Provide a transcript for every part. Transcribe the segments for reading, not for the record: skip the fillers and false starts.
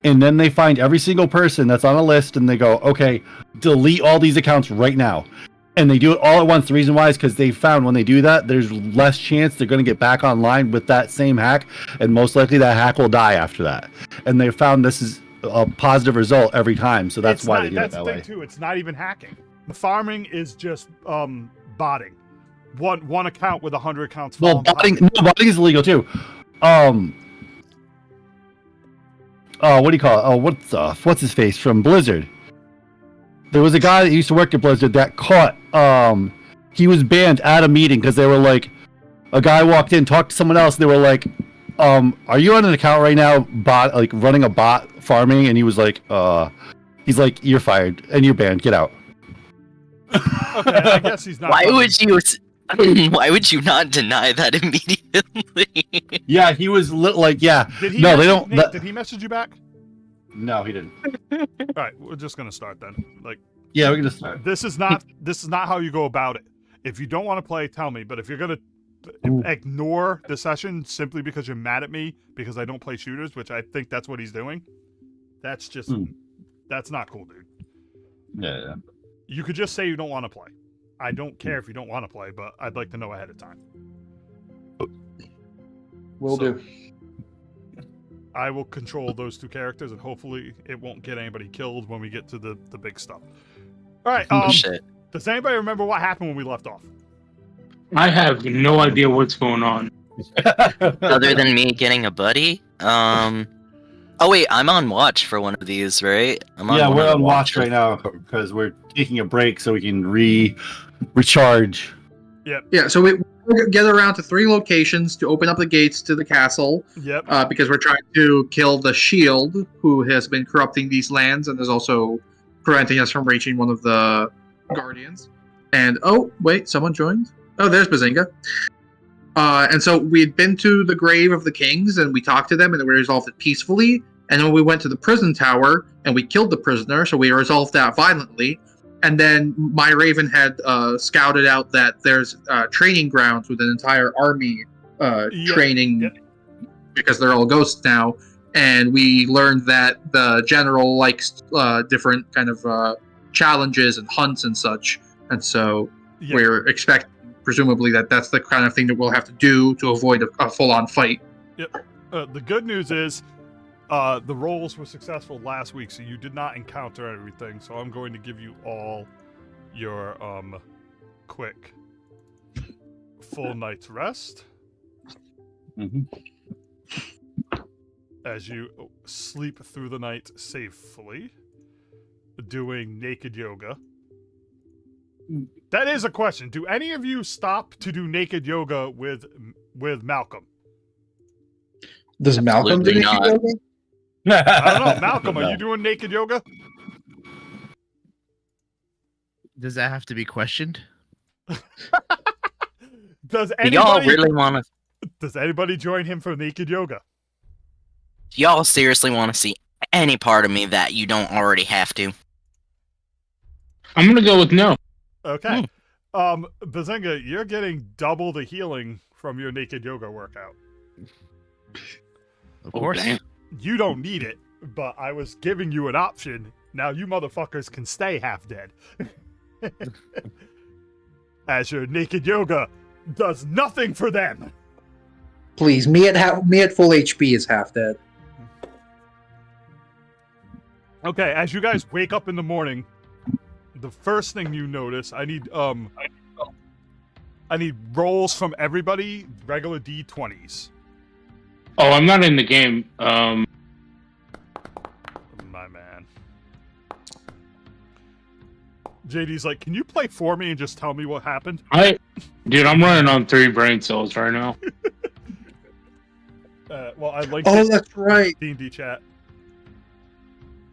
and then they find every single person that's on a list, and they go, okay, delete all these accounts right now. And they do it all at once. The reason why is because they found when they do that, there's less chance they're going to get back online with that same hack, and most likely that hack will die after that. And they found this is a positive result every time, so that's why they do it that way. That's the thing too. It's not even hacking. The farming is just botting. One account with 100 accounts. Well, botting is illegal too. What do you call it? What's his face from Blizzard? There was a guy that used to work at Blizzard that caught. He was banned at a meeting because they were like, a guy walked in, talked to someone else. And they were like, "Are you on an account right now, running a bot farming?" And he was like, he's like, "You're fired and you're banned. Get out." Okay, I guess he's not. Why would you not deny that immediately? Yeah, he was yeah. Did he Did he message you back? No, he didn't. All right, we're just gonna start then. Yeah, we're gonna start. This is not how you go about it. If you don't want to play, tell me. But if you're gonna ignore the session simply because you're mad at me because I don't play shooters, which I think that's what he's doing, that's just that's not cool, dude. Yeah. You could just say you don't want to play. I don't care if you don't want to play, but I'd like to know ahead of time. Will do. I will control those two characters, and hopefully it won't get anybody killed when we get to the big stuff. All right. Shit. Does anybody remember what happened when we left off? I have no idea what's going on. Other than me getting a buddy? Oh wait, I'm on watch for one of these, right? We're on watch right now because we're taking a break so we can recharge. Yep. Yeah, so we get around to 3 locations to open up the gates to the castle. Yep. Because we're trying to kill the shield, who has been corrupting these lands and is also preventing us from reaching one of the guardians. And oh wait, someone joined. Oh, there's Bazinga. And so we'd been to the grave of the kings, and we talked to them, and we resolved it peacefully. And then we went to the prison tower, and we killed the prisoner, so we resolved that violently. And then my Raven had scouted out that there's training grounds with an entire army training, because they're all ghosts now. And we learned that the general likes different kind of challenges and hunts and such. And so we're expecting, presumably, that's the kind of thing that we'll have to do to avoid a full-on fight. Yep. The good news is the rolls were successful last week, so you did not encounter everything. So I'm going to give you all your quick full night's rest. Mm-hmm. As you sleep through the night safely, doing naked yoga. That is a question. Do any of you stop to do naked yoga with Malcolm? Does Malcolm do naked yoga? I don't know. Malcolm, are you doing naked yoga? Does that have to be questioned? Does y'all really want to? Does anybody join him for naked yoga? Y'all seriously want to see any part of me that you don't already have to? I'm gonna go with no. Okay. Bazinga, you're getting double the healing from your naked yoga workout. Of course. Damn. You don't need it, but I was giving you an option. Now you motherfuckers can stay half dead. As your naked yoga does nothing for them. Please, me at full HP is half dead. Okay, as you guys wake up in the morning, the first thing you notice, I need rolls from everybody, regular D20s. Oh, I'm not in the game. My man. JD's like, can you play for me and just tell me what happened? Dude, I'm running on 3 brain cells right now. Well, I linked that's right. D&D chat.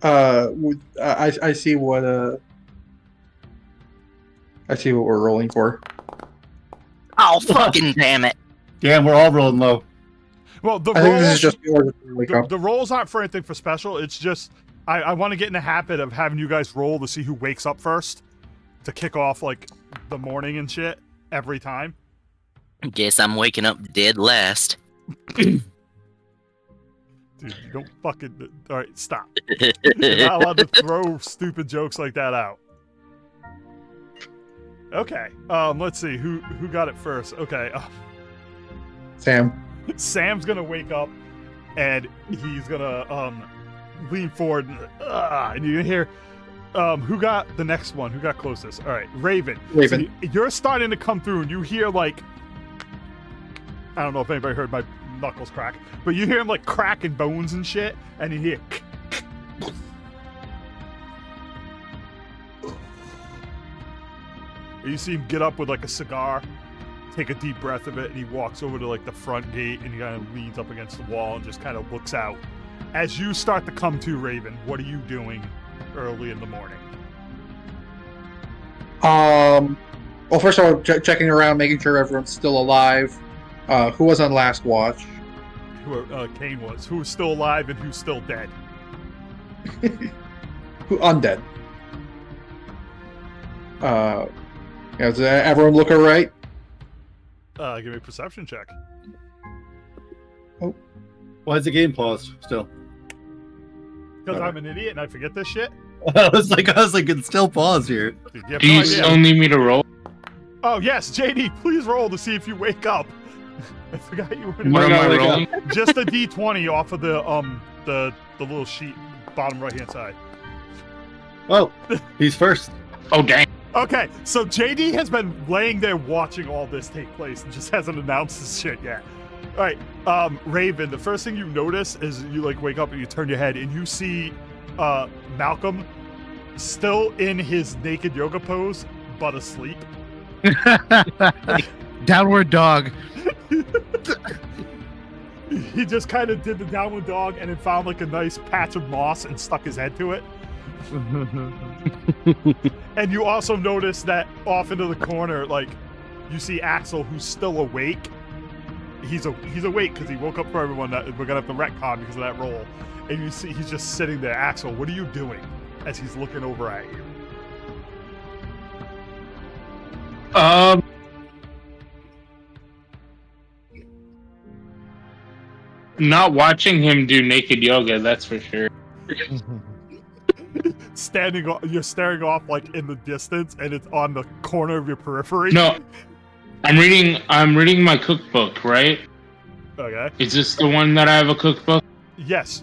I see what we're rolling for. Oh, fucking damn it. Damn, we're all rolling low. Well, the I think rolls, this is just the order to wake up. the rolls aren't for anything for special. It's just I want to get in the habit of having you guys roll to see who wakes up first to kick off like the morning and shit every time. Guess I'm waking up dead last. Dude, you don't fucking. All right, stop. You're not allowed to throw stupid jokes like that out. Okay. Let's see who got it first. Okay. Sam. Sam's gonna wake up, and he's gonna lean forward, and you're gonna hear. Who got the next one? Who got closest? All right, Raven. Raven. So you're starting to come through, and you hear like. I don't know if anybody heard my knuckles crack, but you hear him like cracking bones and shit, and you hear. You see him get up with like a cigar, take a deep breath of it, and he walks over to like the front gate, and he kind of leans up against the wall and just kind of looks out. As you start to come to, Raven, what are you doing early in the morning? Well, first of all, checking around, making sure everyone's still alive. Who was on last watch? Who Kane was. Who's still alive and who's still dead? Who undead? Does everyone look alright? Give me a perception check. Why is the game paused still? Because I'm an idiot and I forget this shit. I was like, it's still paused here. Dude, you have Do no you idea. still need me to roll? Oh yes, JD, please roll to see if you wake up. I forgot you were. What am I wake up. rolling? Just a D20 off of the little sheet, bottom right hand side. Oh, he's first. Oh, dang. Okay, so JD has been laying there watching all this take place and just hasn't announced this shit yet. All right, Raven, the first thing you notice is you like wake up and you turn your head and you see Malcolm still in his naked yoga pose, but asleep. Downward dog. He just kind of did the downward dog and then found like a nice patch of moss and stuck his head to it. And you also notice that off into the corner, like you see Axel, who's still awake. He's awake because he woke up for everyone. That we're gonna have to retcon because of that roll. And you see he's just sitting there. Axel, what are you doing? As he's looking over at you. Not watching him do naked yoga, that's for sure. You're staring off like in the distance, and it's on the corner of your periphery. No, I'm reading my cookbook, right? Okay. Is this the one that I have a cookbook? Yes.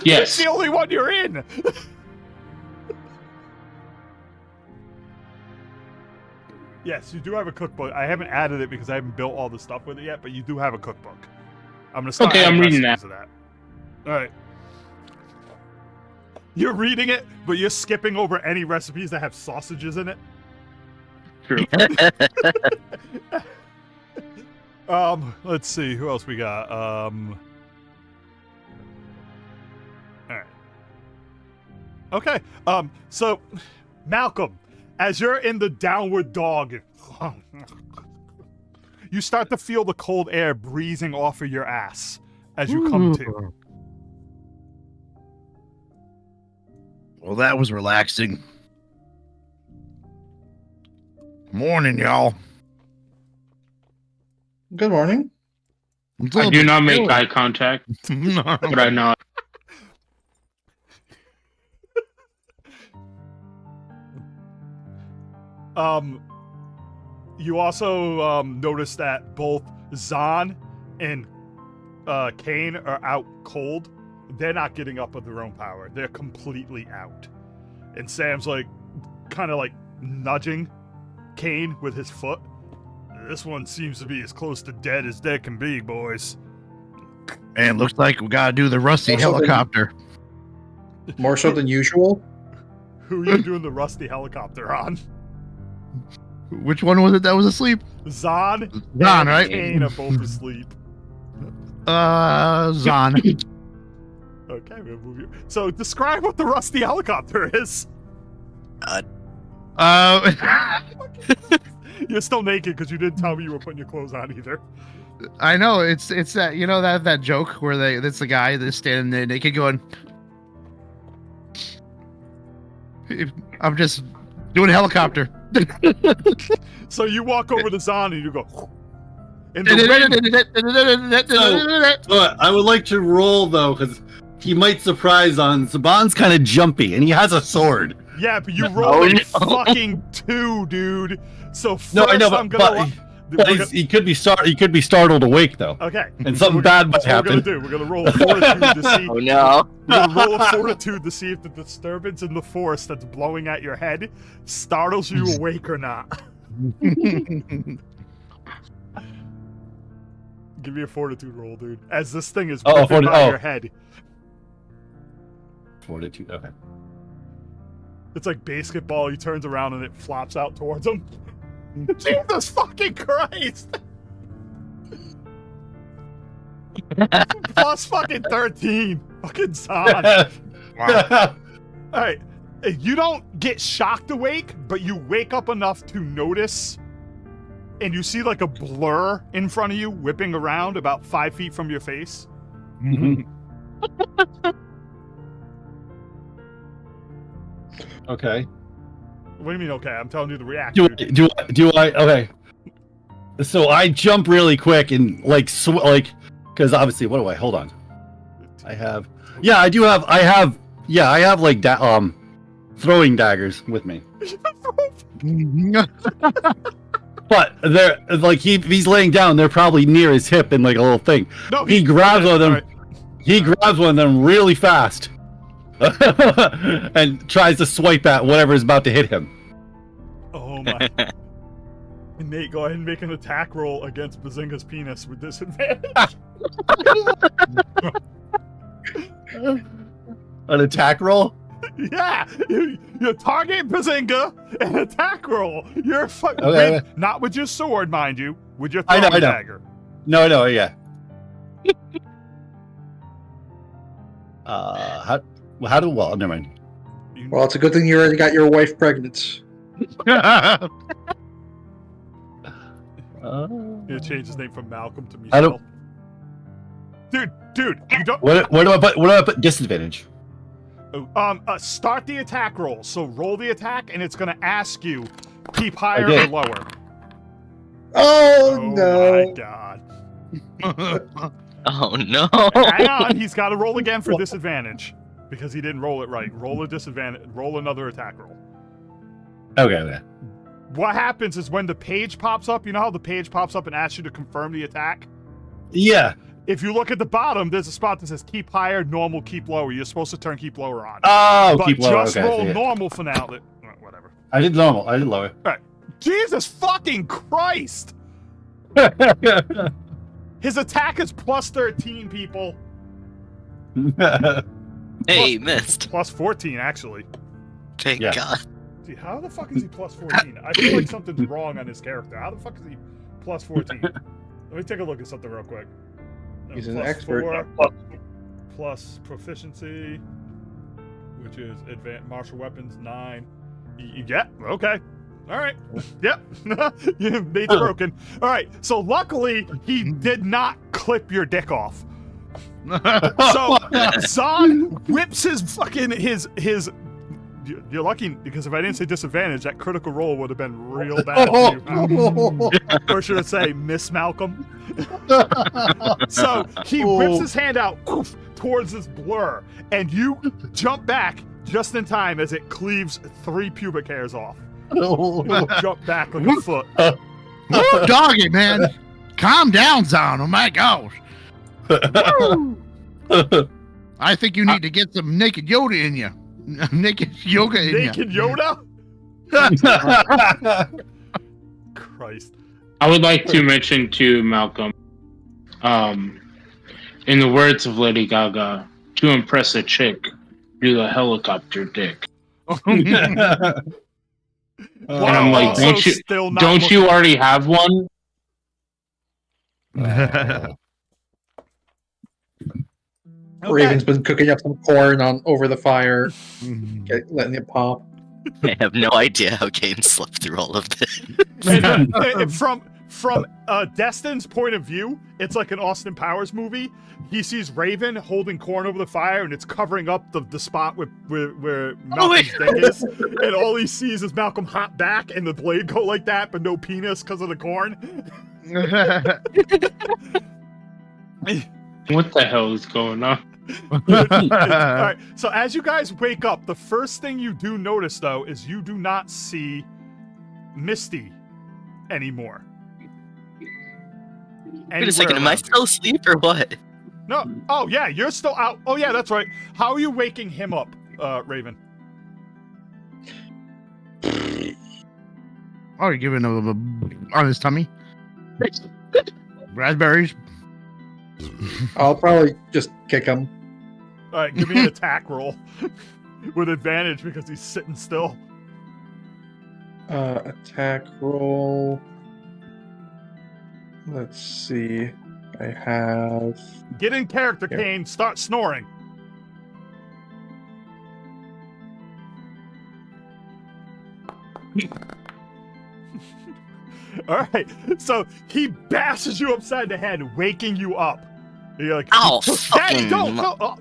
Yes. It's the only one you're in. Yes, you do have a cookbook. I haven't added it because I haven't built all the stuff with it yet, but you do have a cookbook. I'm gonna start. Okay, I'm adding reading recipes of that. All right. You're reading it, but you're skipping over any recipes that have sausages in it. True. Let's see who else we got. All right. Okay. So Malcolm, as you're in the downward dog, you start to feel the cold air breezing off of your ass as you come to. Well, that was relaxing. Morning, y'all. Good morning. I do not make eye contact, but I nod. You also notice that both Zahn and Kane are out cold. They're not getting up of their own power. They're completely out. And Sam's like, kind of like nudging Kane with his foot. This one seems to be as close to dead as dead can be, boys. Man, looks like we gotta do the rusty Also helicopter. More so than usual. Who are you doing the rusty helicopter on? Which one was it that was asleep? Zahn Zahn, and right? Kane are both asleep. Zahn. Okay, we'll move you. So describe what the rusty helicopter is. You're still naked because you didn't tell me you were putting your clothes on either. I know it's that, you know, that joke where that's the guy that's standing there naked going, I'm just doing a helicopter. So you walk over to Zahn and you go, in the wind. But I would like to roll though, because he might surprise on. Saban's kind of jumpy, and he has a sword. Yeah, but you rolled a fucking 2, dude. So first No, I know, I'm but, gonna. he could be startled awake though, Okay. and something bad might happen. We're gonna roll a fortitude to see. Oh no. We're gonna roll a fortitude to see if the disturbance in the force that's blowing at your head startles you awake or not. Give me a fortitude roll, dude. As this thing is whipping by your head. Fortitude. Okay. It's like basketball. He turns around and it flops out towards him. Jesus fucking Christ! Plus fucking 13. Fucking Zahn. Wow. Alright. You don't get shocked awake, but you wake up enough to notice, and you see like a blur in front of you whipping around about 5 feet from your face. Okay. What do you mean, okay? I'm telling you the reaction. Do I? Okay. So I jump really quick and because obviously, what do I? Hold on. I have like throwing daggers with me. But they're like he's laying down. They're probably near his hip in like a little thing. No, he grabs one of them. Right. He grabs one of them really fast. And tries to swipe at whatever is about to hit him. Oh my. Nate, go ahead and make an attack roll against Bazinga's penis with disadvantage. An attack roll? Yeah! You target Bazinga and attack roll. You're fucking okay. Not with your sword, mind you. With your I know. dagger. No, yeah. Well, never mind. Well, it's a good thing you already got your wife pregnant. You change his name from Malcolm to Michelle. I don't. Dude, you don't. What do I put? What do I put? Disadvantage. Start the attack roll. So roll the attack, and it's gonna ask you keep higher or lower. Oh no! My God. Oh no. Hang on, he's got to roll again for disadvantage because he didn't roll it right. Roll a disadvantage. Roll another attack roll. Okay. What happens is when the page pops up, you know how the page pops up and asks you to confirm the attack? Yeah. If you look at the bottom, there's a spot that says keep higher, normal, keep lower. You're supposed to turn keep lower on. Oh, but keep lower. Just roll normal for now. Whatever. I did normal. I did lower. All right. Jesus fucking Christ! His attack is plus 13, people. Hey, he missed. Plus 14, actually. Thank God. See, how the fuck is he plus 14? I feel like something's wrong on his character. How the fuck is he plus 14? Let me take a look at something real quick. He's an Plus expert. 4, plus proficiency, which is advanced martial weapons 9. Yeah, okay. All right. Yep. Nate's broken. All right. So luckily, he did not clip your dick off. So Zahn whips his. You're lucky because if I didn't say disadvantage, that critical roll would have been real bad for you. Or should I say, Miss Malcolm? So he whips his hand out towards this blur, and you jump back just in time as it cleaves 3 pubic hairs off. Jump back like a foot. Woo, doggy, man. Calm down, Zahn. Oh my gosh. I think you need to get some naked Yoda in you. Naked yoga in you. Naked Yoda? Christ. I would like to mention to Malcolm, in the words of Lady Gaga, to impress a chick, do the helicopter dick. And I'm like, don't you already have one? Okay. Raven's been cooking up some corn over the fire, letting it pop. I have no idea how Kane slept through all of this. And from Destin's point of view, it's like an Austin Powers movie. He sees Raven holding corn over the fire, and it's covering up the spot where Malcolm's dick is. And all he sees is Malcolm hop back, and the blade go like that, but no penis because of the corn. What the hell is going on? All right. So as you guys wake up, the first thing you do notice, though, is you do not see Misty anymore. Wait a second, am I still asleep or what? No. Oh yeah, you're still out. Oh yeah, that's right. How are you waking him up, Raven? Oh, you're giving him a on his tummy. Raspberries. I'll probably just kick him. All right, give me an attack roll with advantage because he's sitting still. Attack roll. Let's see. I have. Get in character, Yeah. Kane. Start snoring. All right, so he bashes you upside the head, waking you up. You're like, Ow, Daddy, fucking don't. Go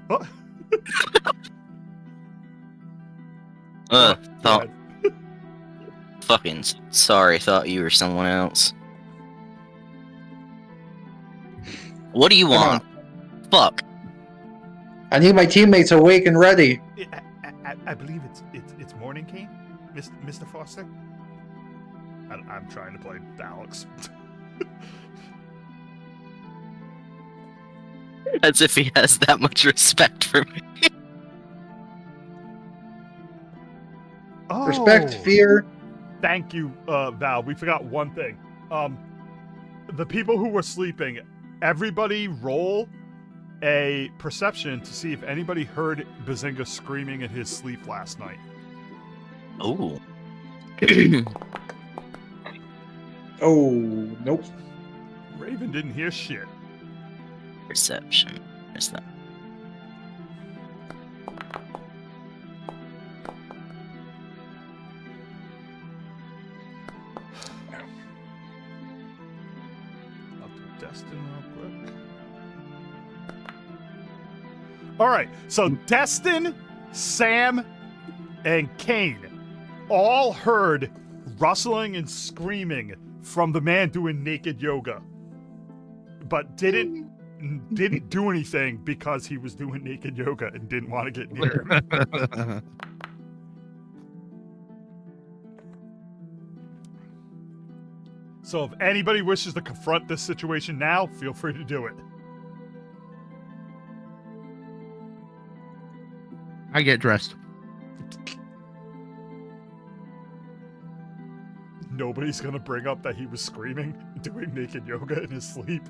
thought. Fucking sorry, thought you were someone else. What do you Come want? Fuck. I need my teammates awake and ready. I believe it's morning, Kane, Mr. Foster. I'm trying to play Alex. As if he has that much respect for me. Oh, Respect, fear. Thank you, Val. We forgot one thing. The people who were sleeping, everybody roll a perception to see if anybody heard Bazinga screaming in his sleep last night. Oh. Oh, nope. Raven didn't hear shit. Perception. Where's that? I'll do Destin real quick. All right, so Destin, Sam, and Kane all heard rustling and screaming from the man doing naked yoga, but didn't do anything because he was doing naked yoga and didn't want to get near him. So if anybody wishes to confront this situation now, feel free to do it. I get dressed. Nobody's gonna bring up that he was screaming, doing naked yoga in his sleep.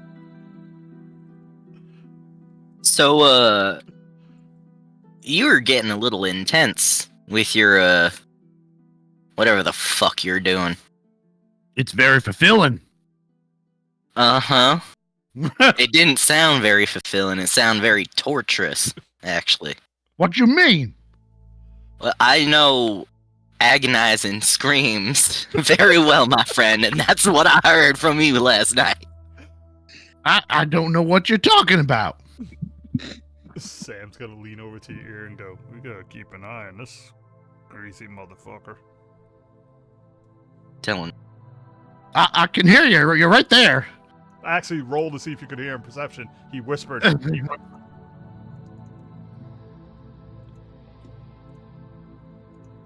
So, you were getting a little intense with your, whatever the fuck you're doing. It's very fulfilling. Uh-huh. It didn't sound very fulfilling. It sounded very torturous, actually. What you mean? Well, I know agonizing screams very well, my friend, and that's what I heard from you last night. I don't know what you're talking about. Sam's gonna lean over to your ear and go, "We gotta keep an eye on this greasy motherfucker." Telling. I can hear you. You're right there. Actually, roll to see if you could hear him. Perception. He whispered. And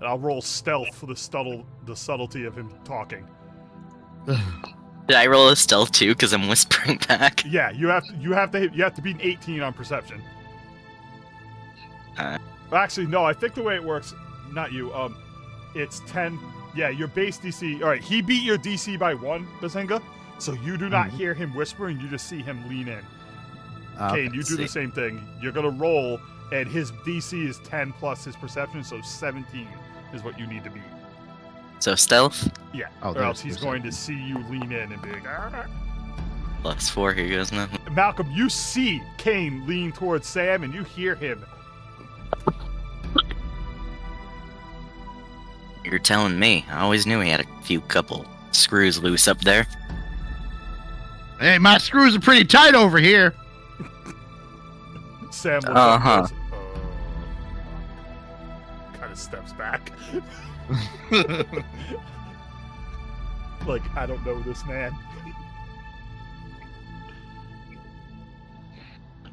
I'll roll stealth for the subtlety of him talking. Did I roll a stealth too? Because I'm whispering back. Yeah, you have to be an 18 on perception. Actually, no. I think the way it works, not you. It's 10. Yeah, your base DC. All right, he beat your DC by 1, Bazinga. So you do not hear him whispering. You just see him lean in. Kane, you do the same thing. You're gonna roll, and his DC is 10 plus his perception, so 17 is what you need to beat. So stealth? Yeah, Oh, or else he's there's going to see you lean in and be like, "Arr." +4, here goes nothing. Malcolm, you see Kane lean towards Sam, and you hear him. You're telling me. I always knew he had a few couple screws loose up there. Hey, my screws are pretty tight over here. Sam looks Uh-huh. up and goes, kind of steps back. Like, I don't know this man.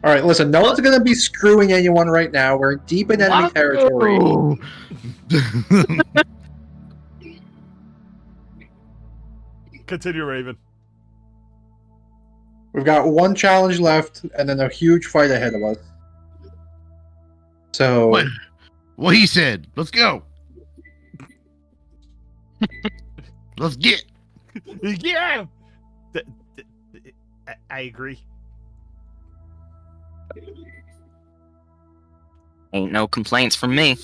All right, listen. No one's gonna be screwing anyone right now. We're deep in enemy territory. Oh. Continue, Raven. We've got one challenge left, and then a huge fight ahead of us. So, What he said. Let's go. Let's get. Yeah. I agree. Ain't no complaints from me.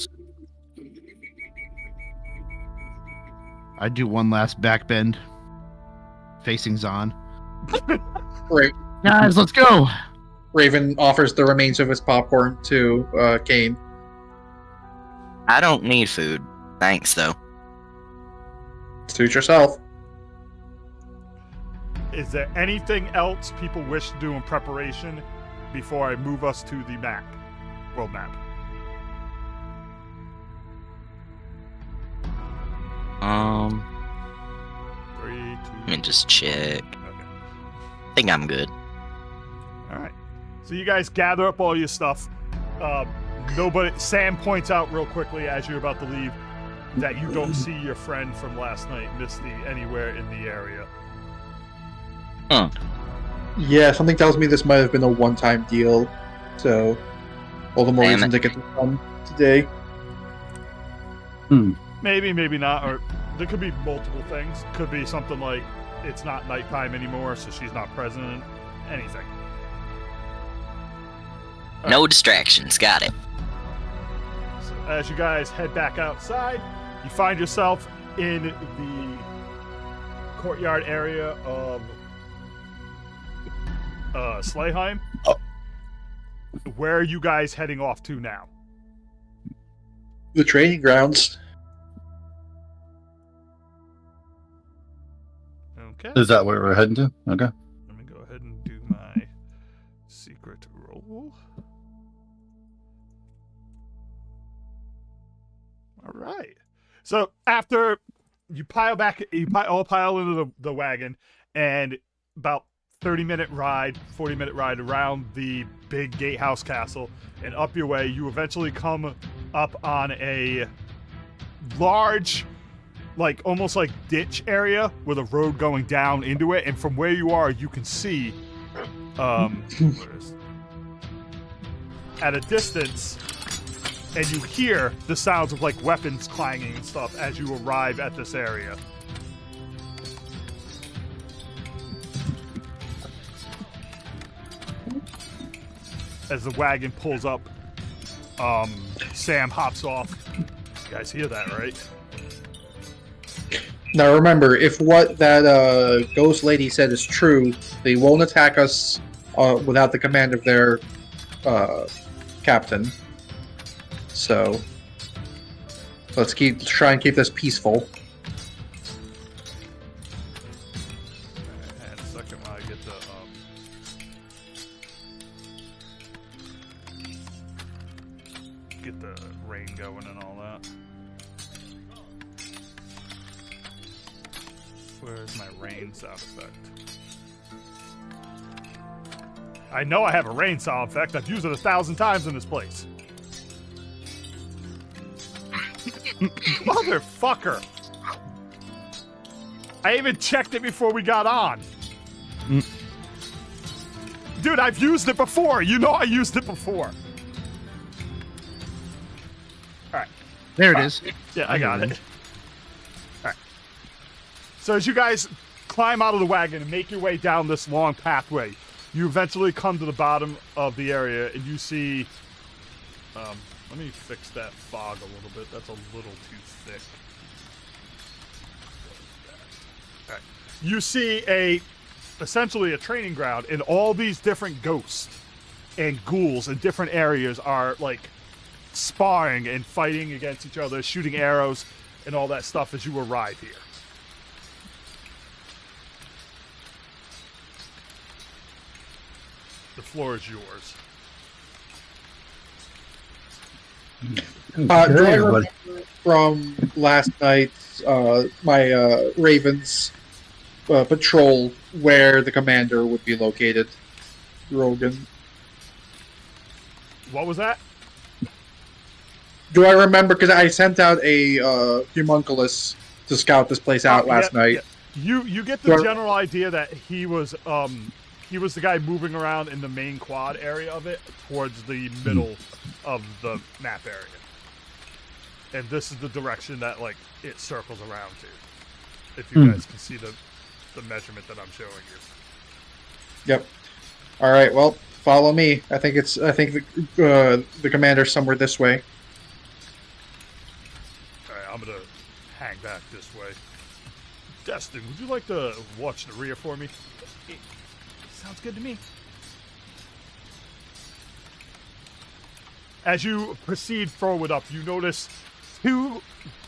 I do one last back bend. Facing Zahn. Right. Guys, let's go. Raven offers the remains of his popcorn to Kane. I don't need food. Thanks, though. Suit yourself. Is there anything else people wish to do in preparation before I move us to the map? World map. Three, two. Let me just check. Okay. I think I'm good. All right. So you guys gather up all your stuff. Sam points out real quickly as you're about to leave that you don't see your friend from last night, Misty, anywhere in the area. Huh. Yeah, something tells me this might have been a one-time deal. So, all the more Damn reason it. to get this done today. Maybe, maybe not. Or there could be multiple things. Could be something like it's not nighttime anymore, so she's not present. Anything. No distractions. Got it. So as you guys head back outside, you find yourself in the courtyard area of Slyahiem. Oh. Where are you guys heading off to now? The training grounds. Okay. Is that where we're heading to? Okay. Let me go ahead and do my secret roll. All right. So after you all pile into the wagon, and about 30-minute ride, 40-minute ride around the big gatehouse castle and up your way, you eventually come up on a large, like almost like ditch area with a road going down into it, and from where you are you can see at a distance, and you hear the sounds of like weapons clanging and stuff as you arrive at this area. As the wagon pulls up, Sam hops off. You guys hear that, right? Now remember, if what that ghost lady said is true, they won't attack us without the command of their captain. So let's try and keep this peaceful. And a second while I get the rain going and all that. Where's my rain sound effect? I know I have a rain sound effect. I've used it 1,000 times in this place. Motherfucker! I even checked it before we got on. Dude, I've used it before. You know I used it before. Alright. There it is. Yeah, I got it. Alright. So as you guys climb out of the wagon and make your way down this long pathway, you eventually come to the bottom of the area and you see... let me fix that fog a little bit. That's a little too thick. Alright. You see essentially a training ground, and all these different ghosts and ghouls in different areas are like sparring and fighting against each other, shooting arrows and all that stuff as you arrive here. The floor is yours. Do I remember from last night's my Ravens patrol where the commander would be located? Rogan. What was that? Do I remember? Because I sent out a homunculus to scout this place out last night. Yeah. You get the general idea that he was the guy moving around in the main quad area of it towards the middle of the map area. And this is the direction that like it circles around to. If you guys can see the measurement that I'm showing you. Yep. All right. Well, follow me. I think the commander's somewhere this way. All right, I'm gonna hang back this way. Destin, would you like to watch the rear for me? Sounds good to me. As you proceed forward up, you notice two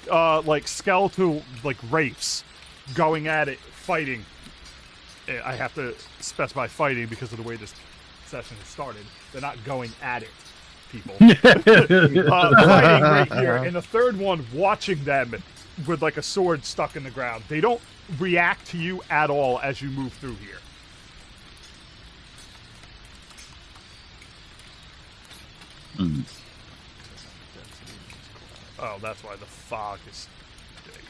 like skeletal like wraiths going at it, fighting. I have to specify fighting because of the way this session has started. They're not going at it, people. Fighting right here, and the third one watching them with like a sword stuck in the ground. They don't react to you at all as you move through here. Oh, that's why the fog is big.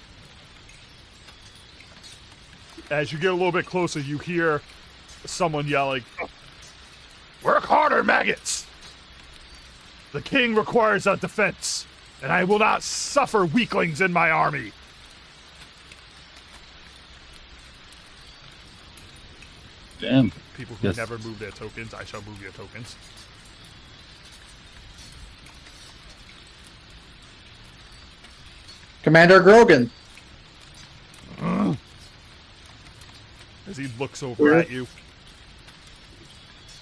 As you get a little bit closer, you hear someone yelling, "Work harder, maggots! The king requires a defense, and I will not suffer weaklings in my army." Damn. People who never move their tokens, I shall move your tokens. Commander Grogan. As he looks over at you.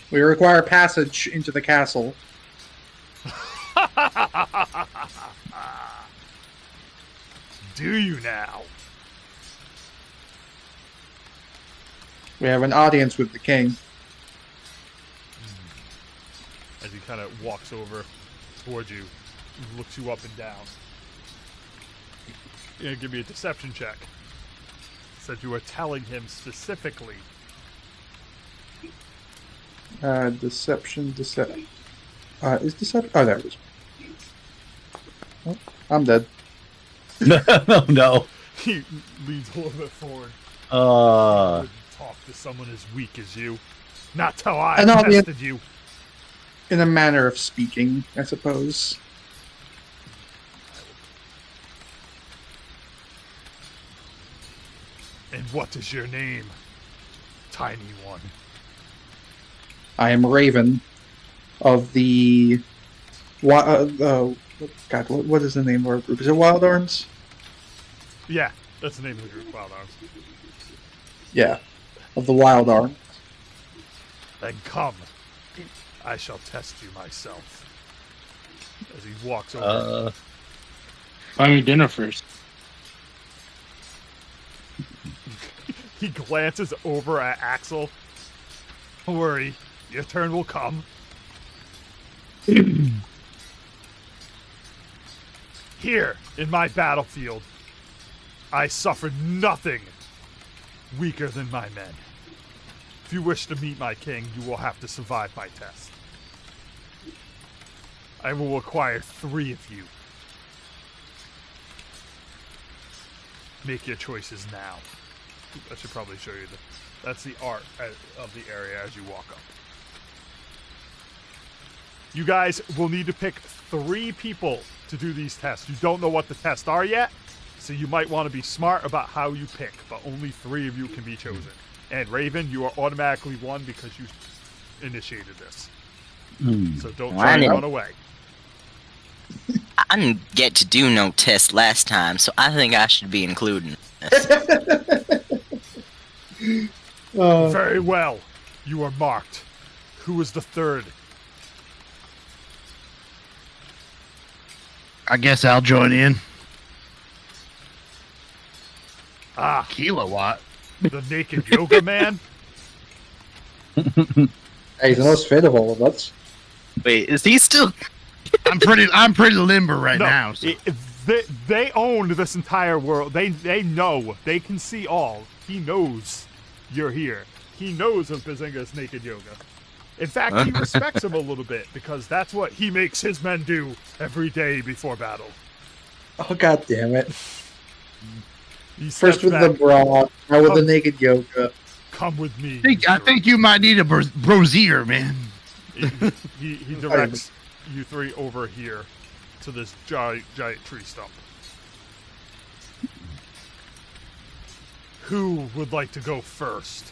We require passage into the castle. Do you now? We have an audience with the king. As he kind of walks over towards you, looks you up and down. You're gonna give me a deception check. Said you were telling him specifically. Deception. Is deception? Oh, there it is. Oh, I'm dead. No. He leans a little bit forward. Wouldn't talk to someone as weak as you. Not till I tested you. In a manner of speaking, I suppose. And what is your name, tiny one? I am Raven of the... God, what is the name of our group? Is it Wild Arms? Yeah, that's the name of the group, Wild Arms. Yeah, of the Wild Arms. Then come. I shall test you myself. As he walks over. Buy me dinner first. He glances over at Axel. Don't worry, your turn will come. Here, in my battlefield, I suffered nothing weaker than my men. If you wish to meet my king, you will have to survive my test. I will require 3 of you. Make your choices now. I should probably show you that's the art of the area as you walk up. You guys will need to pick 3 people to do these tests. You don't know what the tests are yet, so you might want to be smart about how you pick, but only 3 of you can be chosen. And Raven, you are automatically 1 because you initiated this. So don't try to run away. I didn't get to do no test last time, so I think I should be including this. Very well. You are marked. Who is the 3rd? I guess I'll join in. Ah, Kilowatt. the naked yoga man? Hey, he's the most fit of all of us. Wait, is he still... I'm pretty limber right now. So. They own this entire world. They know. They can see all. He knows you're here. He knows of Bazinga's naked yoga. In fact, he respects him a little bit because that's what he makes his men do every day before battle. Oh, god damn it. He First steps with back, the bra, now with the naked yoga. come with me. I think you might need a brosier, man. He directs you three over here to this giant tree stump. Who would like to go first?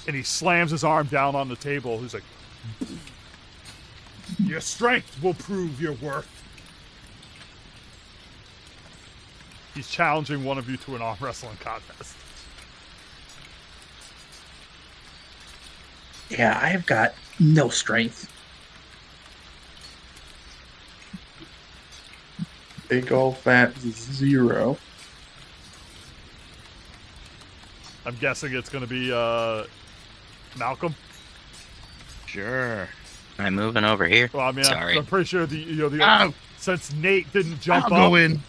And he slams his arm down on the table. He's like, your strength will prove your worth. He's challenging one of you to an arm wrestling contest. Yeah, I have got no strength. Big ol' fat 0. I'm guessing it's going to be Malcolm. Sure. I'm moving over here. Well, I mean, Sorry. I'm pretty sure since Nate didn't jump I'll up, go in.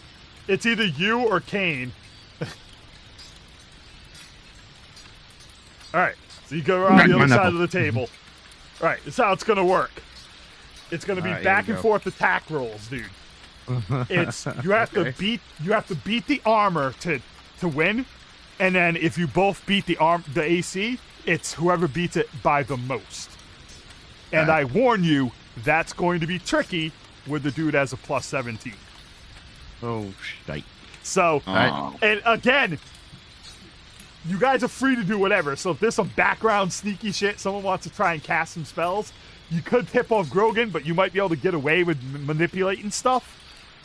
it's either you or Kane. All right, so you go around the other side of the table. All right, this is how it's going to work. It's going to be All right, back here and we go. forth attack rolls, dude. It's you have to beat the armor to win, and then if you both beat the AC, it's whoever beats it by the most. And I warn you, that's going to be tricky with the dude as a plus 17. Oh, shite. So, Oh. and again, you guys are free to do whatever. So if there's some background sneaky shit, someone wants to try and cast some spells, you could tip off Grogan, but you might be able to get away with manipulating stuff.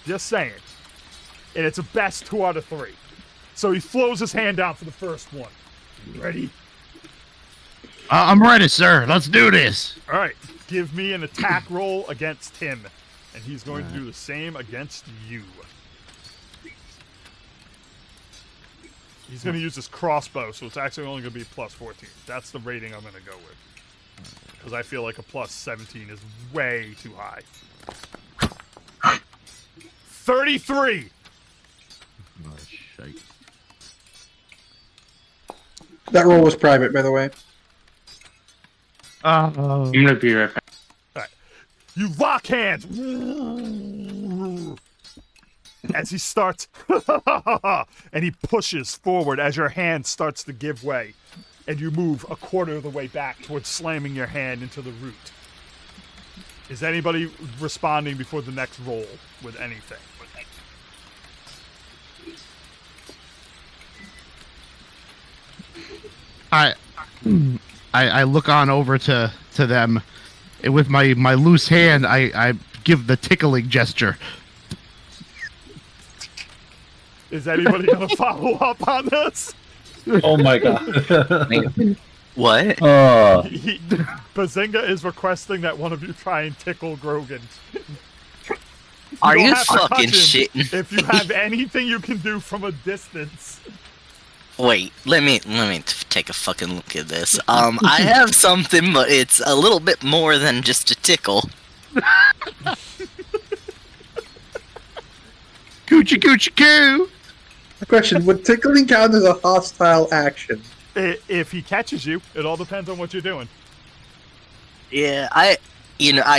Just saying. And it's a best 2 out of 3. So he throws his hand down for the first one. You ready? I'm ready, sir. Let's do this. All right. Give me an attack roll against him. And he's going to do the same against you. He's going to use his crossbow, so it's actually only going to be plus 14. That's the rating I'm going to go with. Because I feel like a plus 17 is way too high. 33! Oh, shite. That roll was private, by the way. I'm gonna be right back. All right. You lock hands! As he starts, and he pushes forward as your hand starts to give way, and you move a quarter of the way back towards slamming your hand into the root. Is anybody responding before the next roll with anything? I look on over to them, and with my loose hand, I give the tickling gesture. Is anybody going to follow up on this? Oh my god. What? Bazinga is requesting that one of you try and tickle Grogan. Are don't you have to touch fucking him shitting? If you have anything you can do from a distance. Wait, let me take a fucking look at this. I have something, but it's a little bit more than just a tickle. Coochie coochie coo. Question, would tickling count as a hostile action? If he catches you, it all depends on what you're doing. Yeah, I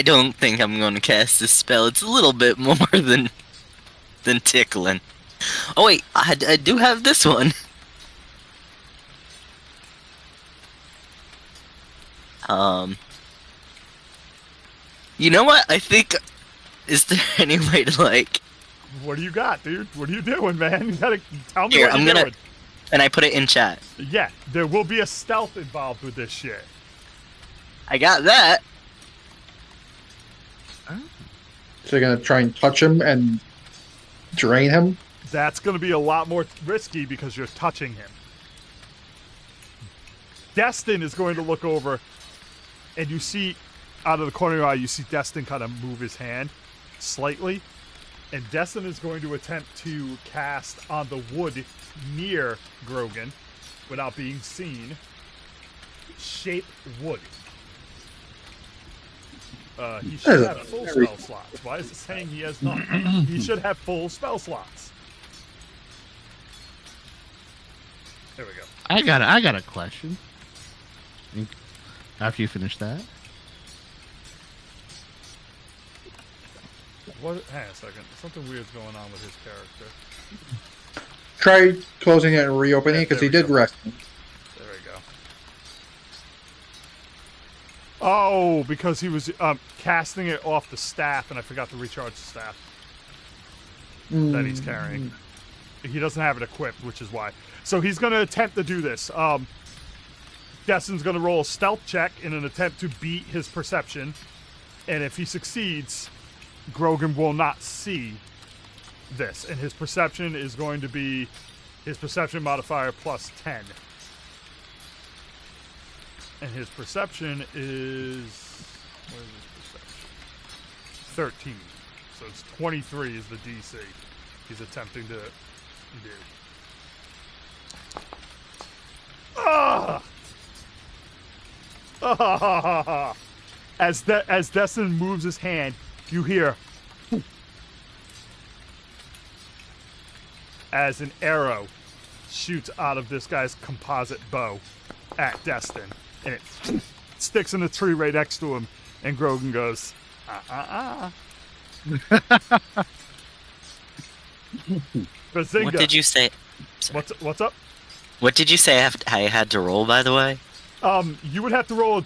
don't think I'm gonna cast this spell. It's a little bit more than tickling. Oh wait, I do have this one. You know what? I think, is there any way to like? What do you got, dude? What are you doing, man? You gotta tell me Here, what you're doing. And I put it in chat. Yeah, there will be a stealth involved with this shit. I got that. So you're gonna try and touch him and drain him? That's going to be a lot more risky because you're touching him. Destin is going to look over, and you see, out of the corner of your eye, you see Destin kind of move his hand slightly. And Destin is going to attempt to cast on the wood near Grogan without being seen. Shape wood. He should have full spell slots. Why is it saying he has none? He should have full spell slots. There we go. I got a question. After you finish that. What? Hang on a second. Something weird's going on with his character. Try closing it and reopening it because he there we did go. rest. There we go. Oh, because he was casting it off the staff, and I forgot to recharge the staff that he's carrying. He doesn't have it equipped, which is why. So he's going to attempt to do this. Destin's going to roll a stealth check in an attempt to beat his perception, and if he succeeds, Grogan will not see this, and his perception is going to be his perception modifier plus 10. And his perception is... what is his perception? 13. So it's 23 is the DC he's attempting to do. Ah! As Destin moves his hand, you hear as an arrow shoots out of this guy's composite bow at Destin, and it sticks in the tree right next to him, and Grogan goes, Bazinga. What did you say? What's up? What did you say I had to roll, by the way? You would have to roll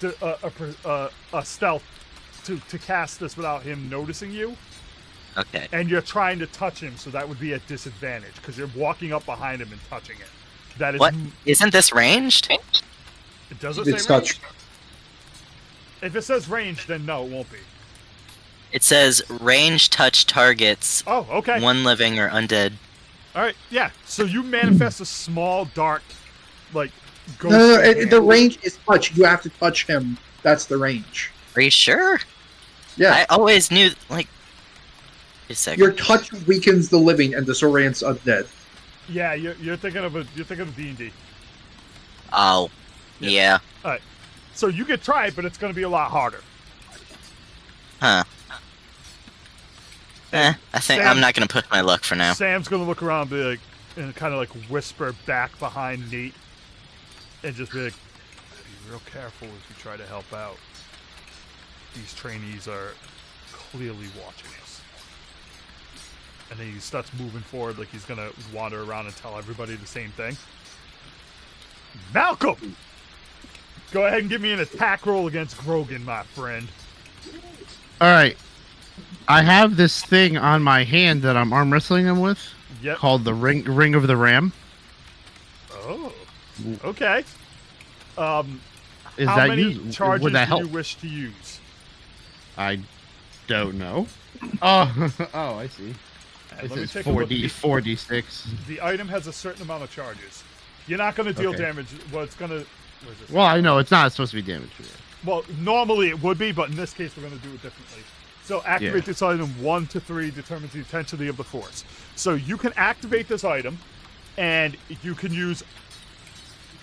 a stealth to cast this without him noticing you. Okay. And you're trying to touch him, so that would be a disadvantage because you're walking up behind him and touching it. That is What? Isn't this ranged? Does it It's say range? touch. If it says range, then no, it won't be. It says range touch targets, Oh, okay. one living or undead. All right, yeah. So you manifest a small, dark, like, ghost. The range is touch. You have to touch him. That's the range. Are you sure? Yeah. I always knew, like... Just a second. Your touch weakens the living and disorients undead. Yeah, you're thinking of D&D. Oh. Yeah. All right. So you could try it, but it's going to be a lot harder. Huh. I think Sam- I'm not gonna push my luck for now. Sam's going to look around and be like, and kind of like whisper back behind Nate, and just be like, "Be real careful if you try to help out. These trainees are clearly watching us." And then he starts moving forward like he's going to wander around and tell everybody the same thing. Malcolm! Go ahead and give me an attack roll against Grogan, my friend. All right. I have this thing on my hand that I'm arm wrestling him with, Yep. called the Ring of the Ram. Oh. Okay. Is How that many you? charges Would that do help? you wish to use? I don't know. Oh, oh, I see. And It let me says take a look. 4d6. The item has a certain amount of charges. You're not going to deal Okay. damage. Well, it's going to... Well, I know it's not supposed to be damage. Well, normally it would be, but in this case we're going to do it differently. So activate this item 1 to 3 determines the intensity of the force. So you can activate this item, and you can use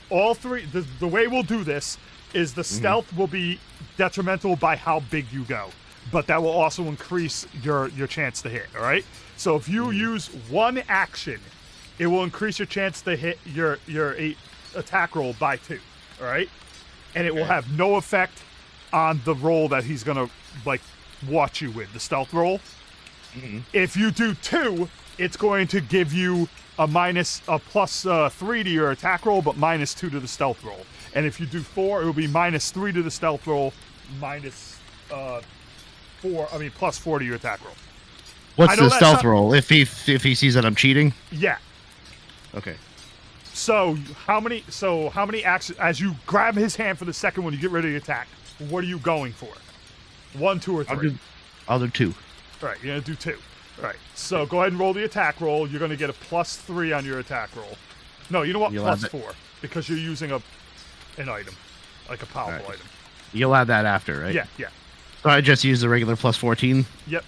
all three. The way we'll do this is the stealth will be detrimental by how big you go, but that will also increase your chance to hit. All right. So if you use one action, it will increase your chance to hit your attack roll by 2. All right, and it will have no effect on the roll that he's gonna like watch you with, the stealth roll. If you do 2, it's going to give you a plus 3 to your attack roll, but minus 2 to the stealth roll. And if you do 4, it will be minus 3 to the stealth roll, plus 4 to your attack roll. What's I know the that's stealth not- roll? If he sees that I'm cheating? Yeah. Okay. So how many actions as you grab his hand for the second one, you get ready to attack? What are you going for? 1, 2, or 3? I'll do 2. All right, you're gonna do 2. All right, so go ahead and roll the attack roll. You're gonna get a plus 3 on your attack roll. No, you know what? You'll Plus have 4 because you're using an item, like a powerful All right. item. You'll add that after, right? Yeah. So I just use the regular plus 14? Yep.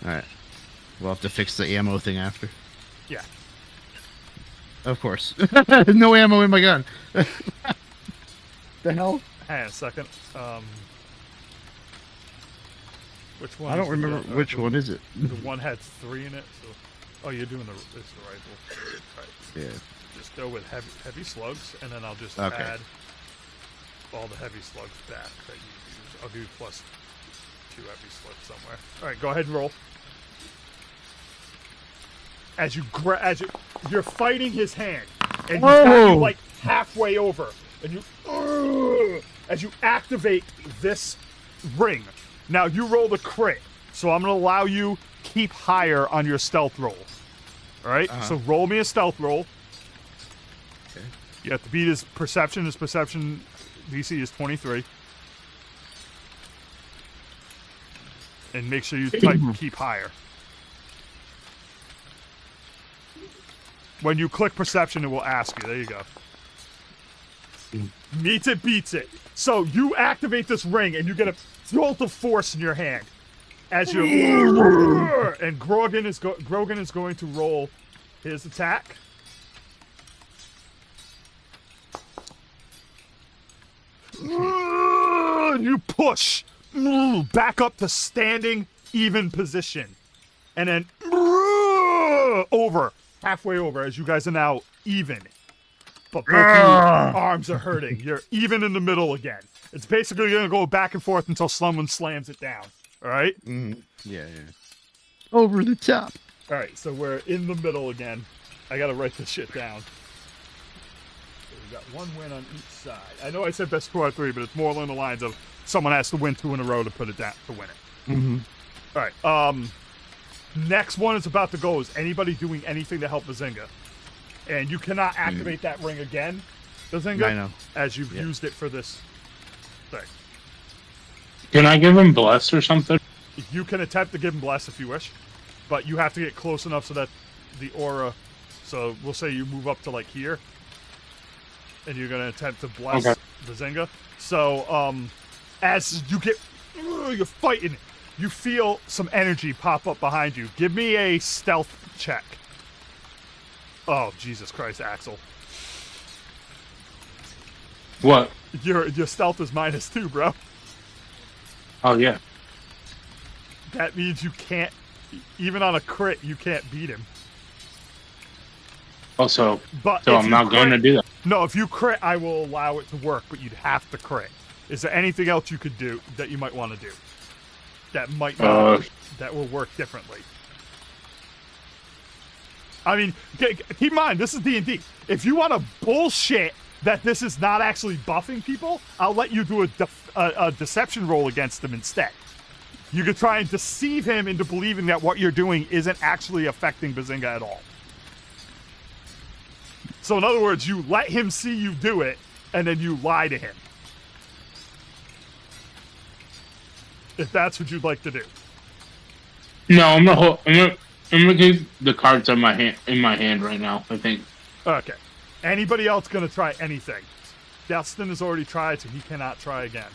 Alright. We'll have to fix the ammo thing after. Yeah. Of course. No ammo in my gun. The hell? Hang on a second. Which one? I don't is the, remember which one is it. The one had 3 in it. So, oh, you're doing it's the rifle. Right. Yeah. Just go with heavy slugs, and then I'll just Okay. add. all the heavy slugs back that you use. I'll give you plus 2 heavy slugs somewhere. All right, go ahead and roll. As you're fighting his hand, and he's got you like halfway over, and you as you activate this ring. Now you roll the crit, so I'm gonna allow you keep higher on your stealth roll. All right, so roll me a stealth roll. Okay. You have to beat his perception. His perception DC is 23. And make sure you keep higher. When you click perception, it will ask you. There you go. Meets it, beats it. So you activate this ring, and you get a jolt of force in your hand. As you and Grogan is going to roll his attack. You push back up to standing even position, and then over. Halfway over, as you guys are now even. But both of your arms are hurting. You're even in the middle again. It's basically going to go back and forth until someone slams it down. All right? Mm-hmm. Yeah. Over the top. All right, so we're in the middle again. I got to write this shit down. So we got 1 win on each side. I know I said best 2 out of 3, but it's more along the lines of someone has to win 2 in a row to put it down to win it. Mm-hmm. All right. Next one is about to go. Is anybody doing anything to help Bazinga? And you cannot activate that ring again, Bazinga, I know. as you've used it for this thing. Can I give him bless or something? You can attempt to give him bless if you wish, but you have to get close enough so that the aura. So we'll say you move up to like here, and you're gonna attempt to bless Bazinga. So as you get, you're fighting. You feel some energy pop up behind you. Give me a stealth check. Oh, Jesus Christ, Axel. What? Your stealth is -2, bro. Oh, yeah. That means you can't, even on a crit, you can't beat him. Oh, so But I'm not going to do that. No, if you crit, I will allow it to work, but you'd have to crit. Is there anything else you could do that you might want to do? That might not, that will work differently. I mean, keep in mind, this is D&D. If you want to bullshit that this is not actually buffing people, I'll let you do a deception roll against them instead. You could try and deceive him into believing that what you're doing isn't actually affecting Bazinga at all. So in other words, you let him see you do it, and then you lie to him. If that's what you'd like to do. No, I'm gonna keep the cards in my hand right now. I think. Okay. Anybody else gonna try anything? Dustin has already tried, so he cannot try again.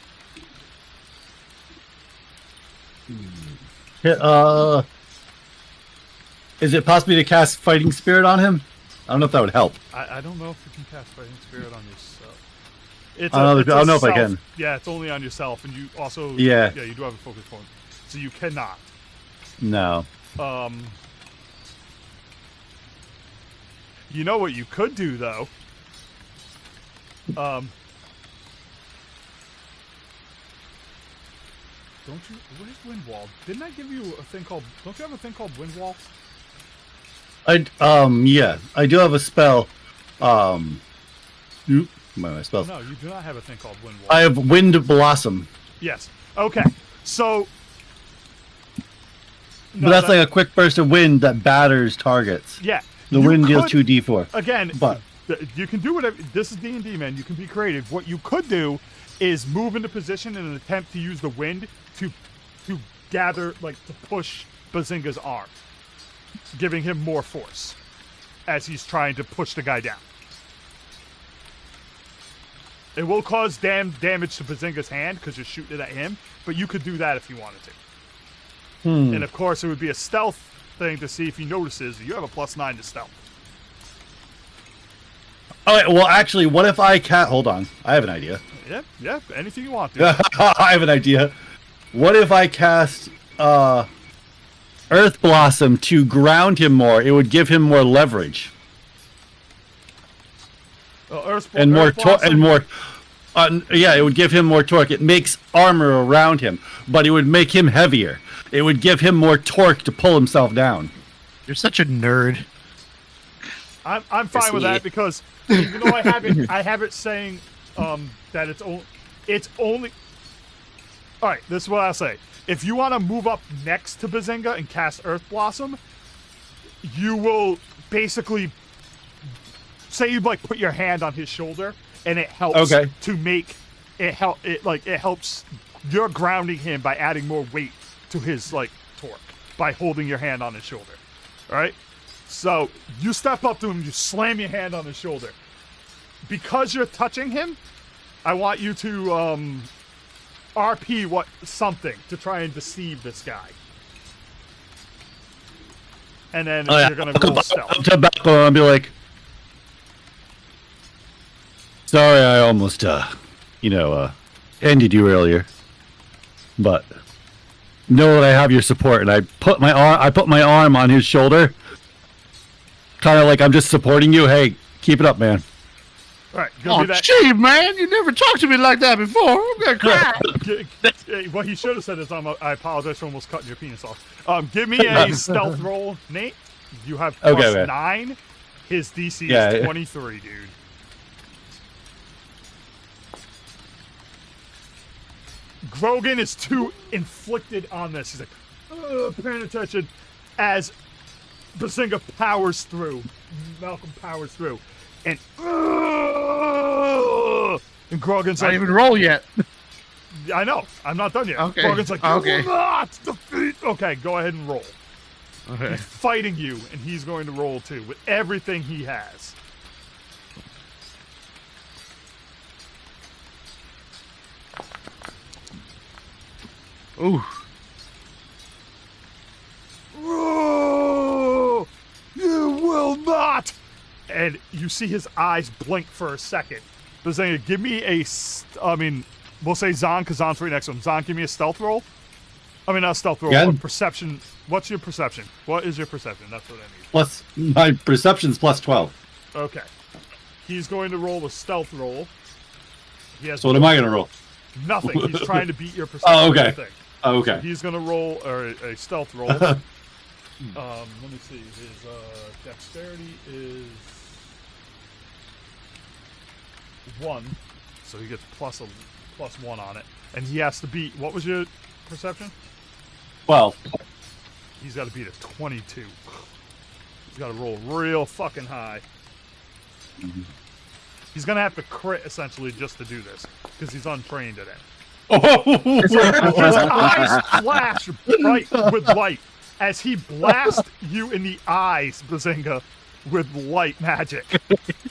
Is it possible to cast Fighting Spirit on him? I don't know if that would help. I don't know if you can cast Fighting Spirit on yourself. I don't know if I can. Yeah, it's only on yourself, and you also Yeah, you do have a focus point, so you cannot. No. You know what you could do though? Don't you? Where's Windwall? Didn't I give you a thing called? Don't you have a thing called Windwall? Yeah, I do have a spell. My spells. No, you do not have a thing called Windwall. I have Wind Blossom. Yes. Okay. So. But that's like a quick burst of wind that batters targets. Yeah. The wind deals 2d4. Again, but you can do whatever. This is D&D, man. You can be creative. What you could do is move into position in an attempt to use the wind to gather, like, to push Bazinga's arm, giving him more force as he's trying to push the guy down. It will cause damage to Bazinga's hand because you're shooting it at him, but you could do that if you wanted to. And of course, it would be a stealth thing to see if he notices you have a +9 to stealth. Okay, well, actually, what if I can't... Hold on. I have an idea. Yep, anything you want to. I have an idea. What if I cast Earth Blossom to ground him more? It would give him more leverage. Earth And more... Yeah, it would give him more torque. It makes armor around him, but it would make him heavier. It would give him more torque to pull himself down. You're such a nerd. I'm fine with that because even though I have it saying that it's only. All right, this is what I'll say. If you want to move up next to Bazinga and cast Earth Blossom, you will basically say you like put your hand on his shoulder, and it helps to make it help. It helps. You're grounding him by adding more weight to his like torque by holding your hand on his shoulder. All right. So you step up to him, you slam your hand on his shoulder. Because you're touching him, I want you to RP something to try and deceive this guy. And then you're gonna roll stealth. I'll come back and be like, sorry, I almost ended you earlier, but know that I have your support. And I put my arm on his shoulder, kind of like I'm just supporting you. Hey, keep it up, man. All right, oh, gee, man, you never talked to me like that before. I'm gonna cry. What he should have said is, I apologize for almost cutting your penis off. Give me a stealth roll, Nate. You have plus 9. His DC is 23, dude. Grogan is too inflicted on this. He's like, paying attention as Bazinga powers through. Malcolm powers through. And Grogan's not like, even roll yet. I know. I'm not done yet. Okay. Grogan's like, you will not defeat. Okay, go ahead and roll. Okay. He's fighting you, and he's going to roll too with everything he has. Ooh. Oh, you will not. And you see his eyes blink for a second. Bazinga, give me we'll say Zon, because Zon's right next to him. Zon, give me a stealth roll. I mean, not a stealth roll, but perception. What's your perception? What is your perception? That's what I need. Plus, my perception's plus 12. Okay. He's going to roll a stealth roll. So what am I going to roll? Nothing. He's trying to beat your perception. Oh, okay. Thing. Oh, okay. So he's going to roll a stealth roll. Let me see. His dexterity is 1, so he gets plus 1 on it, and he has to beat. What was your perception? 12. He's got to beat a 22. He's got to roll real fucking high. Mm-hmm. He's gonna have to crit essentially just to do this because he's untrained in it. His eyes flash bright with light as he blasts you in the eyes, Bazinga, with light magic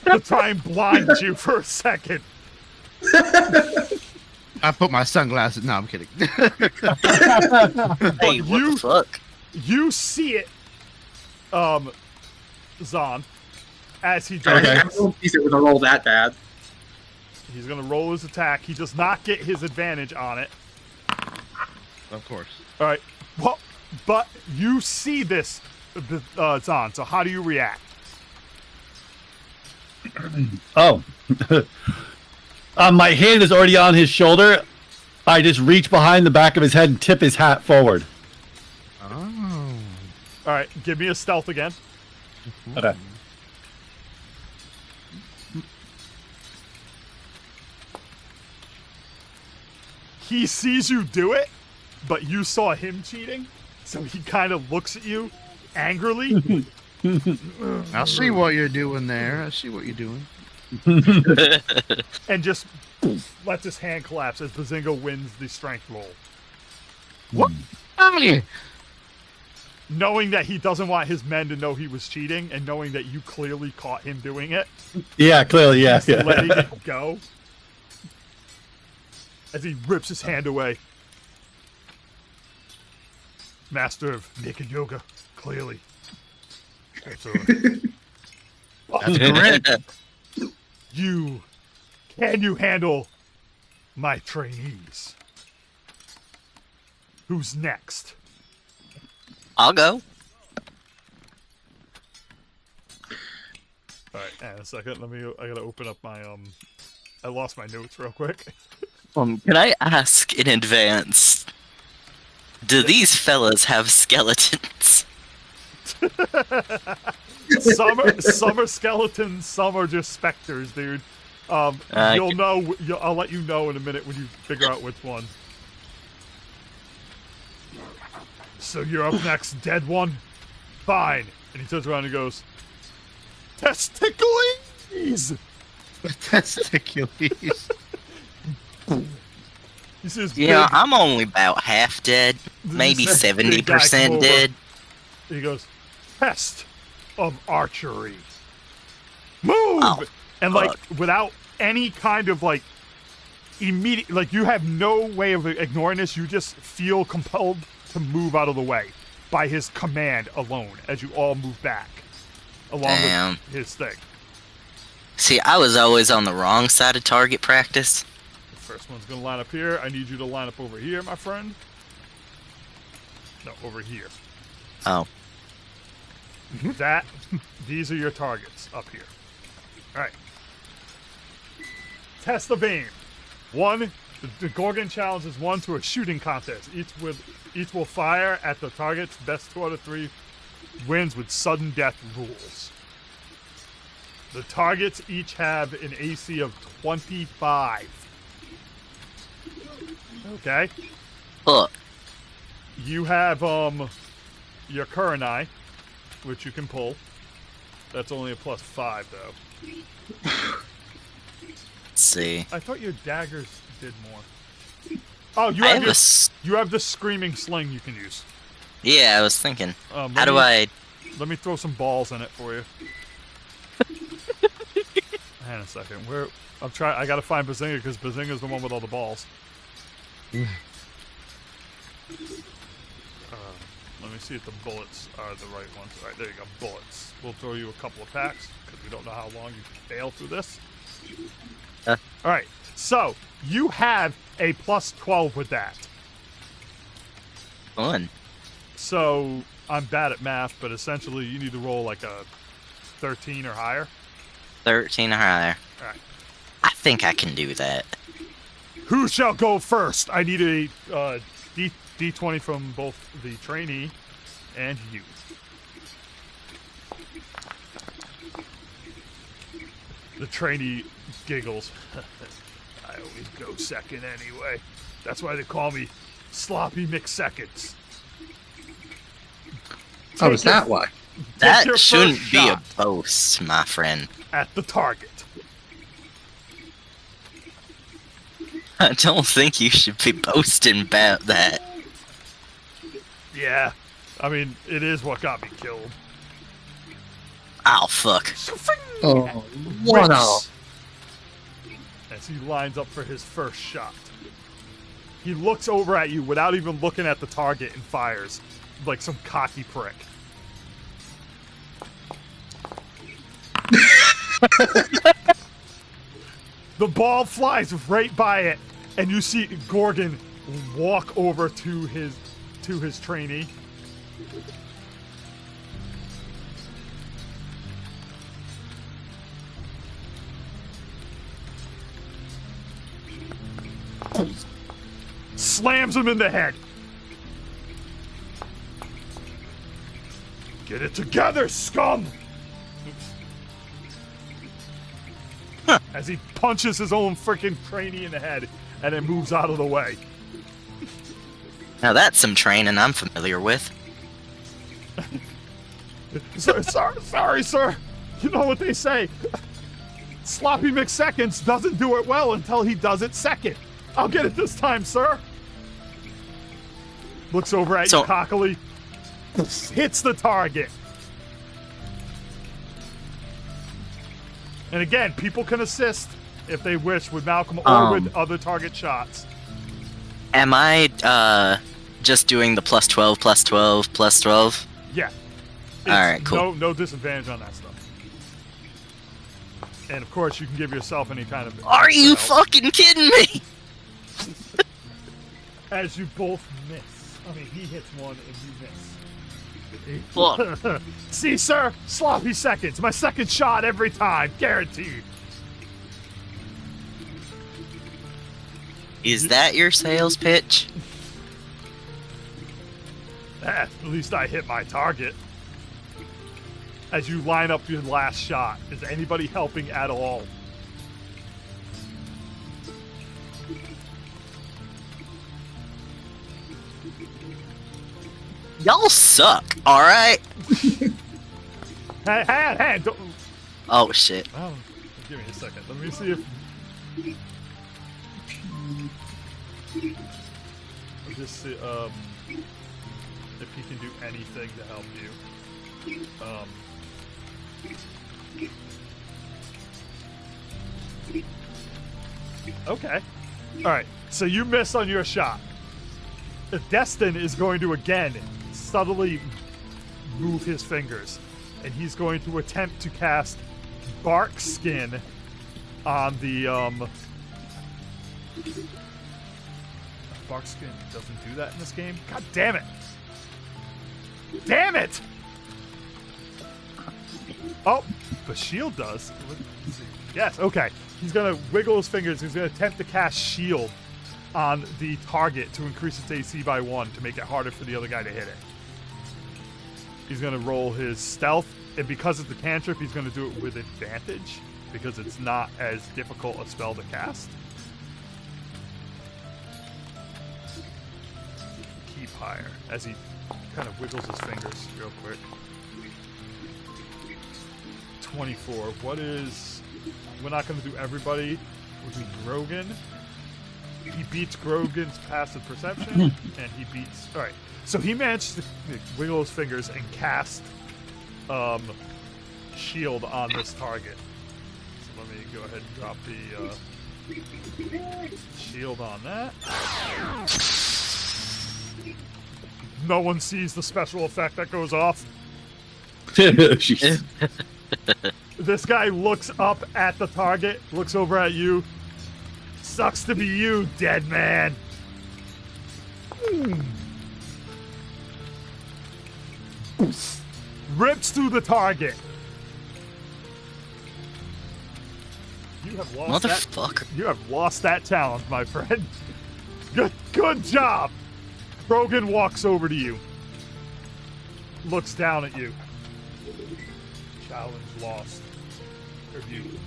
to try and blind you for a second. I put my sunglasses. No, I'm kidding. Hey, what the fuck? You see it, Zon, as he does. Okay. I don't think it was a roll that bad. He's gonna roll his attack. He does not get his advantage on it. Of course. All right. Well, but you see this, Zon. So how do you react? Oh. My hand is already on his shoulder. I just reach behind the back of his head and tip his hat forward. Oh. All right. Give me a stealth again. Okay. He sees you do it, but you saw him cheating, so he kind of looks at you angrily. I see what you're doing there. I see what you're doing. And just lets his hand collapse as Bazinga wins the strength roll. What? Oh, Knowing that he doesn't want his men to know he was cheating, and knowing that you clearly caught him doing it. Yeah, clearly, yeah. He's letting it go. As he rips his hand away. Master of naked yoga, clearly. That's correct. Can you handle my trainees? Who's next? I'll go. Alright, hang on a second. I gotta open up my I lost my notes real quick. Can I ask in advance? Do these fellas have skeletons? Some are skeletons, some are just specters, dude. You'll know. I'll let you know in a minute when you figure out which one. So you're up next, dead one. Fine. And he turns around and goes, "Testicles." Testicules. He says, Yeah, I'm only about half dead, maybe This big guy come 70% over. dead. He goes, "Test of archery. Move!" Oh, and like without any kind of like immediate, like you have no way of ignoring this. You just feel compelled to move out of the way by his command alone as you all move back along Damn. with his thing. See, I was always on the wrong side of target practice. The first one's gonna line up here. I need you to line up over here, my friend. No, over here. Oh. These are your targets up here. All right. Test of aim. The Gorgon challenges one to a shooting contest. Each will fire at the target's best 2 out of 3 wins with sudden death rules. The targets each have an AC of 25. Okay. Look, You have your Kurenai, which you can pull. That's only a +5 though. let's see. I thought your daggers did more. Oh, you I have have you have the screaming sling you can use. Yeah, I was thinking. Let How do me- I... Let me throw some balls in it for you. Hang on a second. I gotta find Bazinga because Bazinga's the one with all the balls. Let me see if the bullets are the right ones. All right, there you go. Bullets. We'll throw you a couple of packs because we don't know how long you can fail through this. All right. So you have a +12 with that. Fun. So I'm bad at math, but essentially you need to roll like a 13 or higher. 13 or higher. All right. I think I can do that. Who shall go first? I need a D20 from both the trainee and you. The trainee giggles. I always go second anyway. That's why they call me Sloppy McSeconds. Oh, is that why? That your shouldn't first be a shot boast, my friend. at the target. I don't think you should be boasting about that. Yeah, I mean, it is what got me killed. Oh, fuck. Oh, one Rips as he lines up for his first shot. He looks over at you without even looking at the target and fires like some cocky prick. The ball flies right by it, and you see Gorgon walk over to his trainee. Slams him in the head. Get it together, scum! As he punches his own freaking trainee in the head and then moves out of the way. Now that's some training I'm familiar with. Sorry, sir. You know what they say. Sloppy McSeconds doesn't do it well until he does it second. I'll get it this time, sir. Looks over at you cockily. Hits the target. And again, people can assist if they wish with Malcolm or with other target shots. Am I just doing the +12, +12, +12? Yeah. Alright, cool. No disadvantage on that stuff. And of course, you can give yourself any kind of. Are you help. fucking kidding me? As you both miss. I mean, he hits one and you miss. Look. See, sir? Sloppy seconds. My second shot every time. Guaranteed. Is that your sales pitch? At least I hit my target. As you line up your last shot, is anybody helping at all? Y'all suck, alright? Hey, don't... Oh, shit. Oh, give me a second. Let me see if... Just see, if he can do anything to help you. Okay. Alright, so you miss on your shot. Destin is going to again subtly move his fingers, and he's going to attempt to cast Bark Skin on the Bark Skin doesn't do that in this game. God damn it! Damn it! Oh, the shield does. Let's see. Yes, okay. He's gonna wiggle his fingers. He's gonna attempt to cast shield on the target to increase its AC by 1 to make it harder for the other guy to hit it. He's gonna roll his stealth, and because it's the cantrip, he's gonna do it with advantage because it's not as difficult a spell to cast. Keep higher as he kind of wiggles his fingers real quick. 24. What is... We're not going to do everybody. We'll do Grogan. He beats Grogan's passive perception, and he beats... Alright, so he managed to wiggle his fingers and cast shield on this target. So let me go ahead and drop the shield on that. No one sees the special effect that goes off. Jeez. This guy looks up at the target, looks over at you. Sucks to be you, dead man. Rips through the target. You have lost Motherfucker. You have lost that challenge, my friend. Good job. Brogan walks over to you. Looks down at you. Challenge lost. Tribute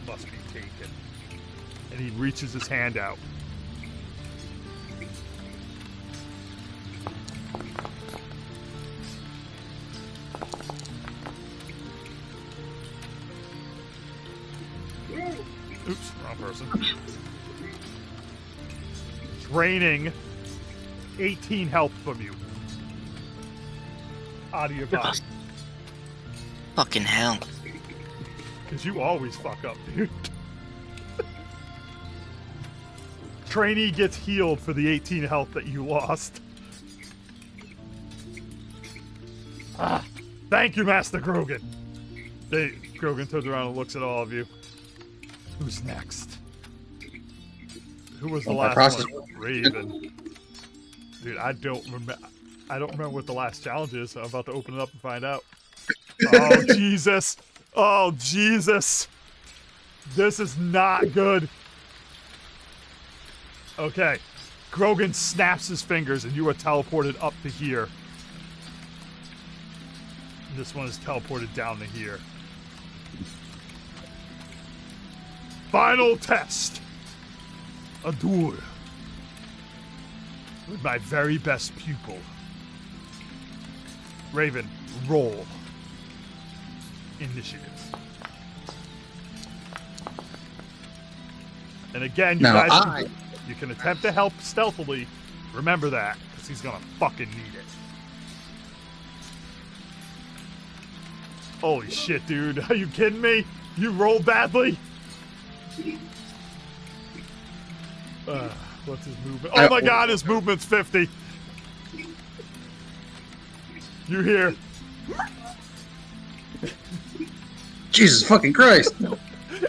must be taken. And he reaches his hand out. Oops, wrong person. Draining 18 health from you. Out of your body. Fucking hell. Because you always fuck up, dude. Trainee gets healed for the 18 health that you lost. Thank you, Master Grogan. Grogan turns around and looks at all of you. Who's next? Who was the last one? Raven. Dude, I don't remember what the last challenge is. I'm about to open it up and find out. Oh, Jesus. Oh, Jesus. This is not good. Okay. Grogan snaps his fingers and you are teleported up to here. This one is teleported down to here. Final test. A duel. With my very best pupil. Raven, roll. Initiative. And again, you can attempt to help stealthily. Remember that, because he's gonna fucking need it. Holy shit, dude. Are you kidding me? You rolled badly? What's his movement? Oh my god, his movement's 50. You hear? Jesus fucking Christ.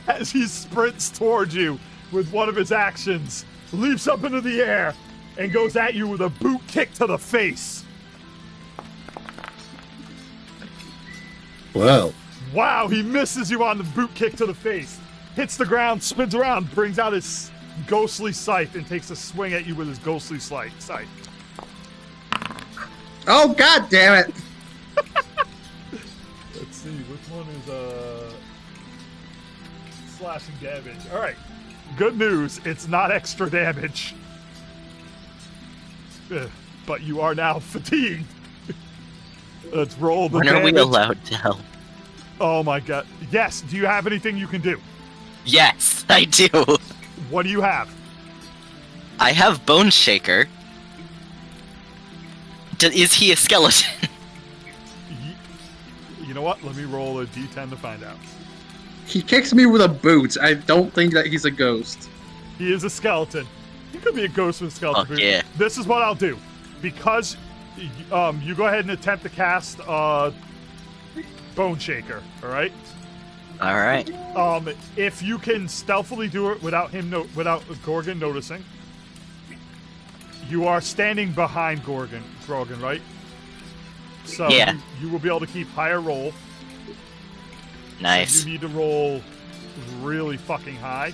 As he sprints towards you with one of his actions, leaps up into the air, and goes at you with a boot kick to the face. Wow. Wow, he misses you on the boot kick to the face. Hits the ground, spins around, brings out his ghostly scythe and takes a swing at you with his ghostly scythe. Oh, god damn it! Let's see, which one is slashing damage? Alright. Good news, it's not extra damage. But you are now fatigued. Let's roll the When damage. are we allowed to help? Oh my god. Yes, do you have anything you can do? Yes, I do. What do you have? I have Bone Shaker. Is he a skeleton? You know what? Let me roll a d10 to find out. He kicks me with a boot. I don't think that he's a ghost. He is a skeleton. He could be a ghost with a skeleton. Fuck yeah. This is what I'll do. Because you go ahead and attempt to cast Bone Shaker, alright? Alright. If you can stealthily do it without without Gorgon noticing, you are standing behind Gorgon, right? So Yeah. you will be able to keep higher roll. Nice. So you need to roll really fucking high.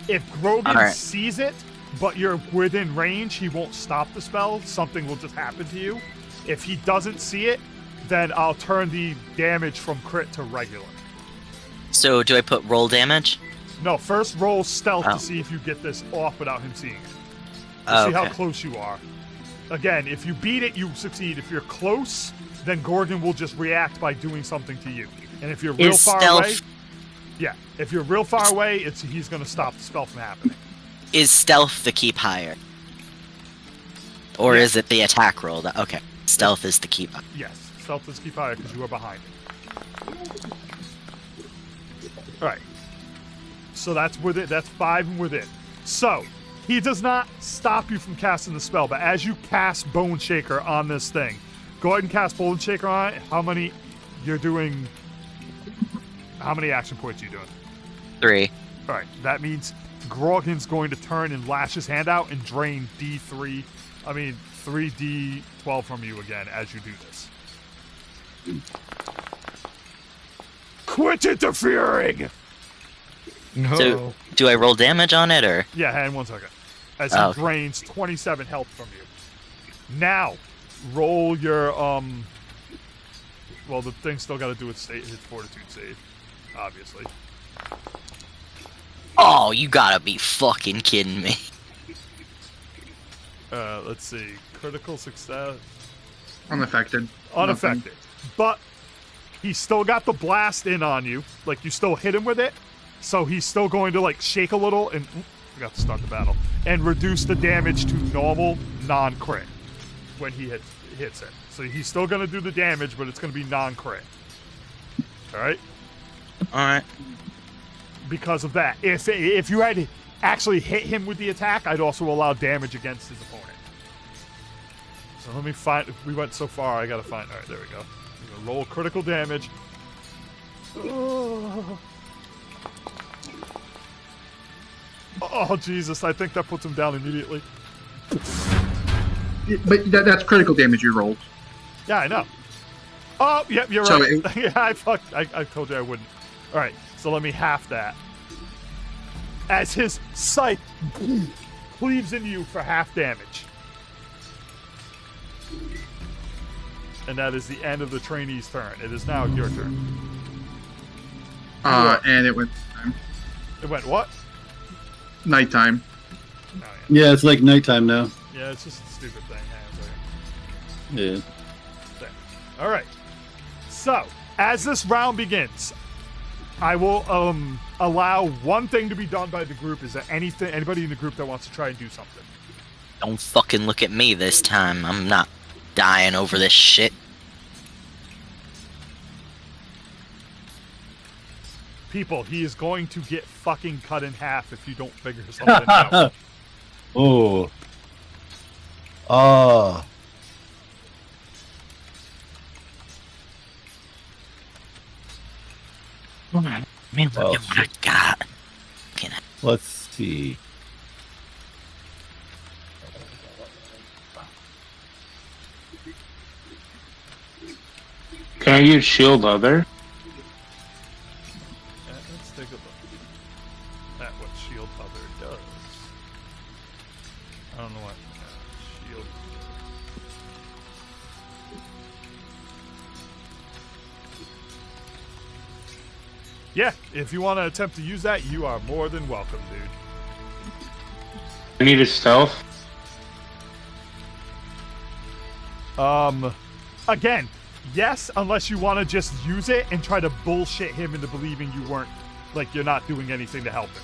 If Grogan Alright. sees it, but you're within range, he won't stop the spell. Something will just happen to you. If he doesn't see it, then I'll turn the damage from crit to regular. So do I put roll damage? No, first roll stealth Oh. to see if you get this off without him seeing it. To Oh, see how okay. close you are. Again, if you beat it, you succeed. If you're close, then Gorgon will just react by doing something to you. And if you're real Is far stealth- away, yeah, if you're real far away, he's going to stop the spell from happening. Is stealth the keep higher? Or Yeah. is it the attack roll? Okay. Stealth is the keep. Yes, stealth is keep higher because you are behind it. All right. So that's within. That's 5 and within. So he does not stop you from casting the spell, but as you cast Bone Shaker on this thing, go ahead and cast Bone Shaker on it. How many you're doing? How many action points are you doing? 3. All right. That means Grogan's going to turn and lash his hand out and drain 3d12 from you again as you do this. Quit interfering! No. So do I roll damage on it or? Yeah, hang on 1 second. As he Oh, okay. drains 27 health from you. Now, roll your, well, the thing's still got to do its fortitude save, obviously. Oh, you gotta be fucking kidding me. Let's see. Critical success. Unaffected. Unaffected. But he's still got the blast in on you. Like, you still hit him with it. So he's still going to, like, shake a little and... forgot to start the battle. And reduce the damage to normal, non-crit when he hits it. So he's still going to do the damage, but it's going to be non-crit. Alright? Alright. Because of that. If you had actually hit him with the attack, I'd also allow damage against his opponent. So let me find... We went so far, I gotta find... Alright, there we go. We're gonna roll critical damage. Oh, Jesus, I think that puts him down immediately. But that's critical damage you rolled. Yeah, I know. Oh, yep, you're So right. Yeah, I told you I wouldn't. Alright, so let me half that. As his scythe cleaves into you for half damage. And that is the end of the trainee's turn. It is now your turn. And it went It went what? nighttime. Oh, yeah. Yeah, it's like nighttime now. Yeah, it's just a stupid thing. Hang on a second. Yeah. There. All right. So, as this round begins, I will allow one thing to be done by the group. Is there anybody in the group that wants to try and do something? Don't fucking look at me this time. I'm not dying over this shit. People, he is going to get fucking cut in half if you don't figure something out. Oh. Ah. Man, look Oh, at what I got. Fucking Let's see. Can I use shield other? Let's take a look at what Shield Other does. Yeah, if you want to attempt to use that, you are more than welcome, dude. I need a stealth. Again, yes, unless you want to just use it and try to bullshit him into believing you weren't, like, you're not doing anything to help him.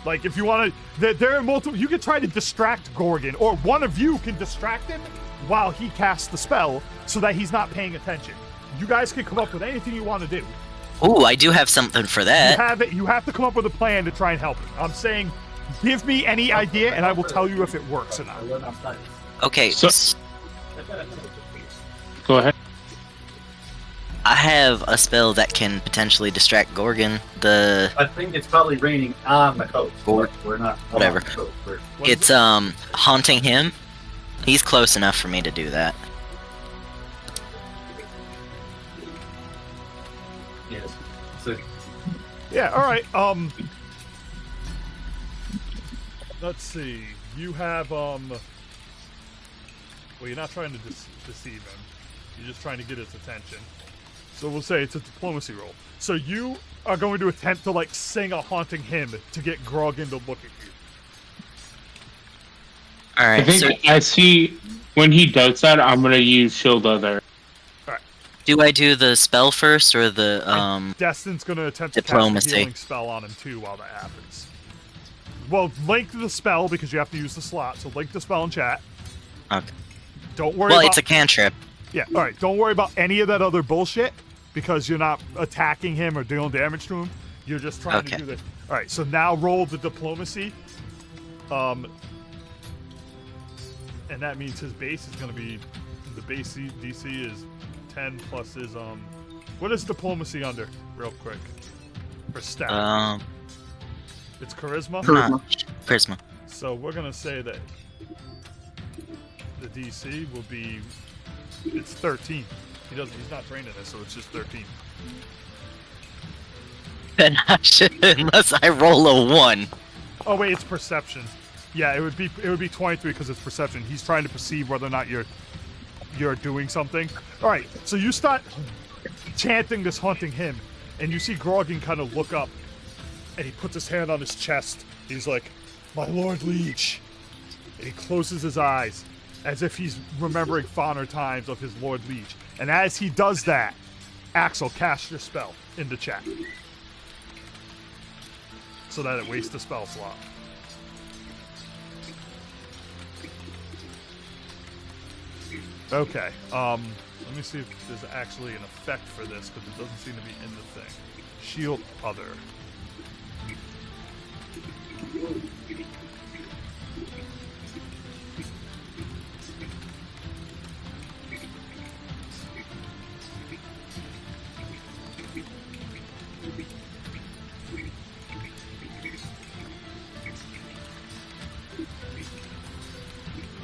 Like, if you want to, there are multiple, you can try to distract Gorgon, or one of you can distract him while he casts the spell so that he's not paying attention. You guys can come up with anything you want to do. Ooh, I do have something for that. You have to come up with a plan to try and help him. I'm saying, give me any idea and I will tell you if it works or not. Okay, So- Go ahead. I have a spell that can potentially distract Gorgon. I think it's probably raining on the coast. Or- We're not whatever. on the coast. It's haunting him. He's close enough for me to do that. Yes. So, Yeah, alright, let's see. You have, well, you're not trying to deceive him. You're just trying to get his attention. So we'll say it's a diplomacy roll. So you are going to attempt to, like, sing a haunting hymn to get Gorgon to look at you. I Alright, think so I see when he does that, I'm gonna use Shield Other. do I do the spell first or the, Destin's going to attempt to cast a Diplomacy. healing spell on him, too, while that happens. Well, link the spell, because you have to use the slot, so link the spell in chat. Okay. Don't worry Well, about... it's a cantrip. Yeah, alright, don't worry about any of that other bullshit, because you're not attacking him or dealing damage to him. You're just trying to Okay. do this. Alright, so now roll the diplomacy. And that means his base is going to be... The base DC is 10 plus his, What is diplomacy under, real quick? For stat. It's charisma? Charisma. Charisma. So we're going to say that the DC will be... It's 13. He's not trained in this, so it's just 13. Then I should, unless I roll a 1. Oh wait, it's perception. Yeah, it would be 23 because it's perception. He's trying to perceive whether or not you're doing something. All right, so you start chanting this haunting hymn, and you see Gorgon kind of look up, and he puts his hand on his chest. He's like, "My Lord Liege," and he closes his eyes as if he's remembering fonder times of his Lord Liege. And as he does that, Axel, cast your spell into chat so that it wastes the spell slot. Okay, let me see if there's actually an effect for this, because it doesn't seem to be in the thing. Shield Other.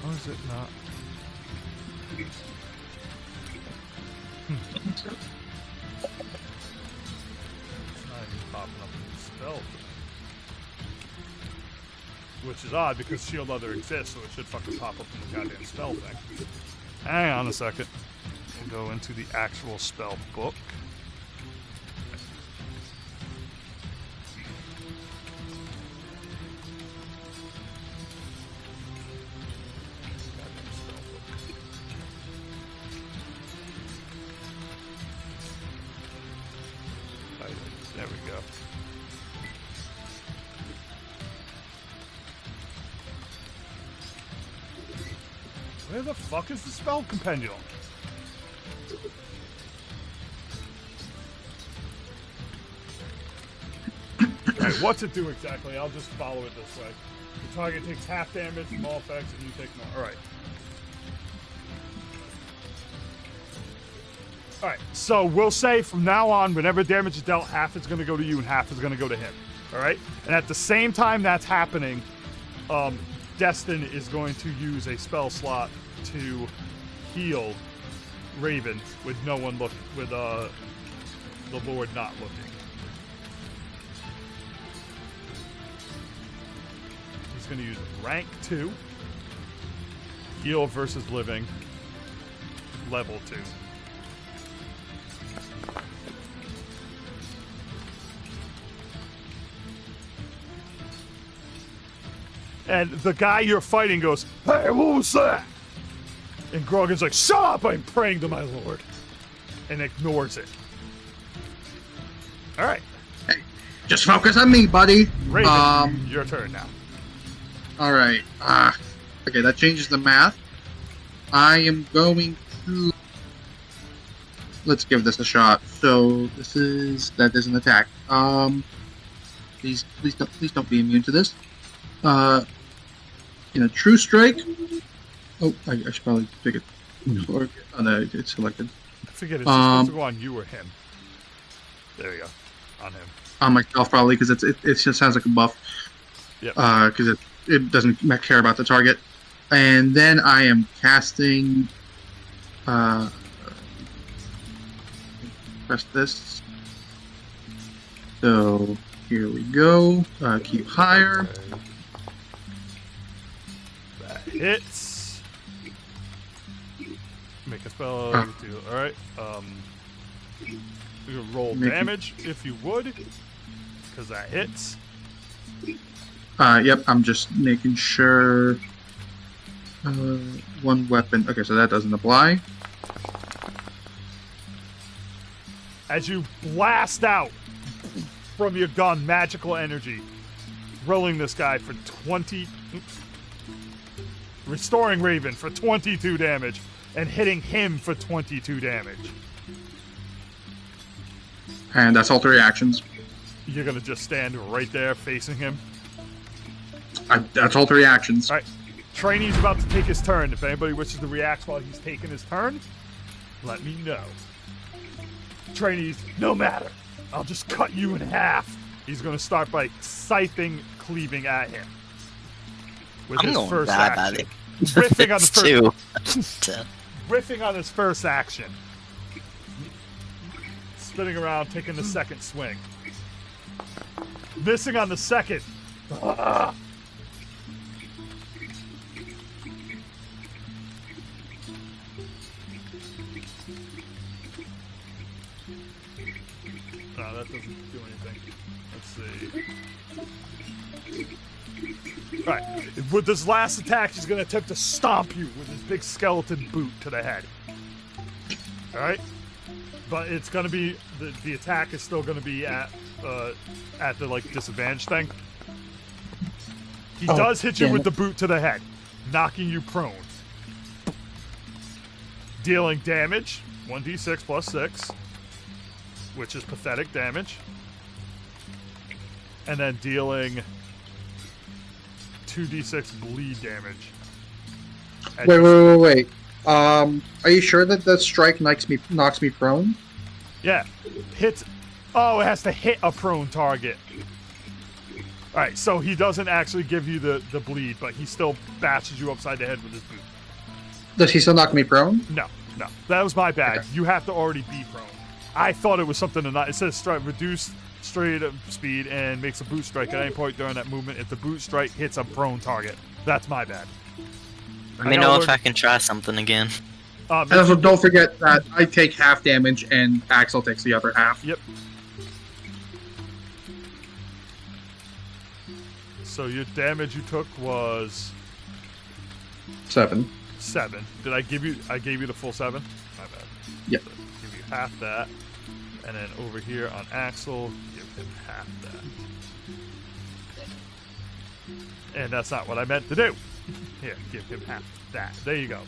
How is it not? It's not even popping up in the spell. Which is odd because Shield Other exists, so it should fucking pop up in the goddamn spell thing. Hang on a second. We'll go into the actual spell book. Goddamn spell book. There we go. Where the fuck is the spell compendium? Alright, what's it do exactly? I'll just follow it this way. The target takes half damage from all effects and you take more. Alright. Alright, so we'll say from now on, whenever damage is dealt, half is going to go to you and half is going to go to him. Alright? And at the same time that's happening, Destin is going to use a spell slot to heal Raven with no one look, with the Lord not looking. He's going to use rank 2, heal versus living, level 2. And the guy you're fighting goes, "Hey, what was that?" And Grogan's like, "Shut up, I'm praying to my lord." And ignores it. Alright. Just focus on me, buddy. Raven, your turn now. Alright. Okay, that changes the math. I am going to... Let's give this a shot. So, that is an attack. Please don't be immune to this. True strike. Oh, I should probably pick it. Oh no, it's selected. I forget it's supposed to go on you or him. There you go. On him. On myself probably because it just sounds like a buff. Yep. Because it doesn't care about the target. And then I am casting. Press this. So here we go. Keep higher. That hits. Make a spell. Deal. All right. You can roll damage if you would, because that hits. Yep. I'm just making sure. One weapon. Okay, so that doesn't apply. As you blast out from your gun magical energy, rolling this guy for 20. Restoring Raven for 22 damage, and hitting him for 22 damage. And that's all 3 actions. You're gonna just stand right there facing him. That's all 3 actions. All right. Trainee's about to take his turn. If anybody wishes to react while he's taking his turn, let me know. Trainees, no matter. I'll just cut you in half. He's going to start by scything, cleaving at him. With I'm his going first bad at action. it. Riffing on the It's first, 2. riffing on his first action. Spinning around, taking the second swing. Missing on the second. No, that doesn't do anything. Let's see. Alright, with this last attack, he's going to attempt to stomp you with his big skeleton boot to the head. Alright? But it's going to be, the attack is still going to be at the, like, disadvantage thing. He does hit you with the boot to the head, knocking you prone. Dealing damage, 1d6 plus 6. Which is pathetic damage. And then dealing 2d6 bleed damage. Wait. Are you sure that the strike knocks me prone? Yeah. Hits. Oh, it has to hit a prone target. Alright, so he doesn't actually give you the bleed, but he still bashes you upside the head with his boot. Does he still knock me prone? No. That was my bad. Okay. You have to already be prone. I thought it was something to not. It says reduce straight speed and makes a boot strike at any point during that movement if the boot strike hits a prone target. That's my bad. Let me know if I can try something again. And also, don't forget that I take half damage and Axel takes the other half. Yep. So your damage you took was 7. 7. Did I give you? I gave you the full 7. My bad. Yep. So give you half that, and then over here on Axel, give him half that. And that's not what I meant to do. Here, give him half that. There you go.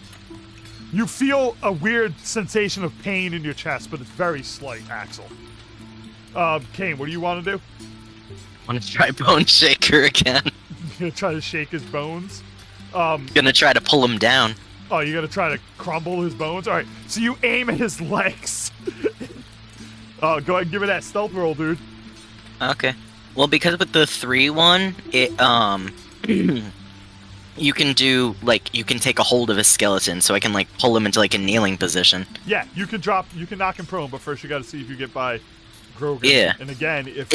You feel a weird sensation of pain in your chest, but it's very slight, Axel. Kane, what do you want to do? I want to try Bone Shaker again. You're gonna try to shake his bones? Gonna try to pull him down. Oh, you're gonna try to crumble his bones? Alright, so you aim at his legs. Go ahead and give me that stealth roll, dude. Okay. Well, because with the 3-1, it, you can do, like, you can take a hold of his skeleton, so I can, like, pull him into, like, a kneeling position. Yeah, you can knock him prone, but first you gotta see if you get by Grogan. Yeah. And again, if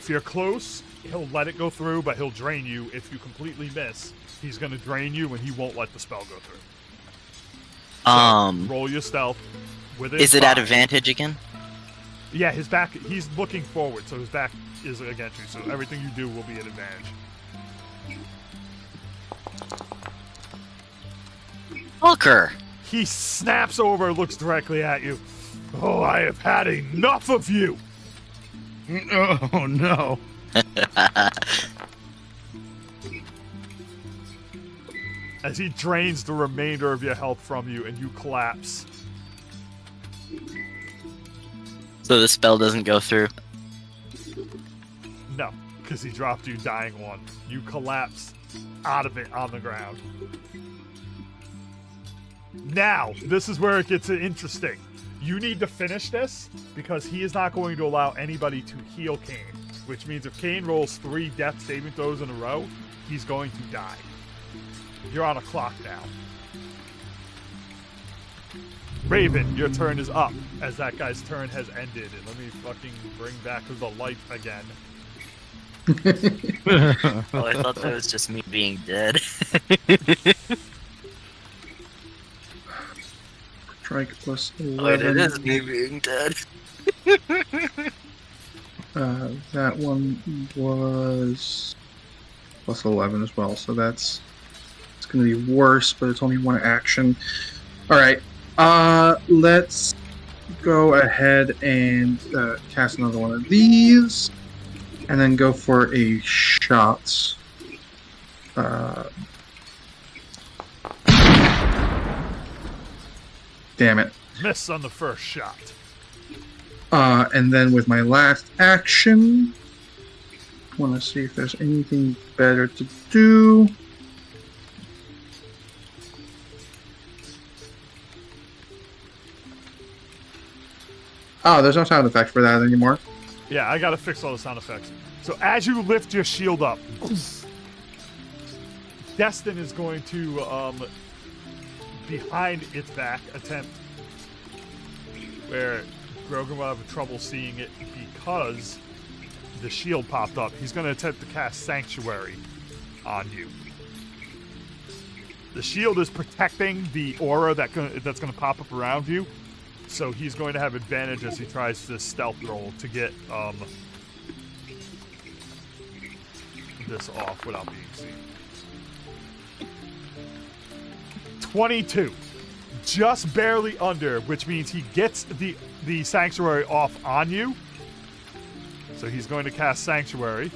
you're close, he'll let it go through, but he'll drain you. If you completely miss, he's gonna drain you, and he won't let the spell go through. So, roll your stealth. Is it at advantage again? Yeah, his back, he's looking forward, so his back is against you, so everything you do will be at advantage. Hooker! He snaps over, looks directly at you. Oh, I have had enough of you! Oh no. As he drains the remainder of your health from you and you collapse. So the spell doesn't go through. No, because he dropped you dying one. You collapse out of it on the ground. Now, this is where it gets interesting. You need to finish this because he is not going to allow anybody to heal Kane. Which means if Kane rolls 3 death saving throws in a row, he's going to die. You're on a clock now. Raven, your turn is up as that guy's turn has ended. And let me fucking bring back the light again. Oh, I thought that was just me being dead. Strike plus Wait, 11. it is me being dead. That one was plus 11 as well, so it's going to be worse, but it's only 1 action. All right, let's go ahead and cast another one of these, and then go for a shot. Damn it. Miss on the first shot. And then with my last action, I want to see if there's anything better to do. Oh, there's no sound effect for that anymore. Yeah, I gotta fix all the sound effects. So as you lift your shield up, Destin is going to, behind its back, attempt where Grogan will have trouble seeing it because the shield popped up. He's going to attempt to cast Sanctuary on you. The shield is protecting the aura that's going to pop up around you, so he's going to have advantage as he tries to stealth roll to get this off without being seen. 22. Just barely under, which means he gets the Sanctuary off on you. So he's going to cast Sanctuary.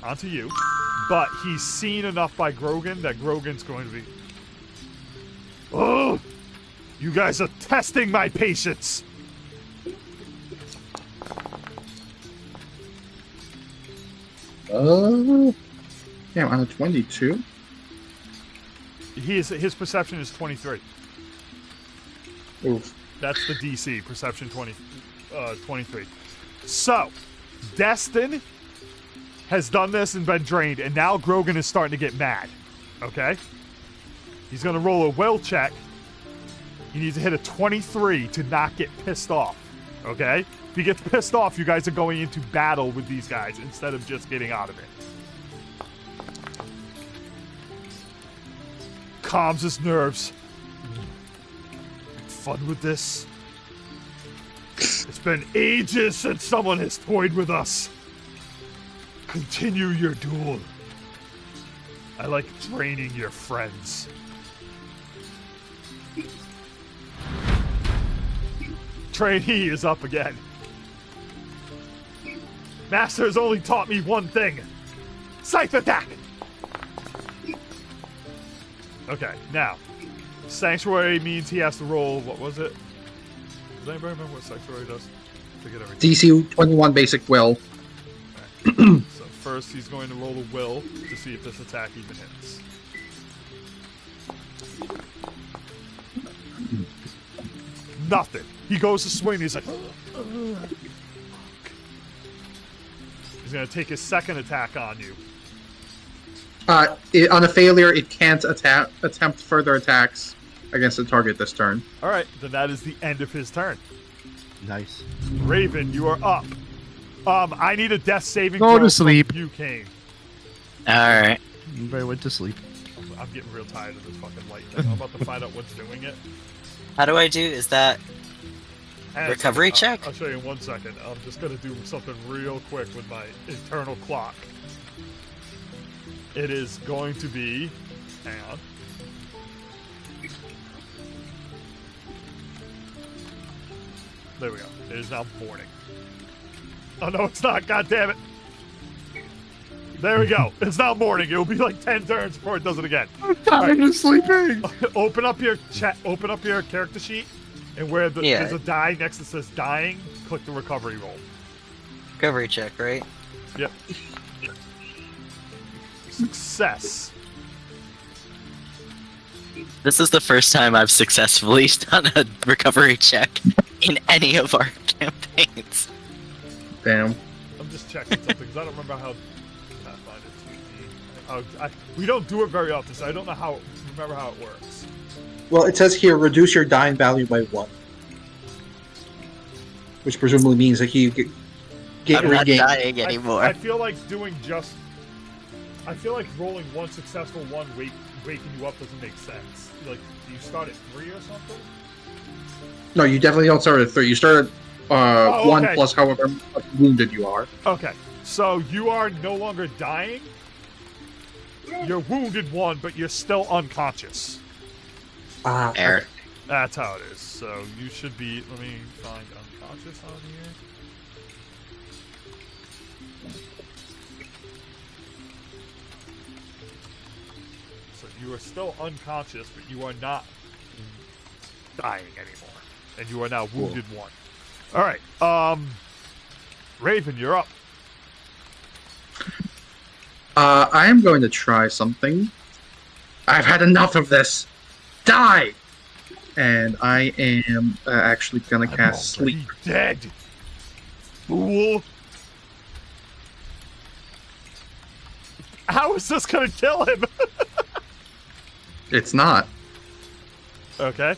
Onto you. But he's seen enough by Grogan that Grogan's going to be... Oh! You guys are testing my patience! Yeah, on a 22. His perception is 23. Oof. That's the DC, perception 23. So, Destin has done this and been drained, and now Grogan is starting to get mad. Okay? He's going to roll a will check. He needs to hit a 23 to not get pissed off. Okay? If he gets pissed off, you guys are going into battle with these guys instead of just getting out of it. Calms his nerves. Fun with this. It's been ages since someone has toyed with us. Continue your duel. I like draining your friends. Trainee is up again. Master has only taught me one thing. Scythe attack! Okay, now, Sanctuary means he has to roll, what was it? Does anybody remember what Sanctuary does? I forget everything. DC 21 basic will. Okay. So first he's going to roll a will to see if this attack even hits. Nothing. He goes to swing, he's like... He's going to take his second attack on you. On a failure, it can't attempt further attacks against the target this turn. Alright, then that is the end of his turn. Nice. Raven, you are up. I need a death saving Go throw to sleep. from you, Kane. Alright. Everybody went to sleep. I'm getting real tired of this fucking light thing. I'm about to find out what's doing it. How do I do? Is that... Recovery check? I'll show you in 1 second. I'm just gonna do something real quick with my internal clock. It is going to be... Hang on. There we go. It is now morning. Oh no, it's not. God damn it. There we go. It's now morning. It will be like 10 turns before it does it again. I'm tired of sleeping. Open up your Open up your character sheet, and where there's a die next that says dying, click the recovery roll. Recovery check, right? Yep. Success. This is the first time I've successfully done a recovery check in any of our campaigns. Damn. I'm just checking something because I don't remember how Pathfinder 2D. We don't do it very often, so I don't know remember how it works. Well, it says here, reduce your dying value by 1. Which presumably means that you get I'm not regained. dying anymore. I feel like I feel like rolling one successful one waking you up doesn't make sense. Like, do you start at 3 or something? No, you definitely don't start at 3. You start at 1 okay. plus however much wounded you are. Okay, so you are no longer dying. You're wounded 1, but you're still unconscious. Air. That's how it is. So you should be. Let me find unconscious on here. So you are still unconscious, but you are not dying anymore, and you are now wounded 1. All right, Raven, you're up. I am going to try something. I've had enough of this. Die! And I am actually gonna cast Sleep. Dead. Fool. How is this gonna kill him? It's not. Okay.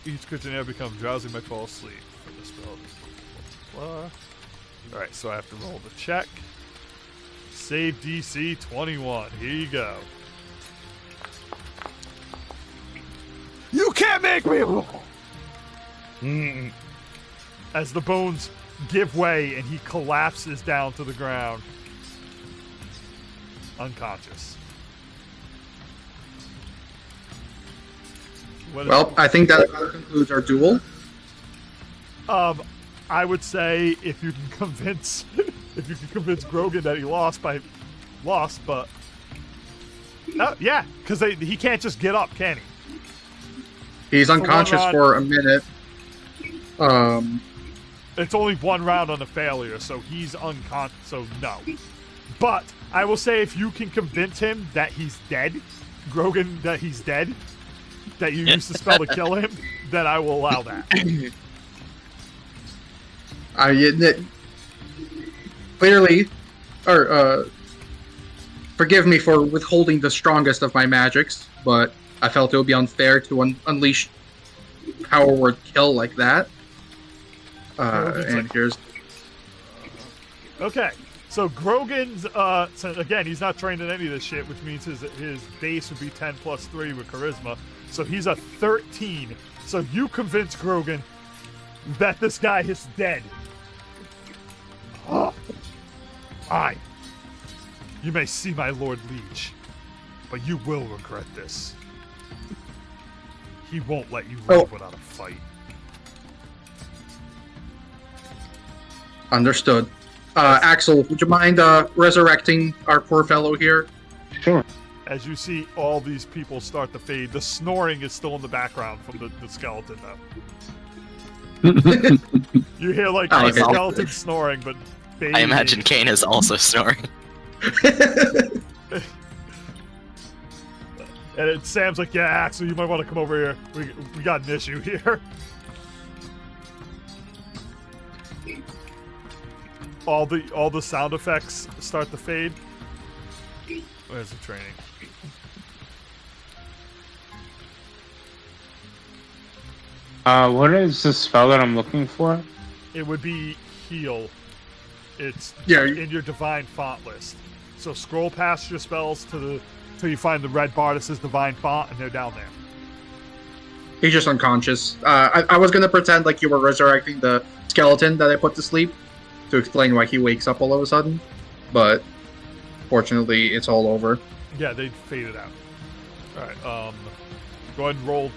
Each creature now becomes drowsy might fall asleep for the spell. Blah, blah, blah. All right, so I have to roll the check. Save DC 21. Here you go. You can't make me roll! As the bones give way and he collapses down to the ground. Unconscious. Well, I think that concludes our duel. I would say if you can convince Grogan that he lost, but yeah, because he can't just get up, can he? He's unconscious for a minute. It's only 1 round on a failure, so he's unconscious. So no. But I will say if you can convince him that he's dead, Grogan, that he's dead, that you used the spell to kill him, then I will allow that. Clearly, forgive me for withholding the strongest of my magics, but I felt it would be unfair to unleash power word kill like that. And here's... Okay, so Grogan's, so again, he's not trained in any of this shit, which means his base would be 10 plus 3 with charisma. So he's a 13. So you convince Grogan that this guy is dead. Oh. You may see my Lord Leech, but you will regret this. He won't let you live without a fight. Understood. Axel, would you mind resurrecting our poor fellow here? Sure. As you see all these people start to fade, the snoring is still in the background from the skeleton, though. You hear, like, the skeleton snoring, but fading. I imagine Kane is also snoring. And Sam's like, yeah, Axel, you might want to come over here. We got an issue here. All the sound effects start to fade. Where's the training? What is the spell that I'm looking for? It would be heal. It's Yeah. in your divine font list. So scroll past your spells till you find the red bar that says divine font, and they're down there. He's just unconscious. I was gonna pretend like you were resurrecting the skeleton that I put to sleep to explain why he wakes up all of a sudden, but fortunately, it's all over. Yeah, they faded out. All right. Go ahead and roll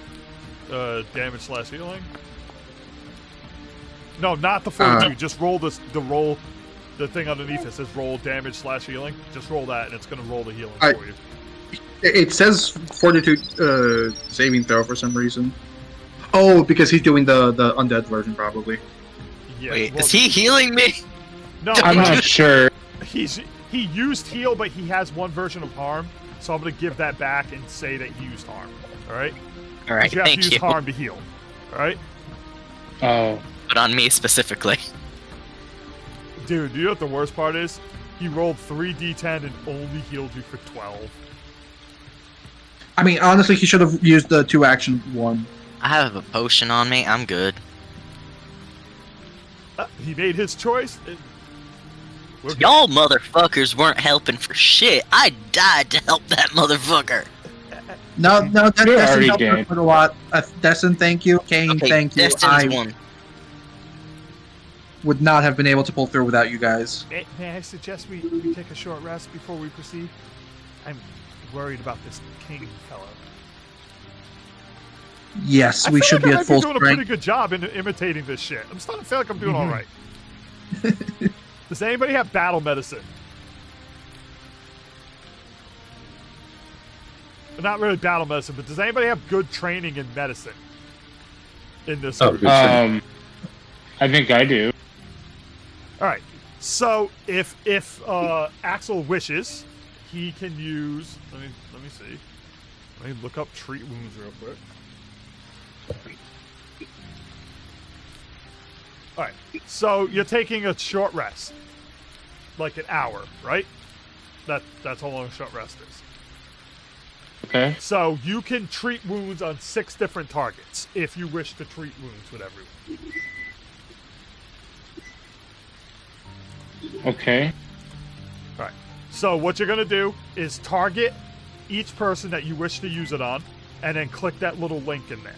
damage/healing. No, not the 42. Just roll the thing underneath it says roll damage/healing. Just roll that, and it's gonna roll the healing for you. It says fortitude saving throw for some reason. Oh, because he's doing the undead version, probably. Yeah, Wait, is he healing me? No, I'm not sure. He used heal, but he has one version of harm, so I'm gonna give that back and say that he used harm. All right. All right, You have to thank use you. harm to heal. All right. Oh, But on me specifically. Dude, you know what the worst part is? He rolled 3d10 and only healed you for 12. I mean, honestly, he should have used the 2-action one. I have a potion on me. I'm good. He made his choice. We're good. Y'all motherfuckers weren't helping for shit. I died to help that motherfucker. No, that You're Destin already helped dead. us with a lot. Destin, thank you. Kane, Okay, thank you. Destin's I one. would not have been able to pull through without you guys. May I suggest we take a short rest before we proceed? I'm worried about this king fellow. Yes, I we feel should like be I at might full doing a pretty strength. good job in imitating this shit. I'm starting to feel like I'm doing all right. Does anybody have battle medicine? Not really battle medicine, but does anybody have good training in medicine? In this group? I think I do. All right. So if Axel wishes, he can use. Let me see. Let me look up treat wounds real quick. All right. So you're taking a short rest, like an hour, right? That's how long a short rest is. Okay. So you can treat wounds on 6 different targets if you wish to treat wounds with everyone. Okay. All right. So what you're gonna do is target each person that you wish to use it on, and then click that little link in there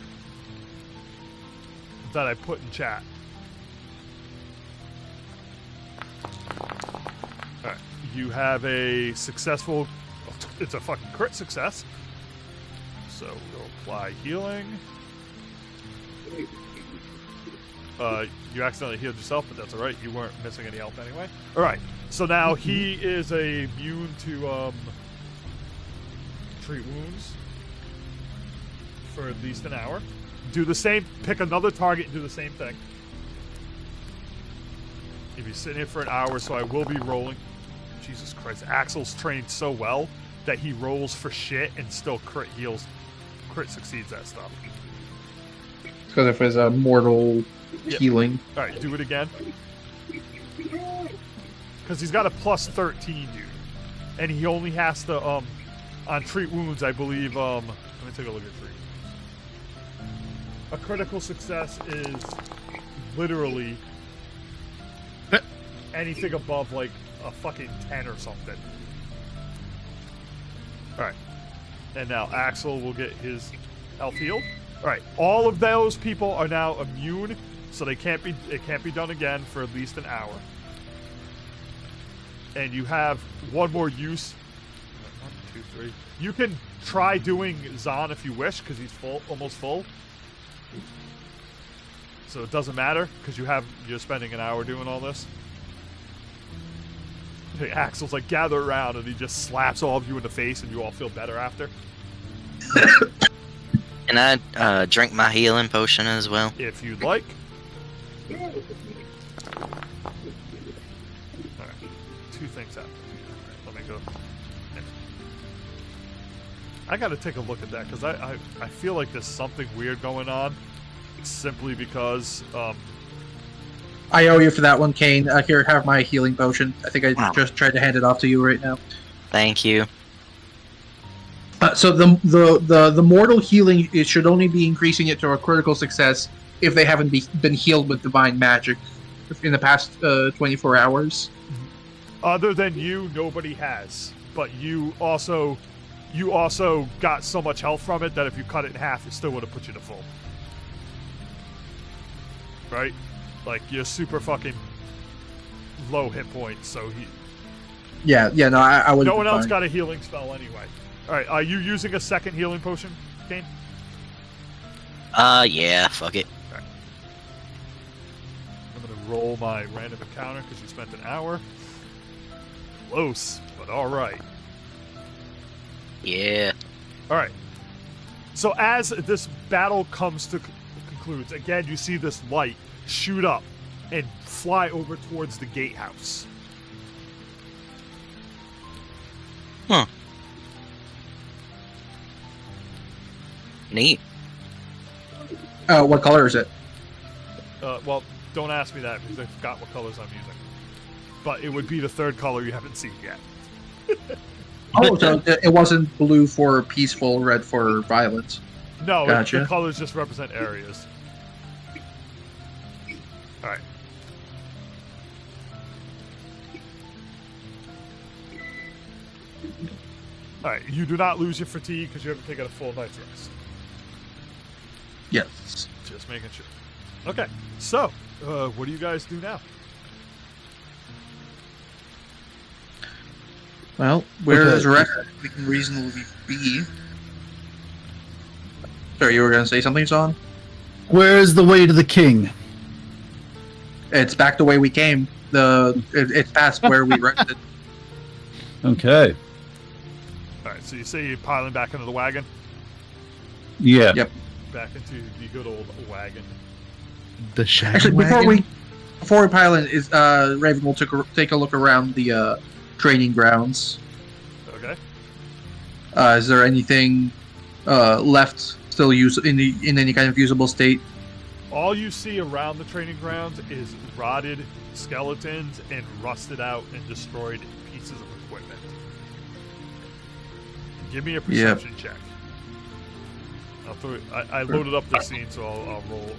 that I put in chat. All right. You have a successful. It's a fucking crit success. So we'll apply healing. You accidentally healed yourself, but that's alright. You weren't missing any health anyway. Alright, so now he is immune to treat wounds for at least an hour. Do the same, pick another target and do the same thing. If you're sitting here for an hour, so I will be rolling. Jesus Christ, Axel's trained so well that he rolls for shit and still crit succeeds that stuff. Because if it's a mortal Yep. healing. Alright, do it again. Because he's got a plus 13, dude. And he only has to, on treat wounds, I believe, let me take a look at treat wounds. A critical success is literally anything above, like, a fucking 10 or something. Alright. And now Axel will get his health healed. Alright, all of those people are now immune, so it can't be done again for at least an hour. And you have one more use. 1, 2, 3. You can try doing Zahn if you wish, because he's almost full. So it doesn't matter, because you're spending an hour doing all this. Hey, Axel's like, gather around, and he just slaps all of you in the face, and you all feel better after. Can I drink my healing potion as well? If you'd like. Alright. 2 things happen. Alright, let me go. I gotta take a look at that, because I feel like there's something weird going on. Simply because, I owe you for that one, Kane. Here, have my healing potion. I think I Wow. just tried to hand it off to you right now. Thank you. So the mortal healing, it should only be increasing it to a critical success if they haven't been healed with divine magic in the past 24 hours. other than you, nobody has. But you also, you also got so much health from it that if you cut it in half, it still would have put you to full. Right? Like, you're super fucking low hit points, so he... Yeah, no, I would. No one else got a healing spell anyway. Alright, are you using a second healing potion, Kane? Yeah, fuck it. Okay. I'm gonna roll my random encounter because you spent an hour. Close, but alright. Yeah. Alright. So as this battle comes to concludes, again you see this light shoot up and fly over towards the gatehouse. Huh. Neat. What color is it? Well, don't ask me that because I forgot what colors I'm using. But it would be the third color you haven't seen yet. Oh, so it wasn't blue for peaceful, red for violence. No, Gotcha. the colors just represent areas. Alright. Alright, you do not lose your fatigue because you haven't taken a full night's rest. Yes. Just making sure. Okay, so, what do you guys do now? Well, where Okay. is rest we can reasonably be? Sorry, you were going to say something, Son? Where is the way to the king? It's back the way we came. It's past where we rested. Okay. Alright, so you say you're piling back into the wagon? Yeah. Yep. Back into the good old wagon. The shaggy Actually, wagon? before we pile in, Raven will take a look around the training grounds. Okay. Is there anything left still in any kind of usable state? All you see around the training grounds is rotted skeletons and rusted out and destroyed pieces of equipment. Give me a perception check. I'll throw it, I loaded up this scene, so I'll roll.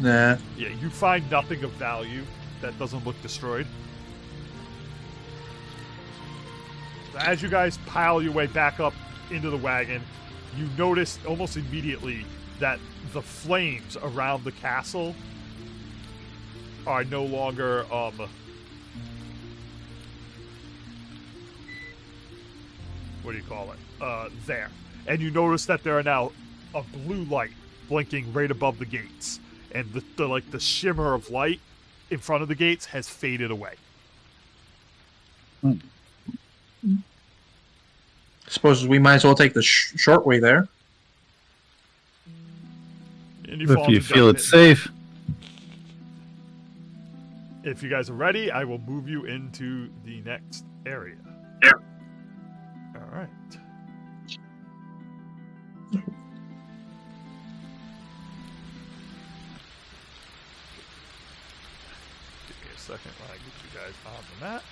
Nah. Yeah, you find nothing of value that doesn't look destroyed. As you guys pile your way back up into the wagon, you notice almost immediately that the flames around the castle are no longer what do you call it? There. And you notice that there are now a blue light blinking right above the gates. And the shimmer of light in front of the gates has faded away. Suppose we might as well take the short way there. And fall If you into feel darkness. it's safe. If you guys are ready, I will move you into the next area. Yeah. All right. Give me a second while I get you guys on the map.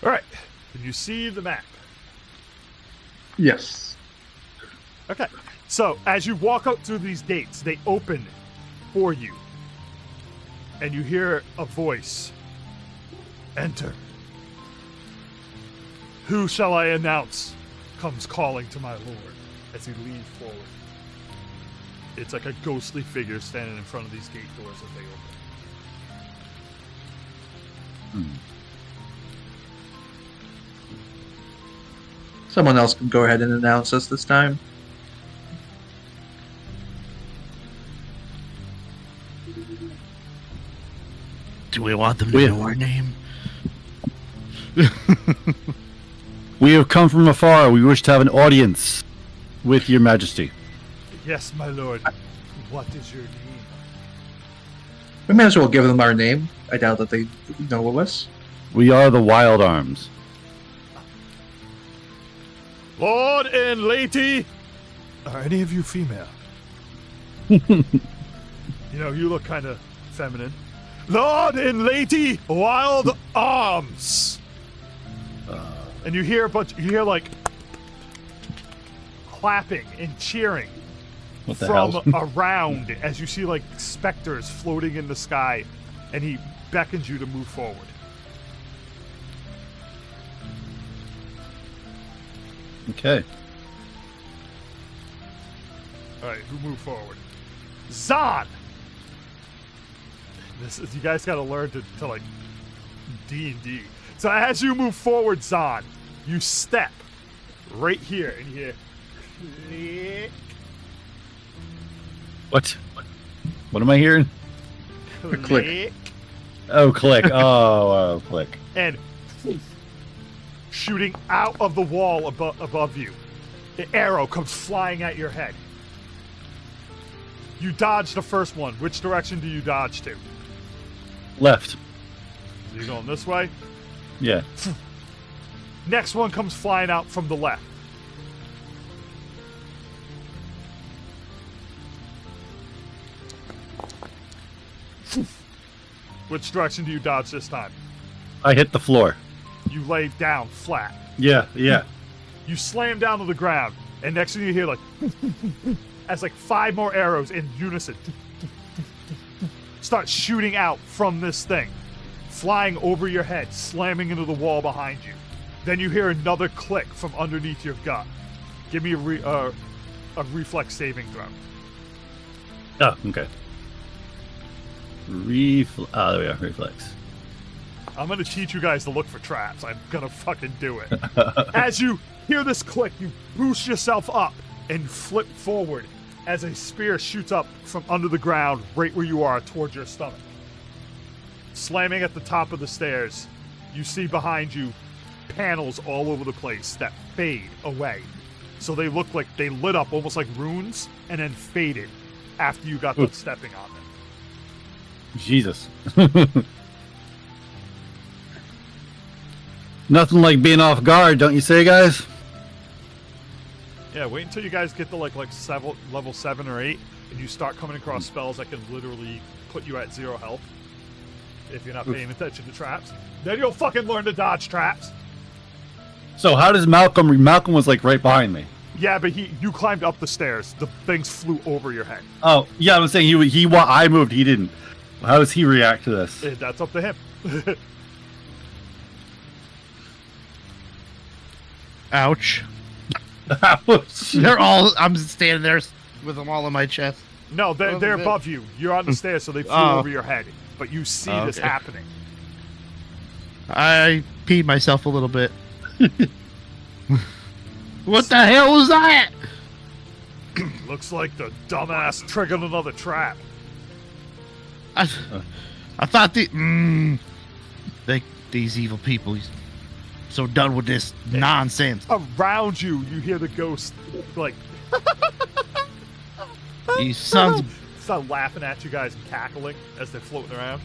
All right. Can you see the map? Yes. Okay. So, as you walk up through these gates, they open for you. And you hear a voice. Enter. Who shall I announce? Comes calling to my lord as he leans forward. It's like a ghostly figure standing in front of these gate doors as they open. Someone else can go ahead and announce us this time. Do we want them to know our name? We have come from afar. We wish to have an audience with your majesty. Yes, my lord. What is your name? We may as well give them our name. I doubt that they know of us. We are the Wild Arms. Lord and lady, are any of you female? You know, you look kind of feminine. Lord and lady, Wild Arms. And you hear like clapping and cheering What the from hell? around as you see like specters floating in the sky, and he beckons you to move forward. Okay. All right, who moved forward? Zon. This is, you guys got to learn to like D&D. So as you move forward, Zon, you step right here, and you hear click, What? What am I hearing? click, Oh, click. Oh, click. and shooting out of the wall above you, the arrow comes flying at your head. You dodge the first one. Which direction do you dodge to? Left. So you're going this way. Yeah. Next one comes flying out from the left. Which direction do you dodge this time? I hit the floor. You lay down flat. Yeah, yeah. You slam down to the ground, and next thing you hear, like, as like 5 more arrows in unison start shooting out from this thing, flying over your head, slamming into the wall behind you. Then you hear another click from underneath your gut. Give me a reflex saving throw. Oh, okay. There we go. Reflex. I'm gonna teach you guys to look for traps. I'm gonna fucking do it. As you hear this click, you boost yourself up and flip forward as a spear shoots up from under the ground right where you are towards your stomach. Slamming at the top of the stairs, you see behind you panels all over the place that fade away. So they look like they lit up almost like runes and then faded after you got done stepping on them. Jesus. Nothing like being off guard, don't you say, guys? Yeah, wait until you guys get to like level 7 or 8, and you start coming across spells that can literally put you at 0 health if you're not paying attention to traps. Then you'll fucking learn to dodge traps. So how does Malcolm? Malcolm was like right behind me. Yeah, but you climbed up the stairs. The things flew over your head. Oh, yeah. I'm saying I moved. He didn't. How does he react to this? That's up to him. Ouch. Ouch. They're all. I'm standing there with them all in my chest. No, they're above you. You're on the stairs, so they flew over your head. But you see this Okay. happening. I peed myself a little bit. What the hell was that? Looks like the dumbass triggered another trap. I thought these evil people. He's so done with this nonsense. Around you, you hear the ghost like These sons. start laughing at you guys and cackling as they're floating around.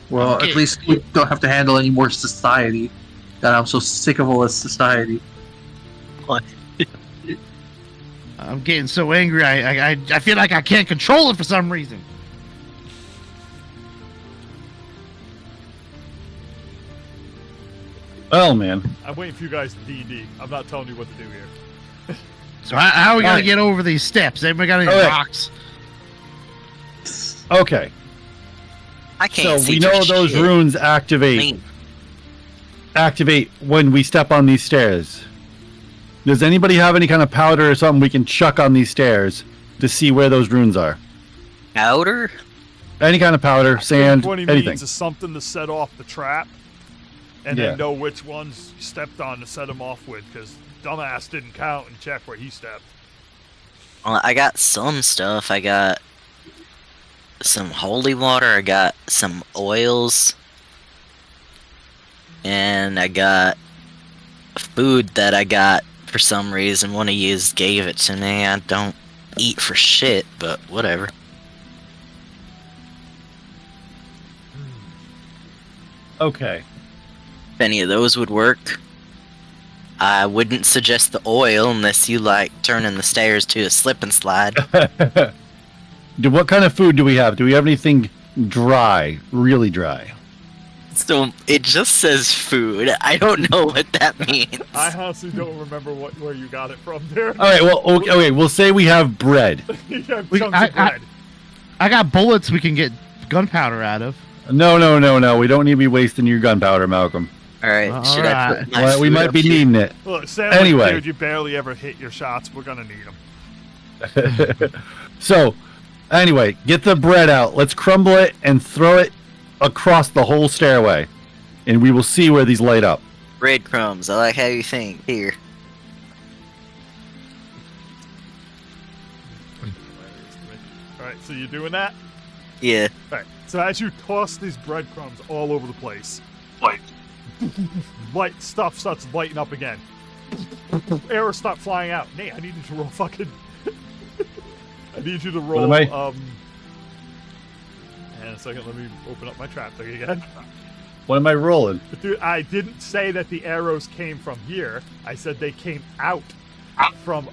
Well, Okay. at least we don't have to handle any more society. God, I'm so sick of all this society. I'm getting so angry. I feel like I can't control it for some reason. Well, man. I'm waiting for you guys to D&D. I'm not telling you what to do here. So how are we gonna Alright. get over these steps? Anybody got any Okay. rocks? Okay. I can't So see we for know those shit. runes I activate mean, when we step on these stairs. Does anybody have any kind of powder or something we can chuck on these stairs to see where those runes are? powder? Any kind of powder, sand, What he anything. needs is something to set off the trap, and Yeah. then know which ones you stepped on to set him off with, because dumbass didn't count and check where he stepped. Well, I got some stuff. I got some holy water. I got some oils. And I got food that I got for some reason. One of yous gave it to me. I don't eat for shit, but whatever. Okay. If any of those would work. I wouldn't suggest the oil unless you like turning the stairs to a slip and slide. What kind of food do we have? Do we have anything dry? Really dry? So it just says food. I don't know what that means. I honestly don't remember where you got it from there. All right. Well, okay. We'll say we have bread. You have We- chunks I- of bread. I got bullets we can get gunpowder out of. No. We don't need to be wasting your gunpowder, Malcolm. Alright, All should I right. put my Well, we food might up be here? needing it. Look, Sam, Anyway. dude, you barely ever hit your shots. We're gonna need them. So, anyway, get the bread out. Let's crumble it and throw it across the whole stairway, and we will see where these light up. Breadcrumbs. I like how you think. Here. Alright, so you're doing that? Yeah. Alright, so as you toss these breadcrumbs all over the place, light stuff starts lighting up again. Arrows stop flying out. Nate, I need you to roll fucking. I need you to roll. What am And a second, let me open up my trap thing again. What am I rolling? But dude, I didn't say that the arrows came from here. I said they came out from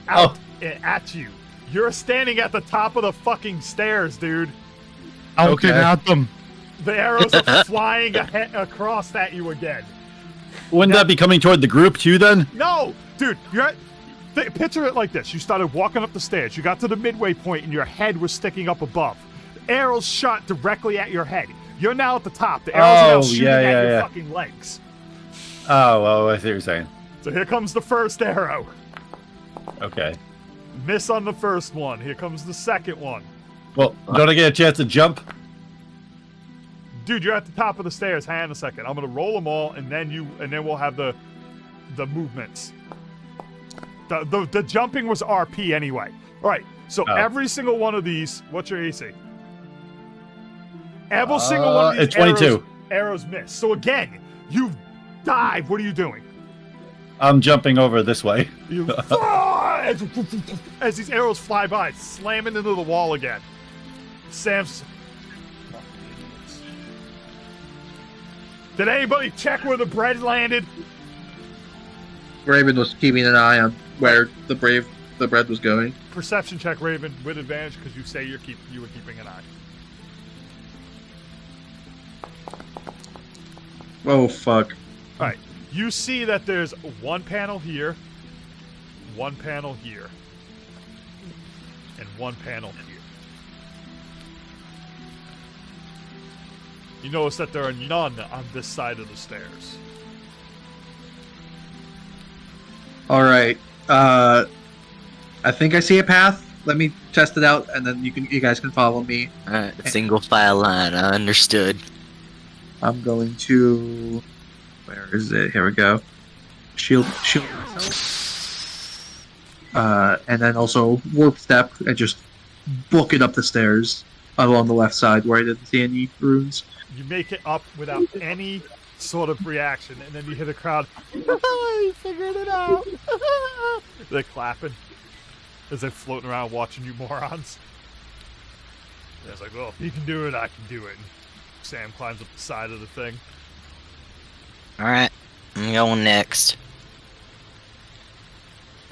out at you. You're standing at the top of the fucking stairs, dude. Out Okay. and out them. The arrows are flying across at you again. Wouldn't that be coming toward the group too? Then? No, dude, picture it like this. You started walking up the stairs. You got to the midway point and your head was sticking up above. Arrows shot directly at your head. You're now at the top. The arrows are now shooting at your fucking legs. Oh, well, I see what you're saying. So here comes the first arrow. Okay. Miss on the first one. Here comes the second one. Well, don't I get a chance to jump? Dude, you're at the top of the stairs. Hang on a second. I'm gonna roll them all, and then we'll have the movements. The jumping was RP anyway. All right. So every single one of these. What's your AC? Every single one of these it's 22. arrows miss. So again, you dive. What are you doing? I'm jumping over this way. You as these arrows fly by, slamming into the wall again. Sam's. Did anybody check where the bread landed? Raven was keeping an eye on where the bread was going. Perception check, Raven, with advantage because you say you were keeping an eye. Oh fuck! All right, you see that there's one panel here, and one panel here. You notice that there are none on this side of the stairs. All right. I think I see a path. Let me test it out, and then you guys can follow me. Alright, single file line. I understood. I'm going to. Where is it? Here we go. Shield myself. And then also warp step and just book it up the stairs along the left side where I didn't see any runes. You make it up without any sort of reaction, and then you hear the crowd. You figured it out. They're clapping as they're floating around watching you morons. And it's like, well, if he can do it, I can do it. And Sam climbs up the side of the thing. Alright, I'm going next.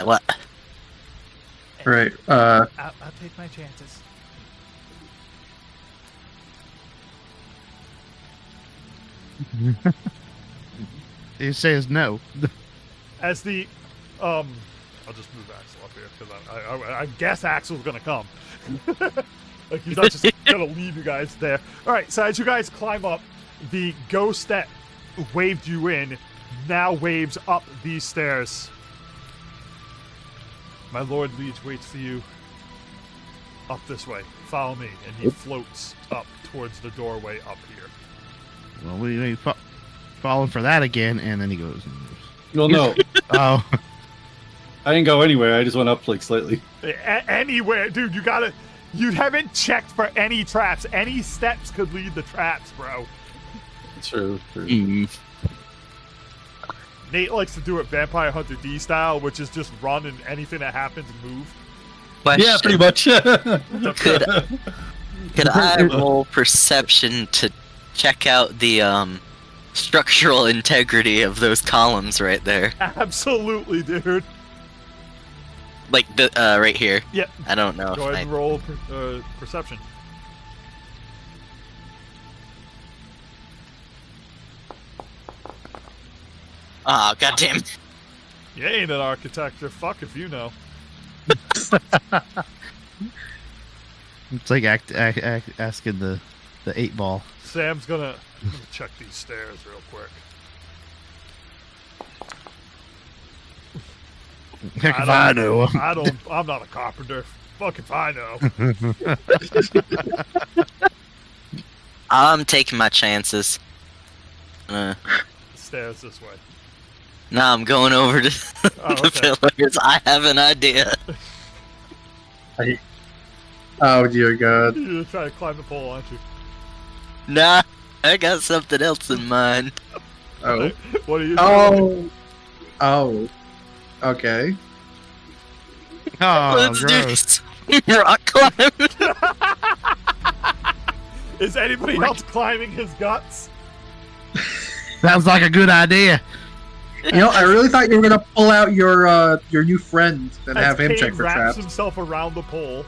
What? All right. I'll take my chances. It says no. As the, I'll just move Axel up here because I guess Axel's gonna come. Like he's not just gonna leave you guys there. All right, so as you guys climb up, the ghost that waved you in now waves up these stairs. My Lord Liege waits for you up this way. Follow me, and he floats up towards the doorway up here. Well, we ain't falling for that again, and then he goes. And moves. Well, no. Oh, I didn't go anywhere. I just went up like slightly. Anywhere, dude. You haven't checked for any traps. Any steps could lead to traps, bro. True. Nate likes to do it Vampire Hunter D style, which is just run and anything that happens, move. Question. Yeah, pretty much. Could I roll perception to check out the structural integrity of those columns right there? Absolutely, dude. Like the right here. Yep. I don't know. Go if ahead and roll perception. Ah, goddamn. You ain't an architecture. Fuck if you know. It's like asking the 8-ball. Sam's gonna check these stairs real quick. Heck if I know. I'm not a carpenter. Fuck if I know. I'm taking my chances. Stairs this way. Nah, I'm going over to the pillars. I have an idea. Oh dear God. You're gonna try to climb the pole, aren't you? Nah, I got something else in mind. Oh. What are you doing? Oh. Okay. Oh, Let's gross. do this. Rock climb. Is anybody else climbing his guts? Sounds like a good idea. You know, I really thought you were gonna pull out your new friend and As have him Kane check for wraps traps. himself around the pole.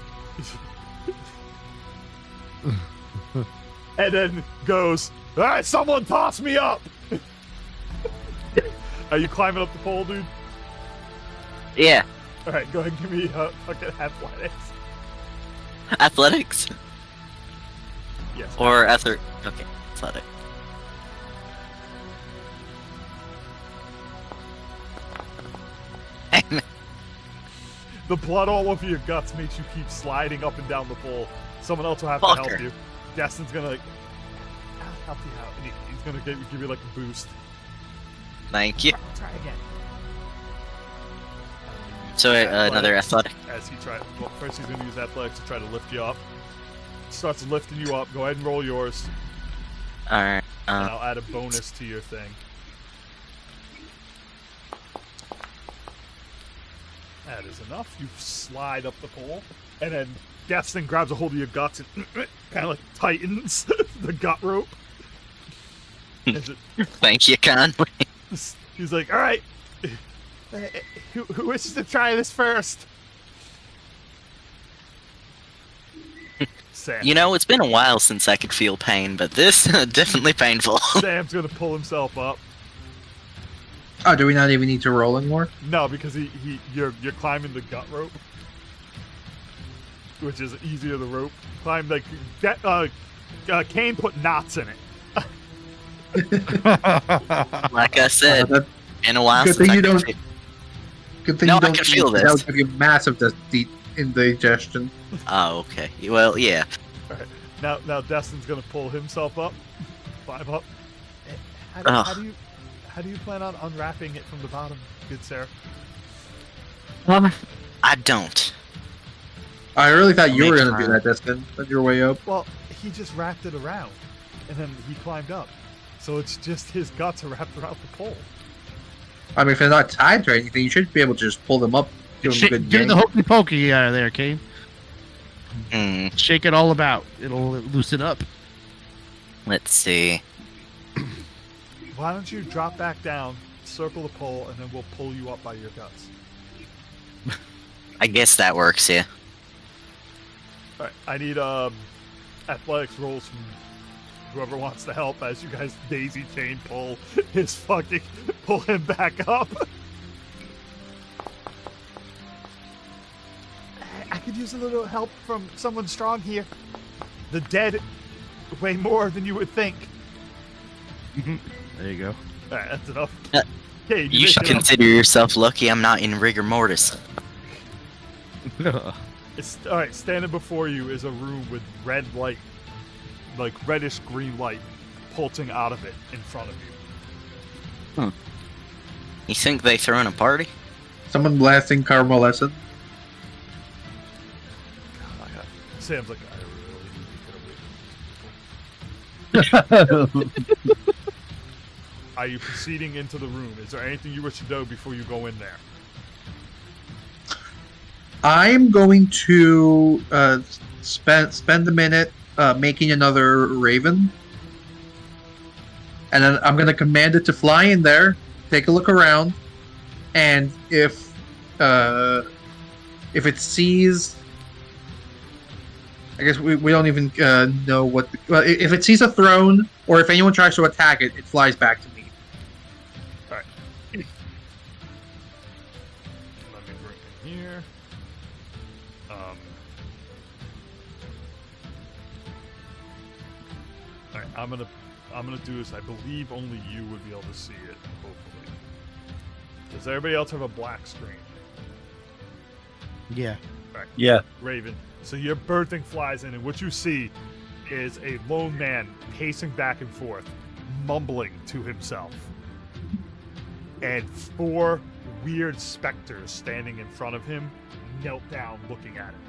And then goes, alright, someone toss me up! Are you climbing up the pole, dude? Yeah. Alright, go ahead and give me fucking athletics. Athletics? Yes. Or athletic? Okay, athletic. The blood all over your guts makes you keep sliding up and down the pole. Someone else will have to help Fucker. you. Destin's gonna like help you out, and he's gonna give you like a boost. Thank you. Try again. So another athletic. As he tries, well, first he's gonna use athletics to try to lift you up. Starts lifting you up. Go ahead and roll yours, Alright. and I'll add a bonus to your thing. That is enough. You slide up the pole, and then Destin grabs a hold of your guts and kind of like tightens the gut rope. Thank you, Conway. He's like, all right, who wishes to try this first? Sam. You know, it's been a while since I could feel pain, but this definitely painful. Sam's gonna pull himself up. Oh, do we not even need to roll anymore? No, because you're climbing the gut rope, which is easier to rope climb. Like Kane put knots in it. Like I said, That- in a while good since thing I you could don't- feel- Good thing No, you I don't can feel eat, this. That would give you massive indigestion. Oh, okay. Well, yeah. Now Destin's gonna pull himself up, climb up. How do you plan on unwrapping it from the bottom, good sir? I don't. I really thought you were Make gonna do fun. that, Destin. On your way up. Well, he just wrapped it around, and then he climbed up. So it's just his guts are wrapped around the pole. I mean, if they're not tied to anything, you should be able to just pull them up. Give them a good Get the yank. hokey pokey out of there, Kane. Hmm. Shake it all about. It'll loosen up. Let's see. Why don't you drop back down, circle the pole, and then we'll pull you up by your guts. I guess that works, yeah. Alright, I need athletics rolls from whoever wants to help as you guys daisy chain pull him back up. I could use a little help from someone strong here. The dead weigh more than you would think. There you go. Alright, that's enough. You Okay, make should it up. consider yourself lucky I'm not in rigor mortis. Alright, standing before you is a room with red light, like reddish green light, pulsing out of it in front of you. You think they throwing a party? Someone blasting Carmelescent. Sam's like, I really need to get away from these people. Are you proceeding into the room? Is there anything you wish to do before you go in there? I'm going to spend a minute making another raven, and then I'm going to command it to fly in there, take a look around, and if it sees, I guess we don't even know what. Well, if it sees a throne, or if anyone tries to attack it, it flies back to me. I'm gonna do this. I believe only you would be able to see it. Hopefully. Does everybody else have a black screen? Yeah. Right. Yeah. Raven. So your bird thing flies in, and what you see is a lone man pacing back and forth, mumbling to himself, and 4 weird specters standing in front of him, knelt down, looking at him.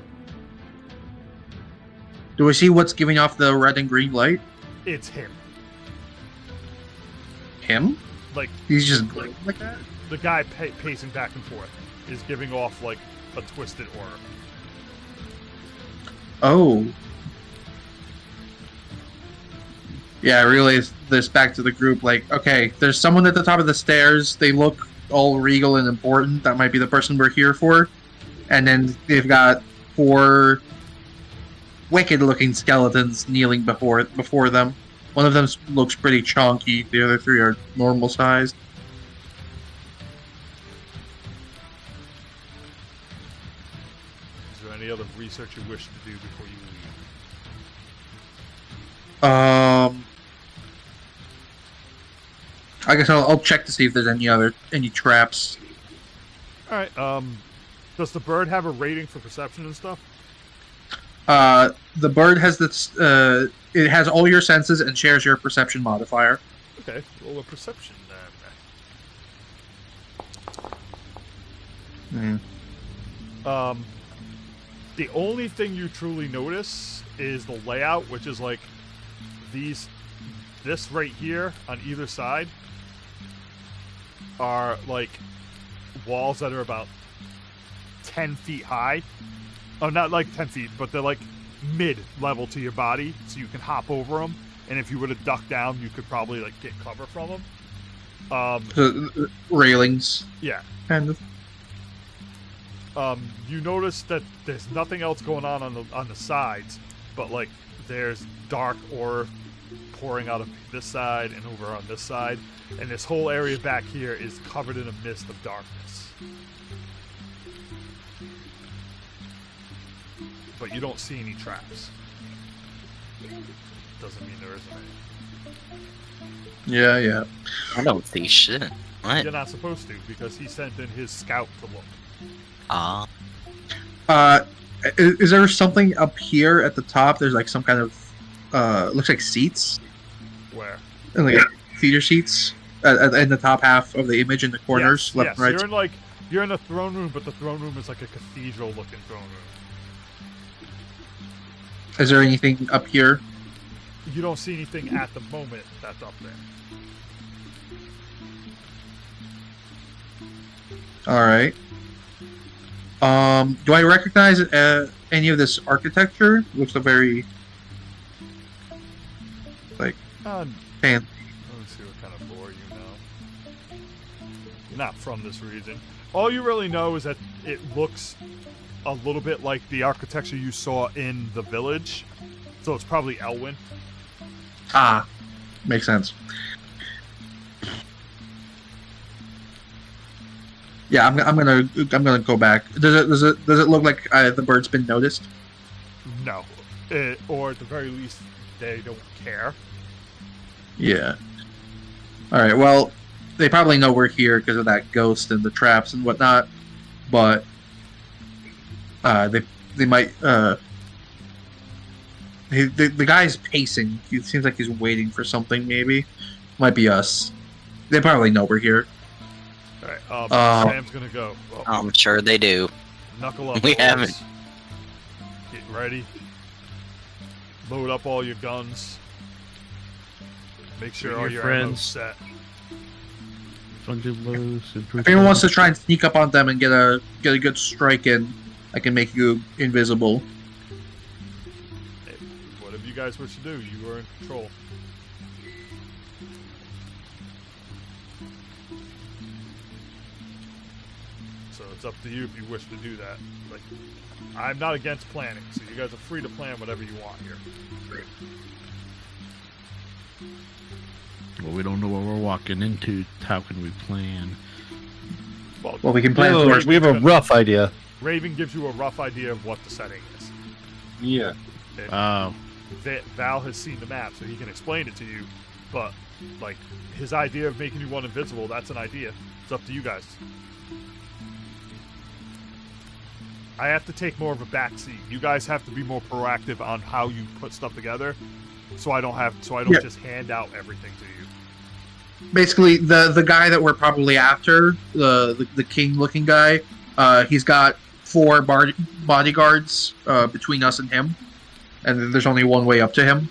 Do we see what's giving off the red and green light? It's him. Him? Like He's just blinking like that? the guy pacing back and forth is giving off like a twisted aura. Oh. Yeah, I realized this back to the group. Like, okay, there's someone at the top of the stairs. They look all regal and important. That might be the person we're here for. And then they've got 4 wicked-looking skeletons kneeling before them. One of them looks pretty chunky. The other 3 are normal sized. Is there any other research you wish to do before you leave? I guess I'll check to see if there's any traps. All right. Does the bird have a rating for perception and stuff? The bird has this. It has all your senses and shares your perception modifier. Okay, roll a perception then. The only thing you truly notice is the layout, which is like this right here on either side are like walls that are about 10 feet high. Oh, not like 10 feet, but they're like mid-level to your body, so you can hop over them. And if you were to duck down, you could probably like get cover from them. Railings, Yeah. kind of. You notice that there's nothing else going on the sides, but like there's dark ore pouring out of this side and over on this side, and this whole area back here is covered in a mist of darkness. But you don't see any traps. Doesn't mean there isn't any. Yeah. I don't see shit. What? You're not supposed to, because he sent in his scout to look. Ah. Is there something up here at the top? There's like some kind of looks like seats, Where? and like theater seats in the top half of the image in the corners, left and right. You're in the throne room, but the throne room is like a cathedral-looking throne room. Is there anything up here? You don't see anything at the moment that's up there. All right. Do I recognize any of this architecture? Looks a very like fancy. Let me see what kind of lore you know. You're not from this region. All you really know is that it looks a little bit like the architecture you saw in the village. So it's probably Elwyn. Ah, makes sense. Yeah, I'm gonna go back. Does it look like the bird's been noticed? No. Or at the very least, they don't care. Yeah. All right. Well, they probably know we're here because of that ghost and the traps and whatnot. But they might. The guy's pacing. He seems like he's waiting for something. Maybe might be us. They probably know we're here. All right. Sam's gonna go. Well, I'm sure they do. knuckle up. We boys. haven't. Get ready. Load up all your guns. Make sure Bring all your your ammo's friends. set. Funded lows. If anyone wants to try and sneak up on them and get a good strike in, I can make you invisible. Hey, whatever you guys wish to do, you are in control. So it's up to you if you wish to do that. Like, I'm not against planning, so you guys are free to plan whatever you want here. Well, we don't know what we're walking into. How can we plan? Well, we can plan No, for. we have a rough idea. Raven gives you a rough idea of what the setting is. Yeah. Okay? Val has seen the map, so he can explain it to you. But like his idea of making you one invisible, that's an idea. It's up to you guys. I have to take more of a backseat. You guys have to be more proactive on how you put stuff together, so I don't just hand out everything to you. Basically, the guy that we're probably after, the king-looking guy, he's got 4 bodyguards between us and him, and there's only one way up to him.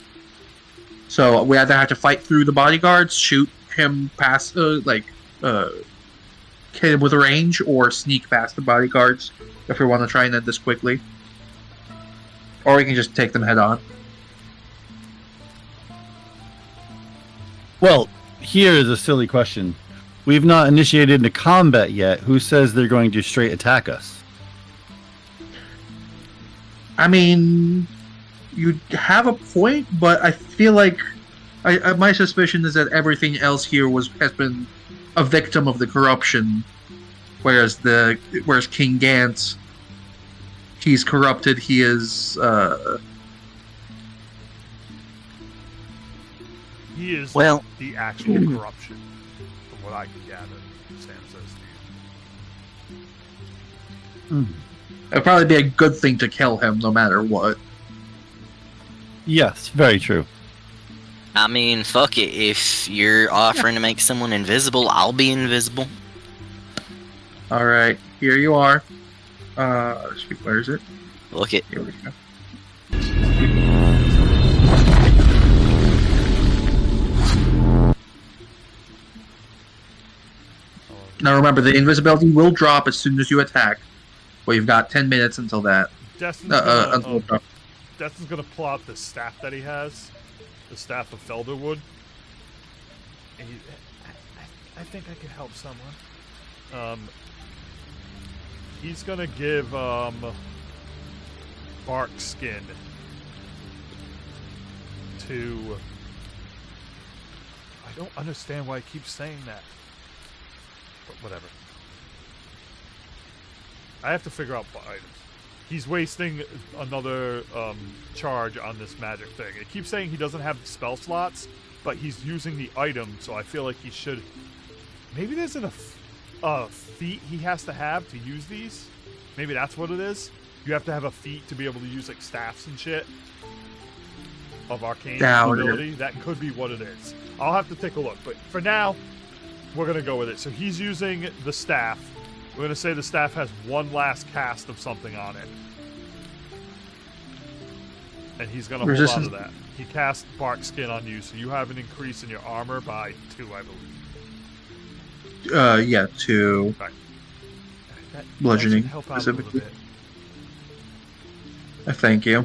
So we either have to fight through the bodyguards, shoot him past, hit him with a range, or sneak past the bodyguards if we want to try and end this quickly. Or we can just take them head on. Well, here is a silly question. We've not initiated into combat yet. Who says they're going to straight attack us? I mean, you have a point, but I feel like my suspicion is that everything else here has been a victim of the corruption, whereas King Gant, he's corrupted. He is. He is Well- the actual corruption, from what I can gather. Sam says to you. It'd probably be a good thing to kill him, no matter what. Yes, very true. I mean, fuck it. If you're offering to make someone invisible, I'll be invisible. All right, here you are. Where is it? Look it. Here we go. Now remember, the invisibility will drop as soon as you attack. Well, you've got 10 minutes until that. Destin's gonna pull out the staff that he has, the staff of Felderwood. And I think I can help someone. He's gonna give bark skin to. I don't understand why he keeps saying that. But whatever. I have to figure out items. He's wasting another charge on this magic thing. It keeps saying he doesn't have spell slots, but he's using the item, so I feel like he should. Maybe there's a feat he has to have to use these. Maybe that's what it is. You have to have a feat to be able to use like staffs and shit of arcane ability. That could be what it is. I'll have to take a look, but for now, we're gonna go with it. So he's using the staff. We're gonna say the staff has one last cast of something on it, and he's gonna hold on to that. He cast bark skin on you, so you have an increase in your armor by 2, I believe. Yeah, 2. Right. That Bludgeoning, help out specifically. a little bit. Thank you.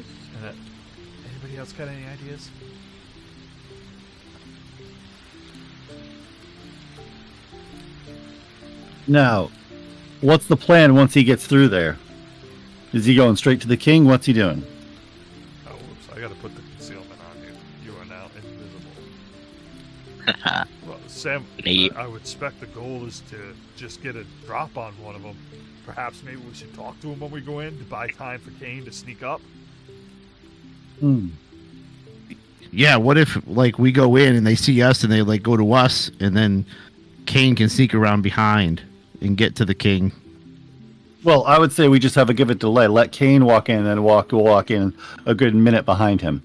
Anybody else got any ideas? Now, what's the plan once he gets through there? Is he going straight to the king? What's he doing? Oh, whoops! I gotta put the concealment on you. You are now invisible. Well, Sam, I would expect the goal is to just get a drop on one of them. Perhaps maybe we should talk to him when we go in to buy time for Kane to sneak up. Yeah, what if like we go in and they see us and they like go to us, and then Kane can sneak around behind and get to the king? Well, I would say we just have a give it delay. Let Kane walk in and then walk in a good minute behind him.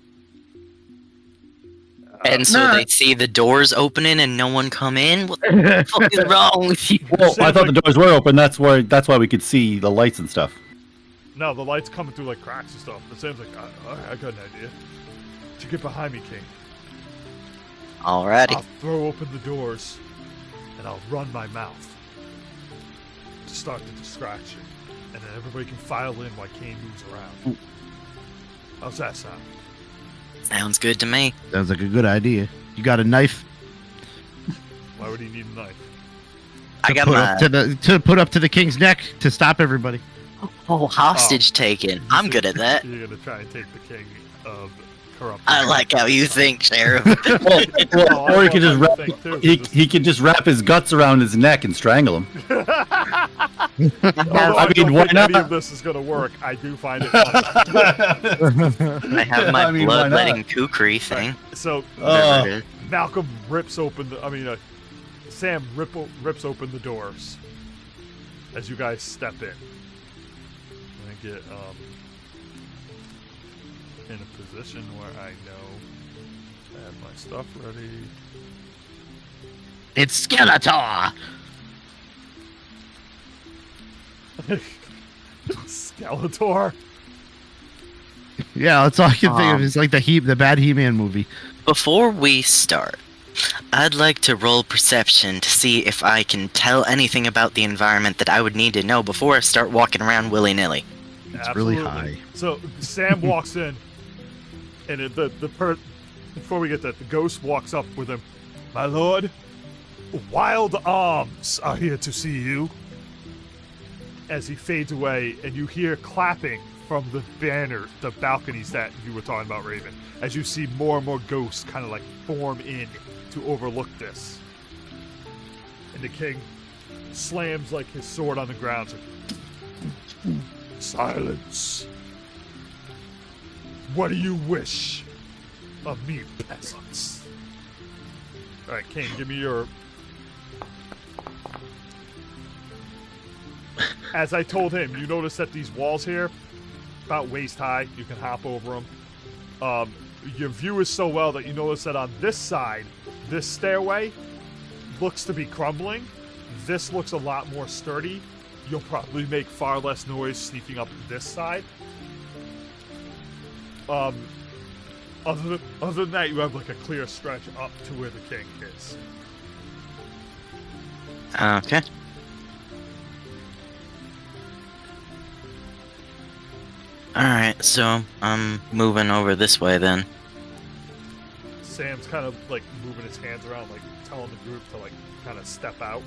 And so they'd see the doors opening and no one come in? What the fuck is wrong with you? Well, I thought the doors were open. That's why we could see the lights and stuff. No, the light's coming through like cracks and stuff. It sounds like I got an idea. You get behind me, King. Alrighty. I'll throw open the doors and I'll run my mouth to start the distraction, and then everybody can file in while Kane moves around. How's that sound? Sounds good to me. Sounds like a good idea. You got a knife? Why would he need a knife? I got to put up to the king's neck to stop everybody. Oh, hostage taken. I'm good at that. You're gonna try and take the king of corrupt. I like how you think, Sheriff. Or he could just wrap his guts around his neck and strangle him. Although I mean, don't why think any not? of this is gonna work, I do find it funny. I have my I mean, why not? bloodletting kukri thing. So Whatever it is. Malcolm rips open the. Sam rips open the doors as you guys step in. I'm gonna get in a position where I know I have my stuff ready. It's Skeletor. Skeletor. Yeah, that's all I can think of. It's like the bad He-Man movie. Before we start, I'd like to roll perception to see if I can tell anything about the environment that I would need to know before I start walking around willy-nilly. It's Absolutely. really high. So Sam walks in, and before we get that, the ghost walks up with him. My lord, wild arms are here to see you. As he fades away, and you hear clapping from the balconies that you were talking about, Raven. As you see more and more ghosts kind of like form in to overlook this. And the king slams like his sword on the ground. Like, silence. What do you wish of me, peasants? Alright, King, give me your... As I told him, you notice that these walls here, about waist high, you can hop over them. Your view is so well that you notice that on this side, this stairway looks to be crumbling. This looks a lot more sturdy. You'll probably make far less noise sneaking up this side. Other than that, you have like a clear stretch up to where the king is. Okay. Alright, so I'm moving over this way then. Sam's kind of like moving his hands around, like telling the group to like kind of step out.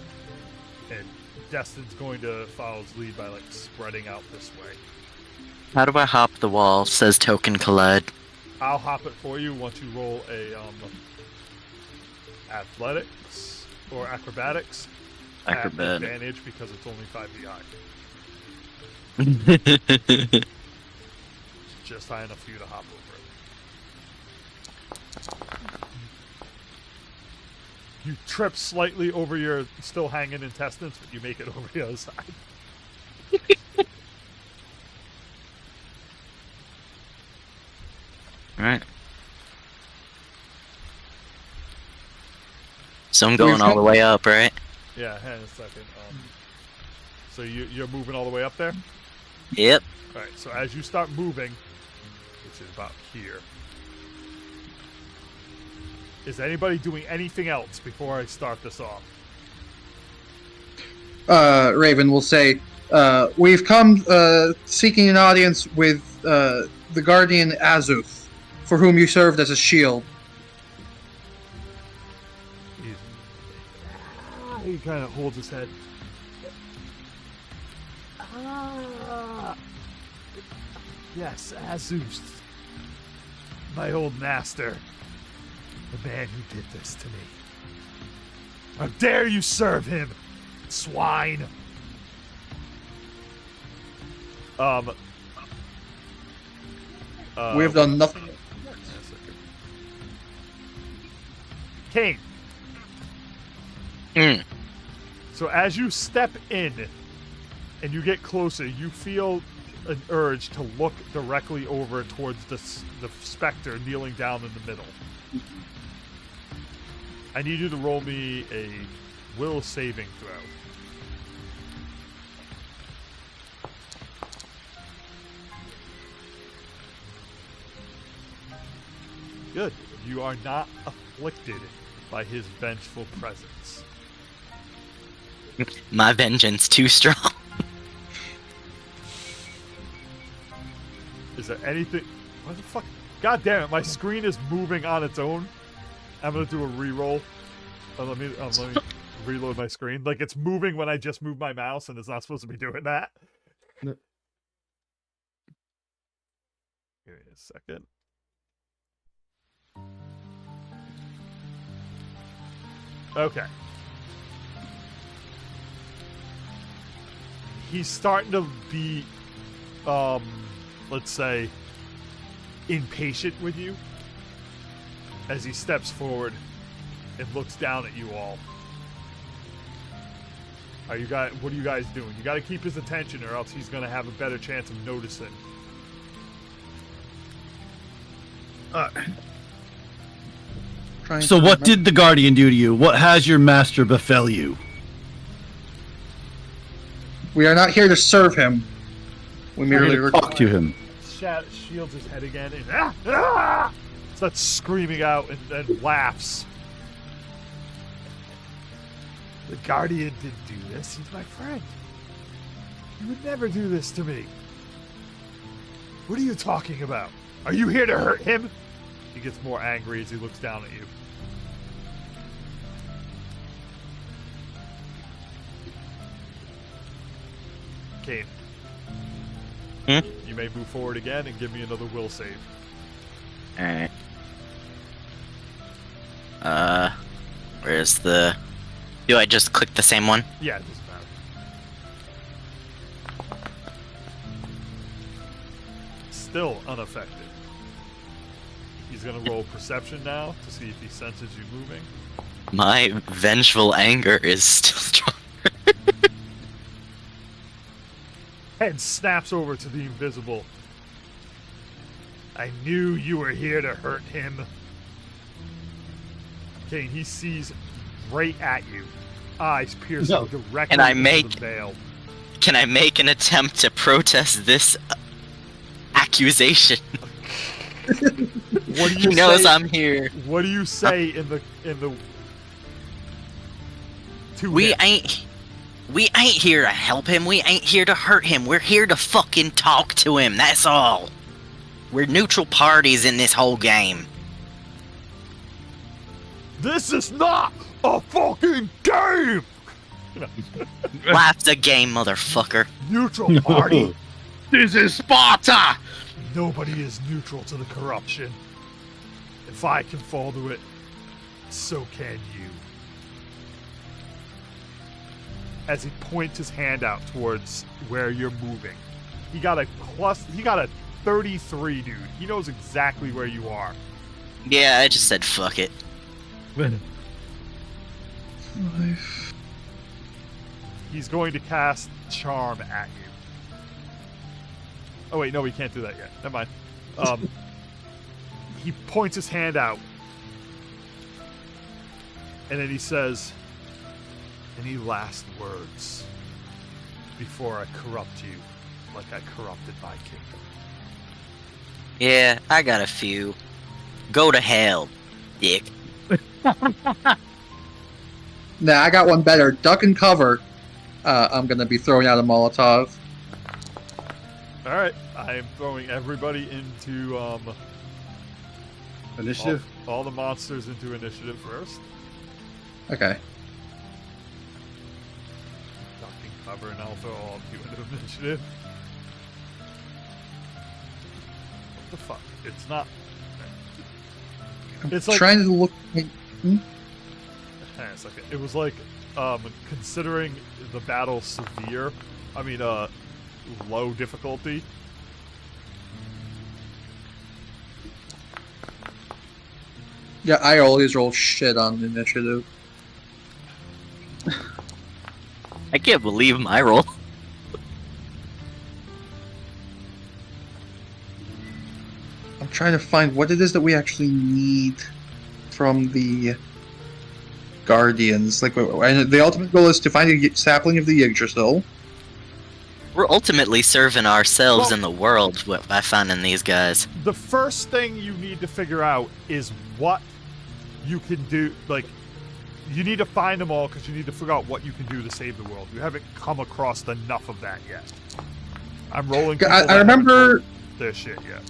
And Destin's going to follow his lead by like spreading out this way. How do I hop the wall? Says Token Collide. I'll hop it for you once you roll a athletics or acrobatics. At Acrobatic. advantage because it's only 5 DI. Just high enough for you to hop over it. You trip slightly over your still hanging intestines, but you make it over the other side. Alright. So I'm going all the way up, right? Yeah, hang on a second. So you're moving all the way up there? Yep. Alright, so as you start moving, which is about here, is anybody doing anything else before I start this off? Raven will say, we've come seeking an audience with the Guardian Azuth, for whom you served as a shield. He kind of holds his head. Yes, Azuth. My old master. The man who did this to me. How dare you serve him, swine! We've done nothing. Kane. Mm. So as you step in and you get closer, you feel an urge to look directly over towards the specter kneeling down in the middle. I need you to roll me a will saving throw. Good. You are not afflicted by his vengeful presence. My vengeance too strong. Is there anything? What the fuck? God damn it! My screen is moving on its own. I'm gonna do a re-roll. Let me reload my screen. Like it's moving when I just move my mouse, and it's not supposed to be doing that. No. Give me a second. Okay. he's starting to be, let's say, impatient with you as he steps forward and looks down at you all. What are you guys doing? You got to keep his attention, or else he's going to have a better chance of noticing. So what did the Guardian do to you? What has your master befell you? We are not here to serve him. We merely Talk to him. Shields his head again and starts screaming out and laughs. The Guardian didn't do this. He's my friend. He would never do this to me. What are you talking about? Are you here to hurt him? He gets more angry as he looks down at you. Kane. You may move forward again and give me another will save. Alright. Where's the... Do I just click the same one? Yeah, it doesn't matter. Still unaffected. He's gonna roll perception now to see if he senses you moving. My vengeful anger is still strong. Head snaps over to the invisible. I knew you were here to hurt him. Kane, he sees right at you. Eyes piercing directly into the veil. Can I make an attempt to protest this accusation? What do you He knows say? I'm here. What do you say in the to We him? ain't here to help him. We ain't here to hurt him. We're here to fucking talk to him. That's all. We're neutral parties in this whole game. This is not a fucking game. Life's a game, motherfucker. Neutral party. This is Sparta! Nobody is neutral to the corruption. If I can fall to it, so can you. As he points his hand out towards where you're moving. He got a 33, dude. He knows exactly where you are. Yeah, I just said fuck it. He's going to cast Charm at you. Oh wait, no, he can't do that yet. Never mind. He points his hand out. And then he says, any last words before I corrupt you like I corrupted my kingdom? Yeah, I got a few. Go to hell, dick. Nah, I got one better. Duck and cover. I'm gonna be throwing out a Molotov. Alright, I am throwing everybody into Initiative? all the monsters into initiative first. Okay. Duck and cover, and I'll throw all of you into initiative. What the fuck? It's not. It's like. Trying to look. Hang on a second. It was like, considering the battle severe, low difficulty. Yeah, I always roll shit on initiative. I can't believe my roll. I'm trying to find what it is that we actually need from the Guardians. Like, and the ultimate goal is to find a sapling of the Yggdrasil. We're ultimately serving ourselves Well- and the world by finding these guys. The first thing you need to figure out is what you can do. Like, you need to find them all because you need to figure out what you can do to save the world. You haven't come across enough of that yet. I'm rolling. people that I remember. haven't told their shit yet.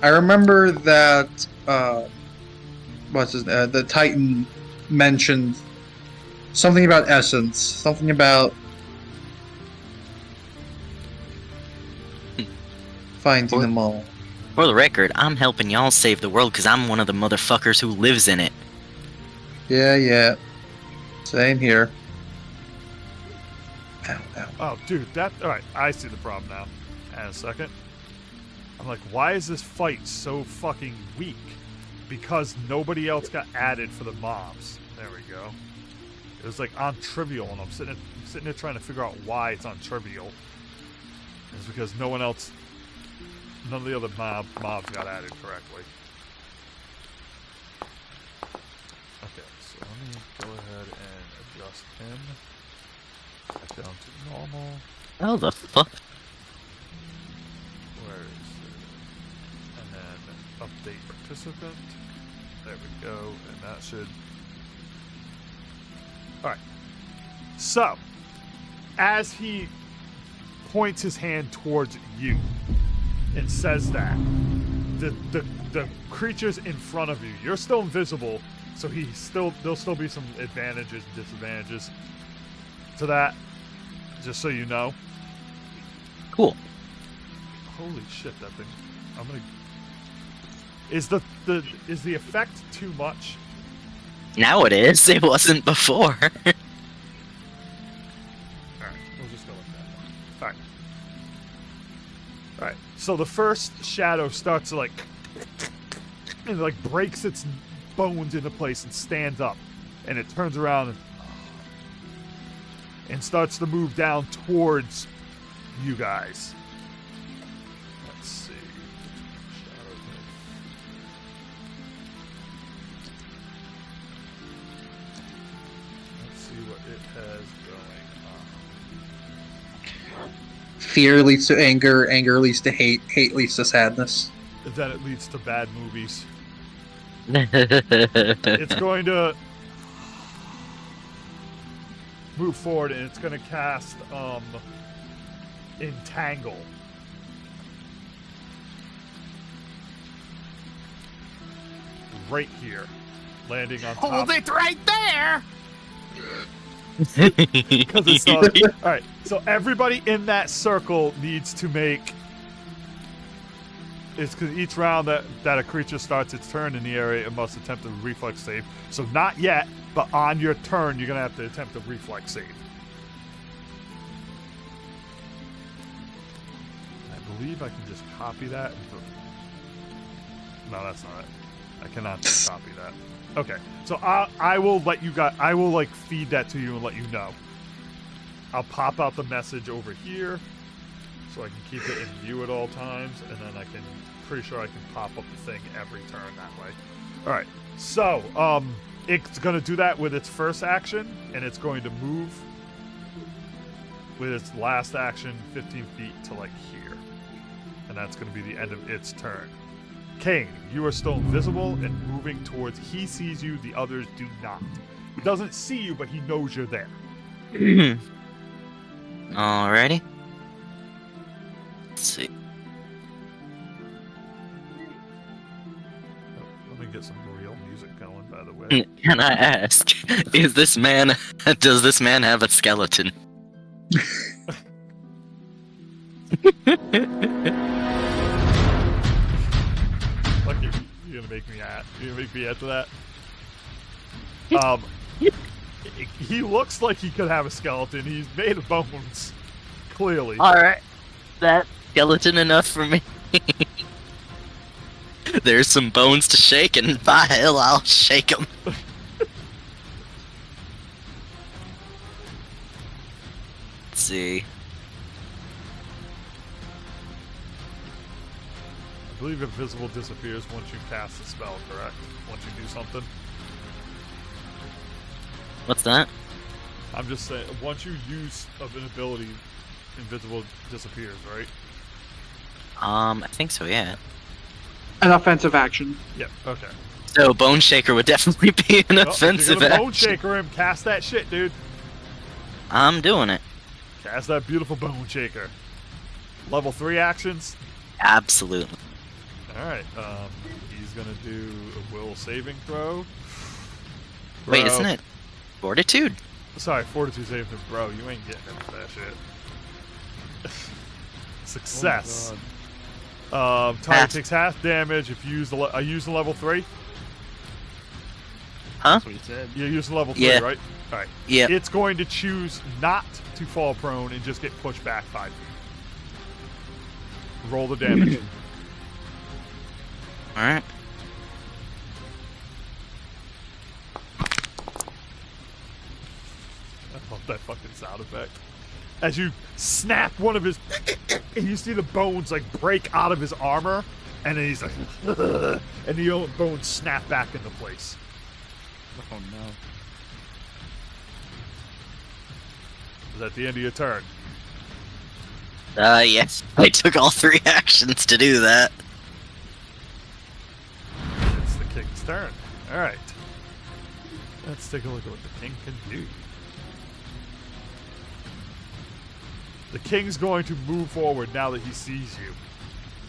I remember that. The Titan mentioned something about essence. Something about finding them all. For the record, I'm helping y'all save the world because I'm one of the motherfuckers who lives in it. Yeah. Same here. Ow. Oh, dude, that. Alright, I see the problem now. And a second. I'm like, why is this fight so fucking weak? Because nobody else got added for the mobs. There we go. It was like on trivial, and I'm sitting there trying to figure out why it's on trivial. It's because none of the other mobs got added correctly. Okay, so let me go ahead and adjust him back down to normal. Oh, the fuck? Where is it? And then update participant. There we go, and that should. Alright. So, as he points his hand towards you and says that, the creatures in front of you, you're still invisible, so there'll still be some advantages and disadvantages to that, just so you know. Cool. Holy shit, that thing. I'm gonna. Is the effect too much? Now it is. It wasn't before. Alright, we'll just go with that. Alright. Alright, so the first shadow starts to like. And like breaks its bones into place and stands up. And it turns around and starts to move down towards you guys. Let's see. Let's see what it has going on. Fear leads to anger, anger leads to hate, hate leads to sadness. Then it leads to bad movies. It's going to move forward and it's going to cast Entangle. Right here. Landing on top. Hold it right there. Because it's not. Alright, so everybody in that circle needs to make. It's because each round that a creature starts its turn in the area, it must attempt a reflex save. So not yet, but on your turn, you're going to have to attempt a reflex save. I believe I can just copy that. No, that's not it. I cannot just copy that. Okay, so I will let you guys. I will like feed that to you and let you know. I'll pop out the message over here, so I can keep it in view at all times, and then I can. Pretty sure I can pop up the thing every turn that way. All right, so it's gonna do that with its first action, and it's going to move with its last action 15 feet to like here, and that's gonna be the end of its turn. Kane, you are still invisible and moving towards. He sees you, the others do not. He doesn't see you, but he knows you're there. Alrighty. Let's see. Let me get some real music going, by the way. Can I ask, does this man have a skeleton? Like you're gonna make me add to that. He looks like he could have a skeleton. He's made of bones, clearly. Alright. That skeleton enough for me. There's some bones to shake, and by hell, I'll shake them. Let's see. I believe invisible disappears once you cast a spell, correct? Once you do something. What's that? I'm just saying, once you use an ability, invisible disappears, right? I think so, yeah. An offensive action. Yep, okay. So, Bone Shaker would definitely be an Well, offensive if you're gonna Bone action. Shaker him, cast that shit, dude. I'm doing it. Cast that beautiful Bone Shaker. Level 3 actions. Absolutely. Alright, he's gonna do a will saving throw. Wait, Bro. isn't it Fortitude? Sorry, fortitude saving throw. Bro, you ain't getting into that shit. Success. Target Pass. takes half damage if you use the level 3. Huh? That's what he said. You're using level 3, Yeah. right? All right. Yep. It's going to choose not to fall prone and just get pushed back 5 feet. Roll the damage. All right. I love that fucking sound effect. As you snap one of his, and you see the bones like break out of his armor, and then he's like, and the bones snap back into place. Oh no. Is that the end of your turn? Yes. I took all 3 actions to do that. It's the king's turn. All right. Let's take a look at what the king can do. The king's going to move forward now that he sees you.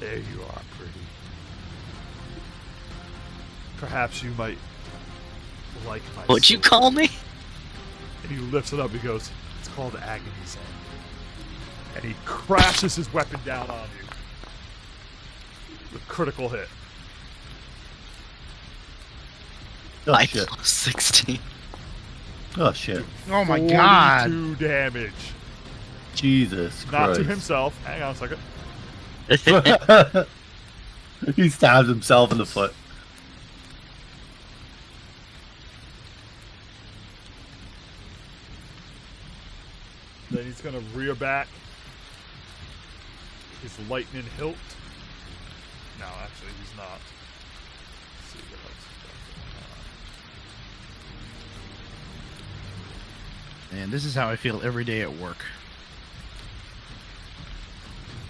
There you are, pretty. Perhaps you might like my What'd you sword. call me? And he lifts it up. He goes, "It's called Agony's End." And he crashes his weapon down on you. With critical hit. Oh, I shit. plus 16. Oh, shit. Oh my god. 42 damage. Jesus Not Christ. to himself. Hang on a second. He stabs himself in the foot. Then he's going to rear back his lightning hilt. No, actually, he's not. Let's see what else he's got. And this is how I feel every day at work.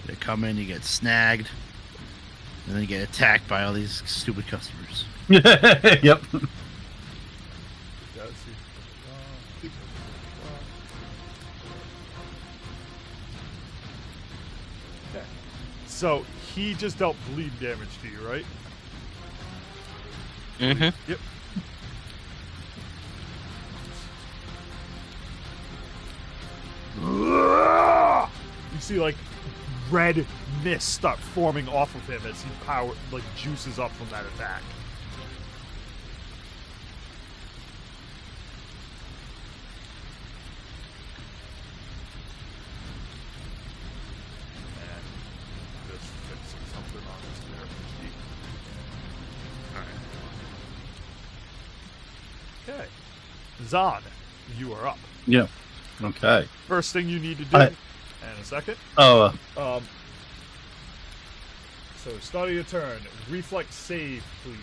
You come in, you get snagged, and then you get attacked by all these stupid customers. Yep. Does he? Okay. So he just dealt bleed damage to you, right? Mm-hmm. Yep. You see, like, red mist start forming off of him as he juices up from that attack. And just fixing something on his character sheet. Alright. Okay. Zahn, you are up. Yeah. Okay. First thing you need to do, Alright. and a second. Oh, So start of your turn. Reflex save, please.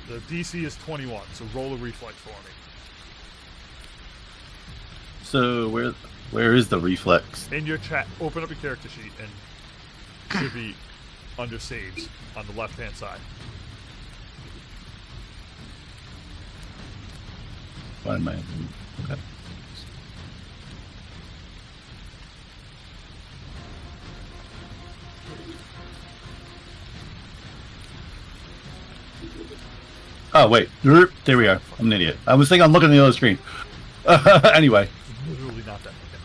The DC is 21, so roll a reflex for me. so where is the reflex? In your chat, open up your character sheet and it should be under saves on the left-hand side. Why am I? Okay. Oh wait, there we are. I'm an idiot. I was thinking I'm looking at the other screen. Anyway, It's literally not that fucking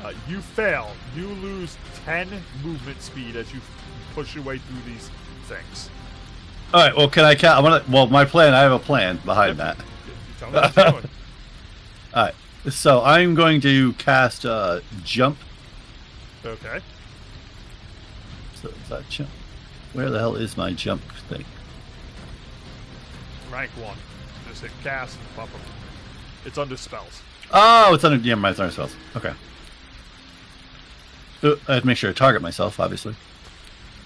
hard. You fail. You lose 10 movement speed as you push your way through these things. all right. Well, can I count? Well, my plan. I have a plan behind that. You tell me what you're doing. All right. So I'm going to cast jump. Okay. So is that jump? Where the hell is my jump thing? Rank 1. Just hit cast and pop up. It's under spells. Oh, it's under my turn spells. Okay. I have to make sure I target myself, obviously.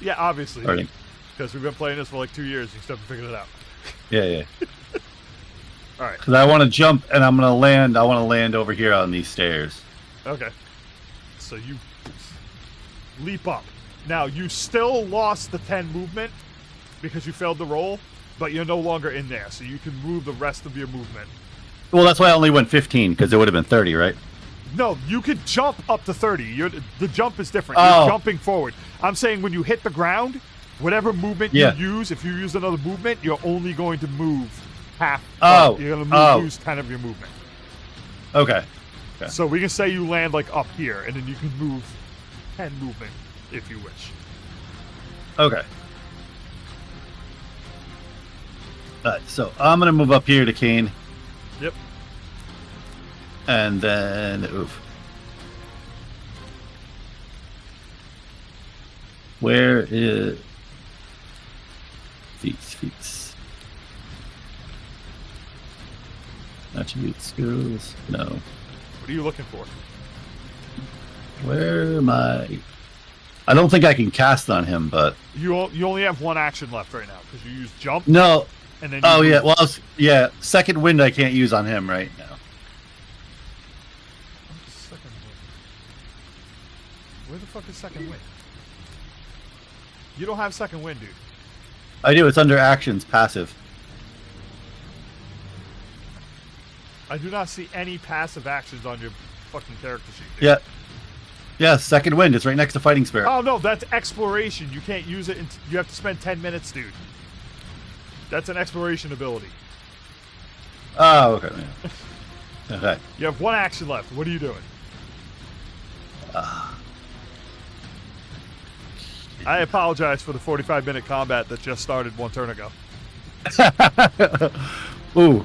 Yeah, obviously. Starting. Because we've been playing this for like 2 years. You still haven't figured it out. Yeah. All right. Because I want to jump and I'm gonna land. I want to land over here on these stairs. Okay. So you leap up. Now, you still lost the 10 movement because you failed the roll, but you're no longer in there, so you can move the rest of your movement. Well, that's why I only went 15 because it would have been 30, right? No, you could jump up to 30. The jump is different. Oh. You're jumping forward. I'm saying when you hit the ground, whatever movement Yeah. you use, if you use another movement, you're only going to move half. Oh. You're going Oh. to lose 10 of your movement. Okay. Okay. So we can say you land like up here, and then you can move 10 movement if you wish. Okay. Alright, so I'm gonna move up here to Kane. Yep. And then oof. Where is feats? Attributes, skills. No. What are you looking for? Where am I? I don't think I can cast on him, but You only have one action left right now because you used jump. no. And then. Oh yeah. Well, yeah. Second wind I can't use on him right now. Second wind. Where the fuck is second wind? You don't have second wind, dude. I do. It's under actions, passive. I do not see any passive actions on your fucking character sheet. Dude. Yeah. Yeah. Second wind. It's right next to fighting spirit. Oh no, that's exploration. You can't use it. You have to spend 10 minutes, dude. That's an exploration ability. Oh, okay. Yeah. Okay. You have one action left. What are you doing? I apologize for the 45-minute combat that just started one turn ago. Ooh.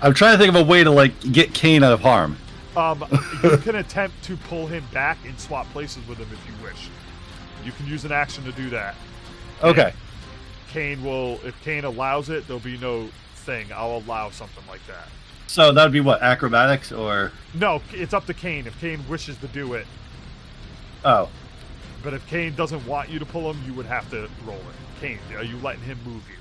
I'm trying to think of a way to like get Kane out of harm. You can attempt to pull him back and swap places with him if you wish. You can use an action to do that. Okay. Kane will, if Kane allows it, there'll be no thing. I'll allow something like that. So that would be what, acrobatics or? No, it's up to Kane. If Kane wishes to do it. Oh. But if Kane doesn't want you to pull him, you would have to roll it. Kane, are you letting him move you?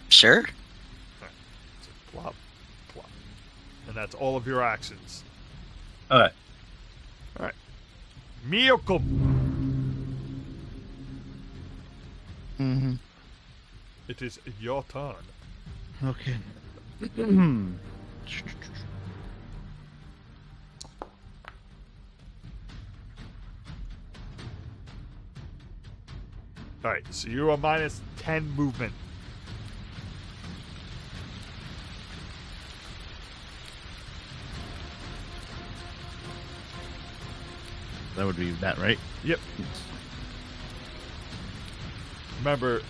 Sure. Okay. So plop, plop. And that's all of your actions. Okay. Alright. Miyoko. Mm-hmm. It is your turn. Okay. Alright, so you are minus 10 movement. That would be that, right? Yep. Remember,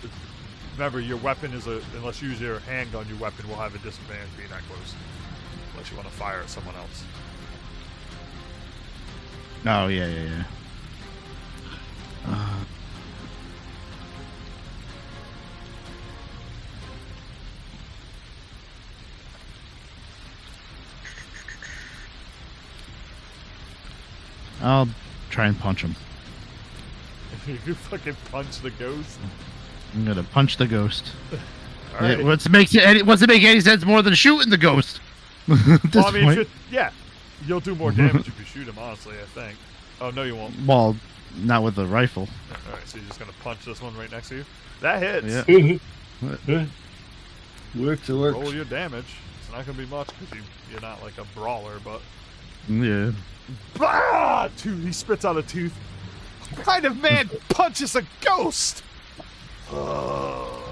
your weapon is unless you use your handgun, your weapon will have a disadvantage being that close. Unless you want to fire at someone else. Oh, yeah. I'll try and punch him. You fucking punch the ghost. I'm gonna punch the ghost. All right. What's it make any sense more than shooting the ghost? At this Well, I mean, point. you'll do more damage if you shoot him. Honestly, I think. Oh no, you won't. Well, not with the rifle. All right, so you're just gonna punch this one right next to you. That hits. Yeah. Works. Roll your damage. It's not gonna be much because you're not like a brawler, but. Yeah. Bah! He spits out a tooth. What kind of man punches a ghost? The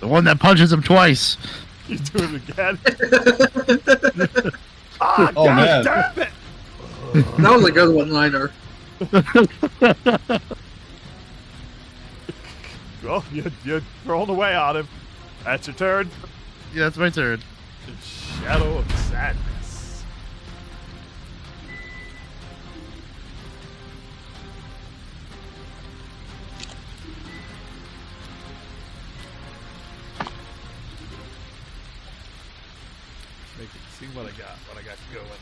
one that punches him twice. You do it again. Oh, God man. damn it! That was a good one-liner. Well, you're thrown away on him. That's your turn. Yeah, that's my turn. Shadow of Sadness. Make it see what I got going on.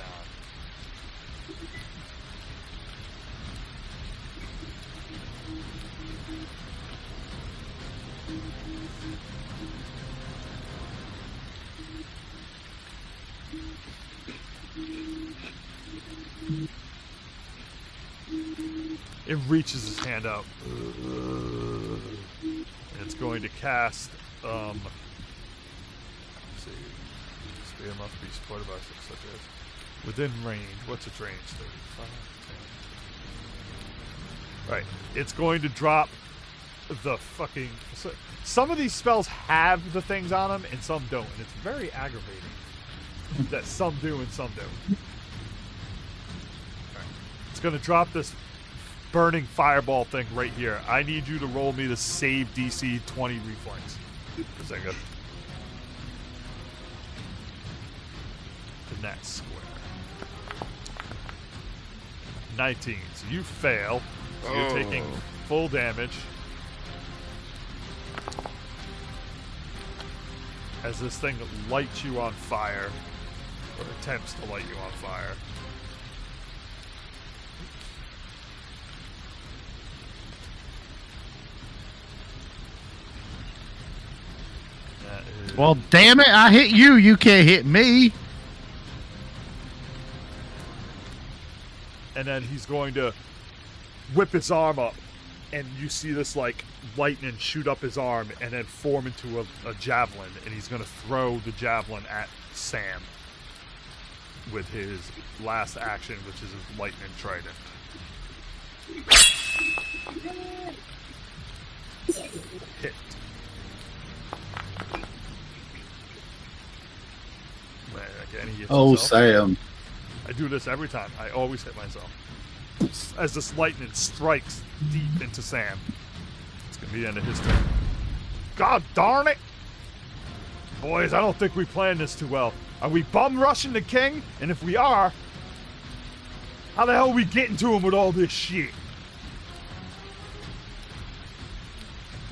It reaches his hand out. And it's going to cast, let's see. Spear must be supported by such as within range. What's its range? 35, 10. Right. It's going to drop the fucking. Some of these spells have the things on them and some don't, and it's very aggravating that some do and some don't. Right. It's going to drop this burning fireball thing right here. I need you to roll me the save DC 20 reflex. Bazinga. The next square. 19. So you fail. So you're taking full damage. As this thing lights you on fire. Or attempts to light you on fire. That is... Well, damn it! I hit you. You can't hit me. And then he's going to whip his arm up, and you see this like lightning shoot up his arm and then form into a javelin, and he's going to throw the javelin at Sam with his last action, which is his lightning trident. Hit. Again, he hits himself. Sam. I do this every time. I always hit myself. As this lightning strikes deep into Sam. It's going to be the end of his turn. God darn it! Boys, I don't think we planned this too well. Are we bum rushing the king? And if we are, how the hell are we getting to him with all this shit?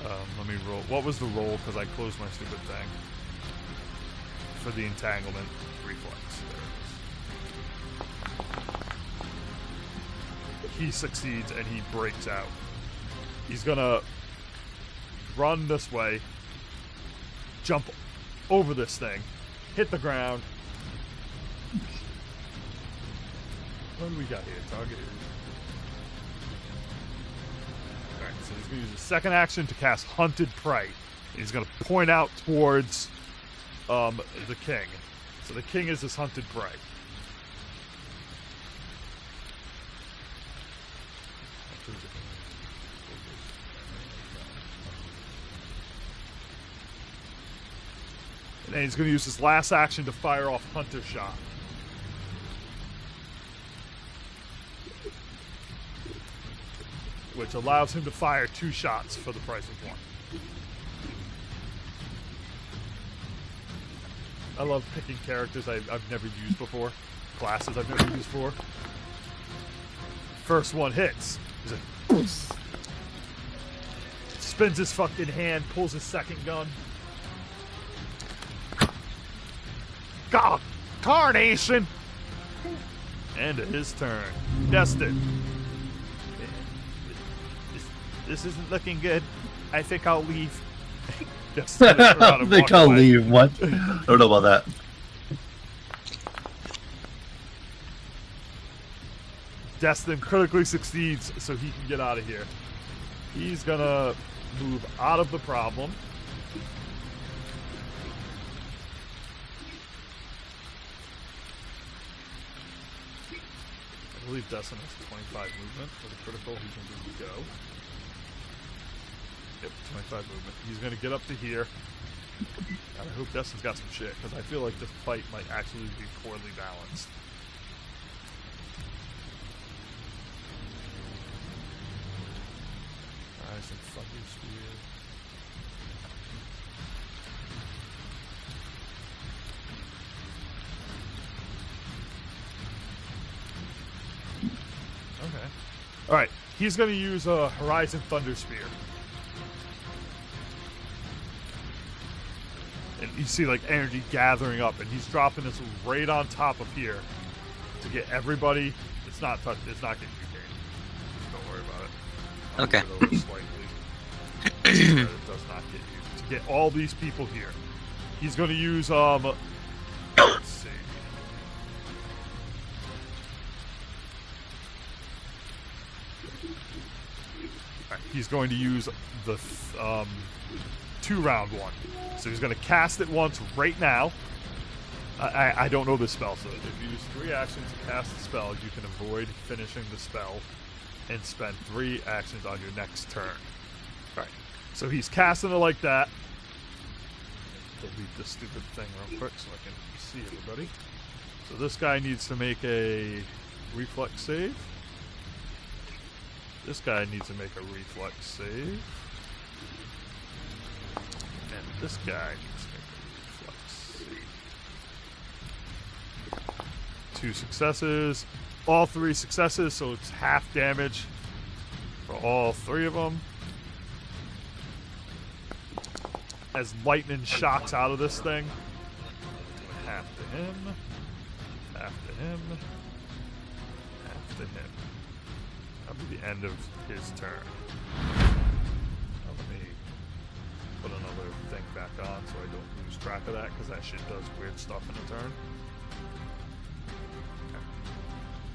Let me roll. What was the roll? Because I closed my stupid thing. For the entanglement reflex. There it is. He succeeds and he breaks out. He's gonna run this way, jump over this thing, hit the ground. What do we got here? Target. Alright, so he's gonna use his second action to cast Hunted Prey. He's gonna point out towards the king. So the king is his hunted prey. And then he's going to use his last action to fire off Hunter Shot. Which allows him to fire 2 shots for the price of 1. I love picking characters I've never used before. Classes I've never used before. First one hits. He's like, poof. Spins his fucking hand, pulls his second gun. God, carnation! End of his turn. Destin. This isn't looking good. I think I'll leave. I think I'll leave. What? I don't know about that. Destin critically succeeds, so he can get out of here. He's gonna move out of the problem. I believe Destin has 25 movement for the critical. He can just go. Yep, 25 movement. He's going to get up to here. And I hope Destin's got some shit, because I feel like this fight might actually be poorly balanced. Alright, some fucking spear. Okay. Alright, he's going to use a Horizon Thunder Spear. And you see like energy gathering up, and he's dropping this right on top of here to get everybody. It's not getting you, Kane. Just don't worry about it. I'll Okay. move it over slightly. It does not get you. To get all these people here, he's going to use let's see. All right, he's going to use the 2-round one. So he's going to cast it once right now. I don't know this spell, so if you use 3 actions to cast the spell, you can avoid finishing the spell and spend 3 actions on your next turn. Right. So he's casting it like that. Delete this stupid thing real quick so I can see everybody. So this guy needs to make a reflex save. This guy needs to make a reflex save. And this guy needs to make a reflex save. 2 successes. All 3 successes, so it's half damage for all 3 of them. As lightning shocks out of this thing. Half to him. Half to him. Half to him. That'll be the end of his turn. Now let me put another thing back on so I don't lose track of that, because that shit does weird stuff in a turn. Okay.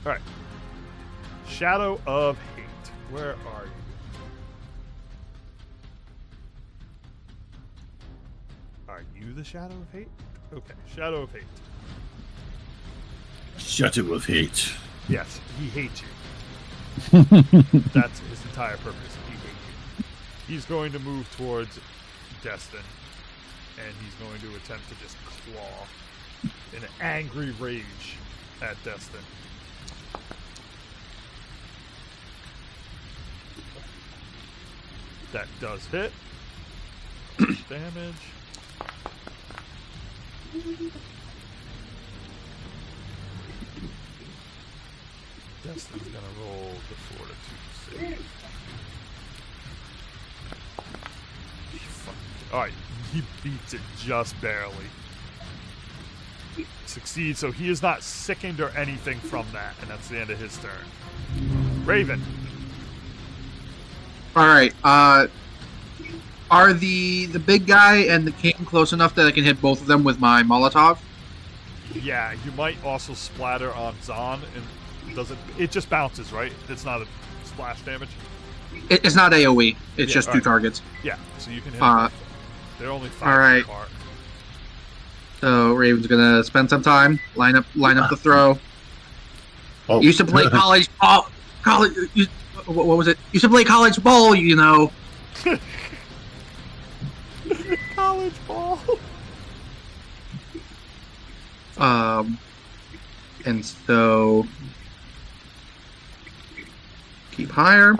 Alright. Shadow of Hate. Where are you? Are you the Shadow of Hate? Okay, Shadow of Hate. Shadow of Hate. Yes, he hates you. That's his entire purpose. He hates you. He's going to move towards Destin, and he's going to attempt to just claw in an angry rage at Destin. That does hit. Damage. Destin's gonna roll the fortitude save. Alright, he beats it just barely. Succeeds, so he is not sickened or anything from that, and that's the end of his turn. Raven. Alright, are the big guy and the king close enough that I can hit both of them with my Molotov? Yeah, you might also splatter on Zahn, and it just bounces, right? It's not a splash damage? It's not AoE, it's just 2 right. targets. Yeah, so you can hit them. They're only 5 alright. apart. So Raven's gonna spend some time, line up the throw. Oh. Used to play college ball. What was it? Used to play college ball, you know. College ball. And so keep higher.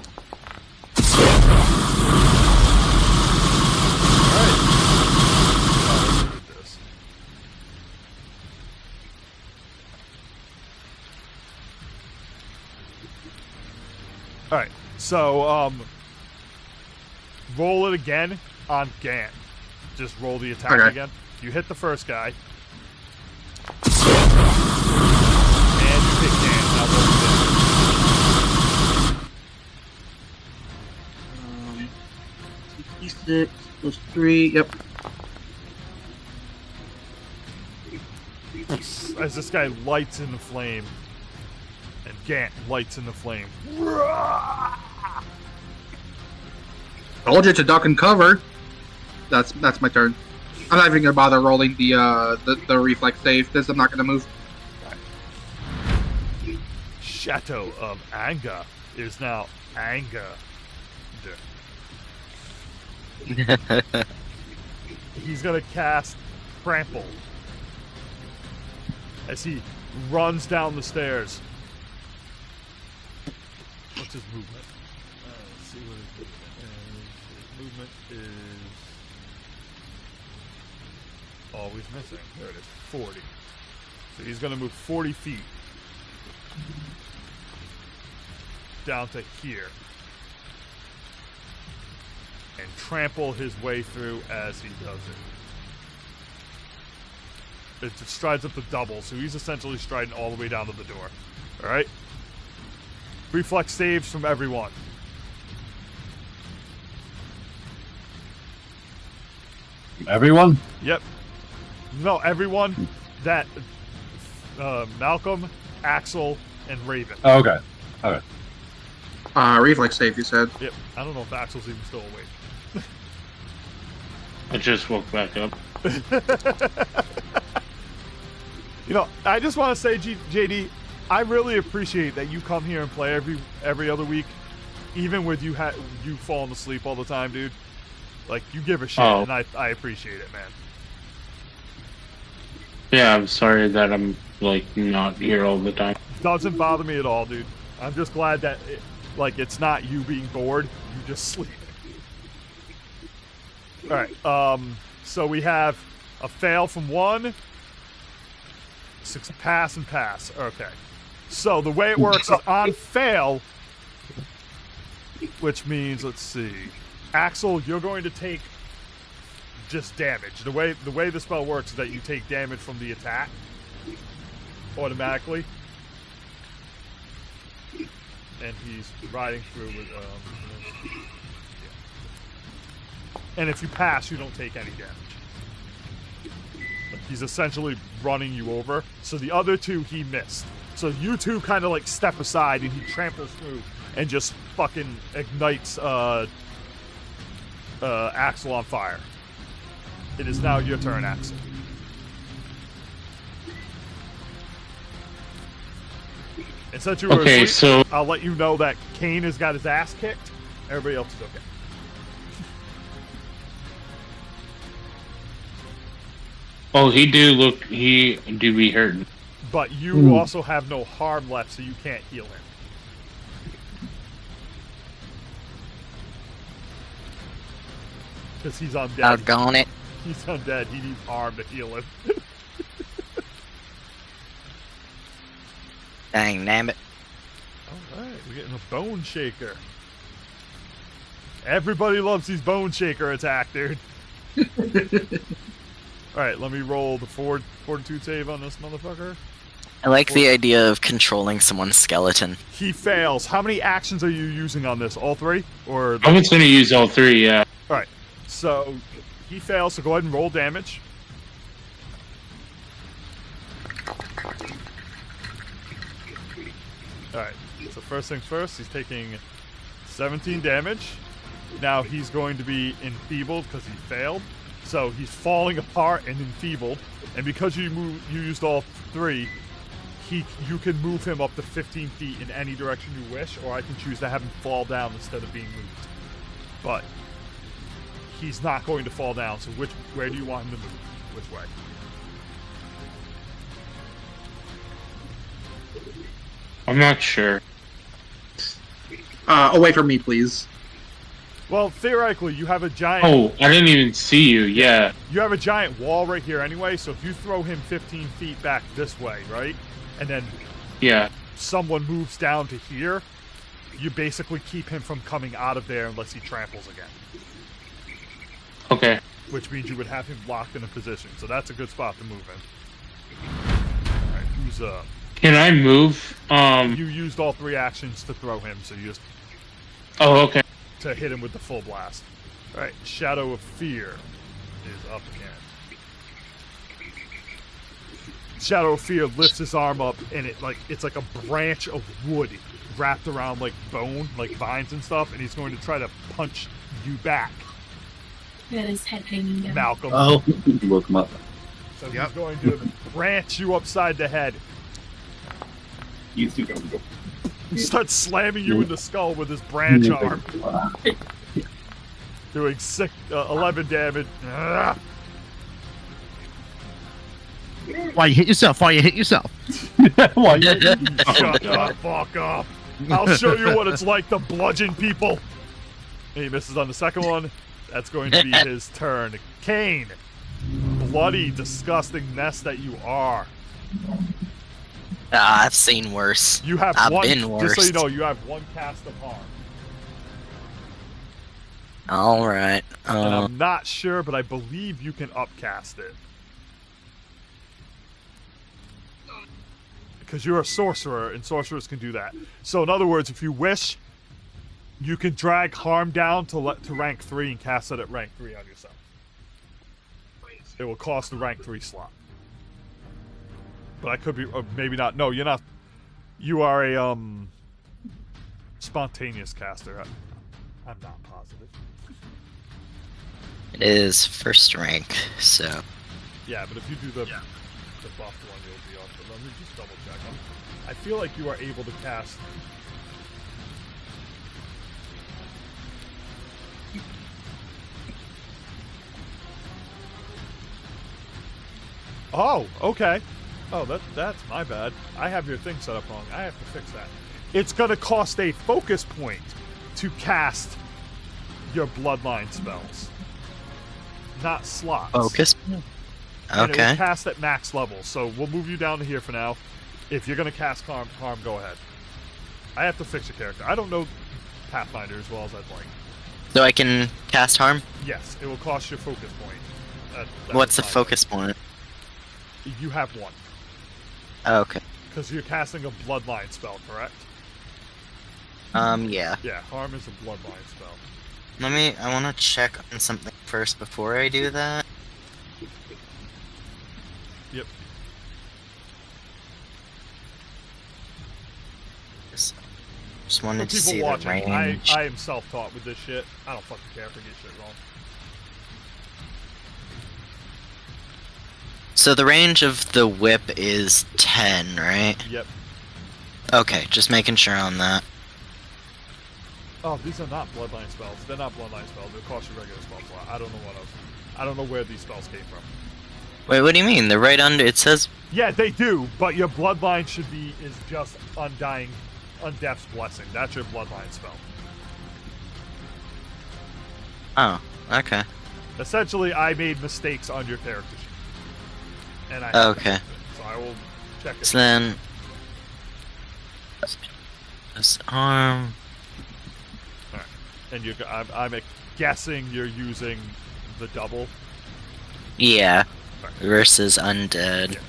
Alright, so, roll it again on Gant. Just roll the attack again. You hit the first guy. And you hit Gant. Now roll the damage. 6 plus 3, yep. As this guy lights in the flame. And Gant lights in the flame. Told you to duck and cover. That's my turn. I'm not even gonna bother rolling the reflex save because I'm not gonna move. Shadow of Anger is now Anger. He's gonna cast Trample as he runs down the stairs. What's his movement? Let's see what his movement is. His movement is always missing. There it is, 40. So he's going to move 40 feet down to here and trample his way through as he does it. It just strides up the double, so he's essentially striding all the way down to the door. All right? Reflex saves from everyone. Everyone? Yep. No, everyone that Malcolm, Axel, and Raven. Oh, okay. Okay. Reflex save, you said. Yep. I don't know if Axel's even still awake. I just woke back up. You know, I just want to say, JD, I really appreciate that you come here and play every other week, even with you falling asleep all the time, dude. Like, you give a shit, and I appreciate it, man. Yeah, I'm sorry that I'm, like, not here all the time. Doesn't bother me at all, dude. I'm just glad that, Like, it's not you being bored. You just sleep. All right. So we have a fail from 1. 6 pass and pass. Okay. So the way it works is on fail, which means, let's see, Axel, you're going to take just damage. The way the spell works is that you take damage from the attack automatically, and he's riding through with. Yeah. And if you pass, you don't take any damage. Like, he's essentially running you over. So the other 2 he missed. So you 2 kind of like step aside, and he tramples through and just fucking ignites Axel on fire. It is now your turn, Axel. And since you were Okay, asleep, so I'll let you know that Kane has got his ass kicked. Everybody else is okay. he do be hurting. But you also have no harm left, so you can't heal him. Because he's undead. Doggone it. He's undead. He needs harm to heal him. Dang, damn it. Alright, we're getting a bone shaker. Everybody loves these bone shaker attack, dude. Alright, let me roll the fortitude save on this motherfucker. I like the idea of controlling someone's skeleton. He fails. How many actions are you using on this? All 3? Or I'm just gonna use all 3, yeah. Alright, so he fails, so go ahead and roll damage. Alright, so first things first, he's taking 17 damage. Now he's going to be enfeebled because he failed. So he's falling apart and enfeebled. And because you used all 3, you can move him up to 15 feet in any direction you wish, or I can choose to have him fall down instead of being moved. But he's not going to fall down, so where do you want him to move? Which way? I'm not sure. Away from me, please. Well, theoretically, you have a giant... Oh, I didn't even see you, yeah. You have a giant wall right here anyway, so if you throw him 15 feet back this way, right? And then someone moves down to here, you basically keep him from coming out of there unless he tramples again. Okay. Which means you would have him locked in a position, so that's a good spot to move him. Alright, who's up? Can I move? You used all 3 actions to throw him, so you just... Oh, okay. To hit him with the full blast. Alright, Shadow of Fear is up again. Shadow of Fear lifts his arm up, and it's like a branch of wood wrapped around like bone, like vines and stuff, and he's going to try to punch you back. Got his head hanging down. Malcolm. Oh, woke him up. So he's going to branch you upside the head. You two can go. He starts slamming you in the skull with his branch arm. Doing 11 damage. Why you hit yourself? Why you Shut the fuck up. I'll show you what it's like to bludgeon people. And he misses on the second one. That's going to be his turn. Kane. Bloody, disgusting mess that you are. I've seen worse. You have I've one, been worse. just so you know, you have 1 cast of harm. Alright. And I'm not sure, but I believe you can upcast it. Because you're a sorcerer, and sorcerers can do that. So in other words, if you wish, you can drag harm down to rank 3 and cast it at rank 3 on yourself. It will cost the rank 3 slot. But I could be, or maybe not. No, you're not. You are a spontaneous caster. I'm not positive. It is first rank, so. Yeah, but if you do the buffed one, you'll be off. But let me just double check. I feel like you are able to cast. Oh, okay. Oh, that's my bad. I have your thing set up wrong. I have to fix that. it's going to cost a focus point to cast your bloodline spells, not slots. Focus. And it will Okay. cast at max level, so we'll move you down to here for now. If you're going to cast harm, go ahead. I have to fix your character. I don't know Pathfinder as well as I'd like. So I can cast harm? Yes, it will cost your focus point. That What's the is fine. focus point? You have one. Okay. Because you're casting a bloodline spell, correct? Yeah. Yeah, harm is a bloodline spell. I want to check on something first before I do that. Yep. Just wanted For to see people the watching, range. I am self-taught with this shit. I don't fucking care if I get shit wrong. So the range of the whip is 10, right? Yep. Okay, just making sure on that. Oh, these are not bloodline spells. They're not bloodline spells. They'll cost you regular spell slot. I don't know what else. I don't know where these spells came from. Wait, what do you mean? They're right under. It says. Yeah, they do, but your bloodline is just Undeath's Blessing. That's your bloodline spell. Oh, okay. Essentially, I made mistakes on your character sheet. And I Okay. So I will check it. So then. This arm. And I'm guessing you're using the double. Yeah. Alright. Versus undead. Yeah.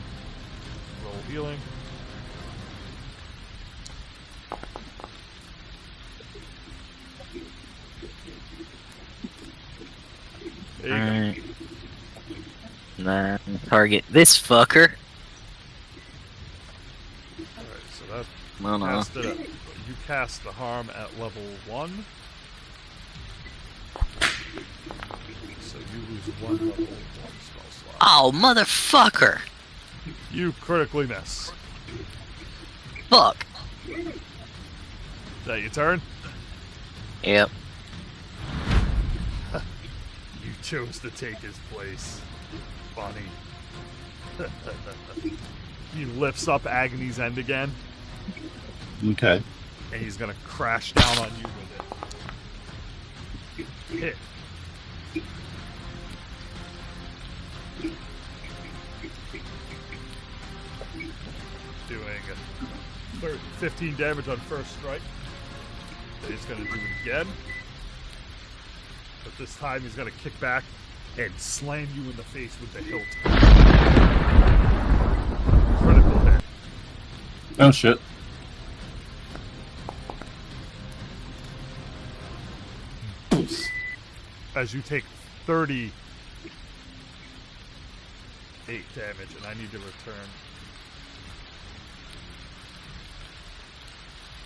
Roll healing. There you Alright. Then target this fucker. go. Alright, so that No, no. cast it up. You cast the harm at level 1. So you lose 1 level 1 spell slot. Oh, motherfucker! You critically miss. Fuck. Is that your turn? Yep. You chose to take his place. Funny. He lifts up Agony's End again, Okay. and he's gonna crash down on you with it. Hit. Doing 15 damage on first strike. Then he's gonna do it again. But this time he's gonna kick back and slam you in the face with the hilt. Critical hit. Oh shit. As you take 38 damage, and I need to return.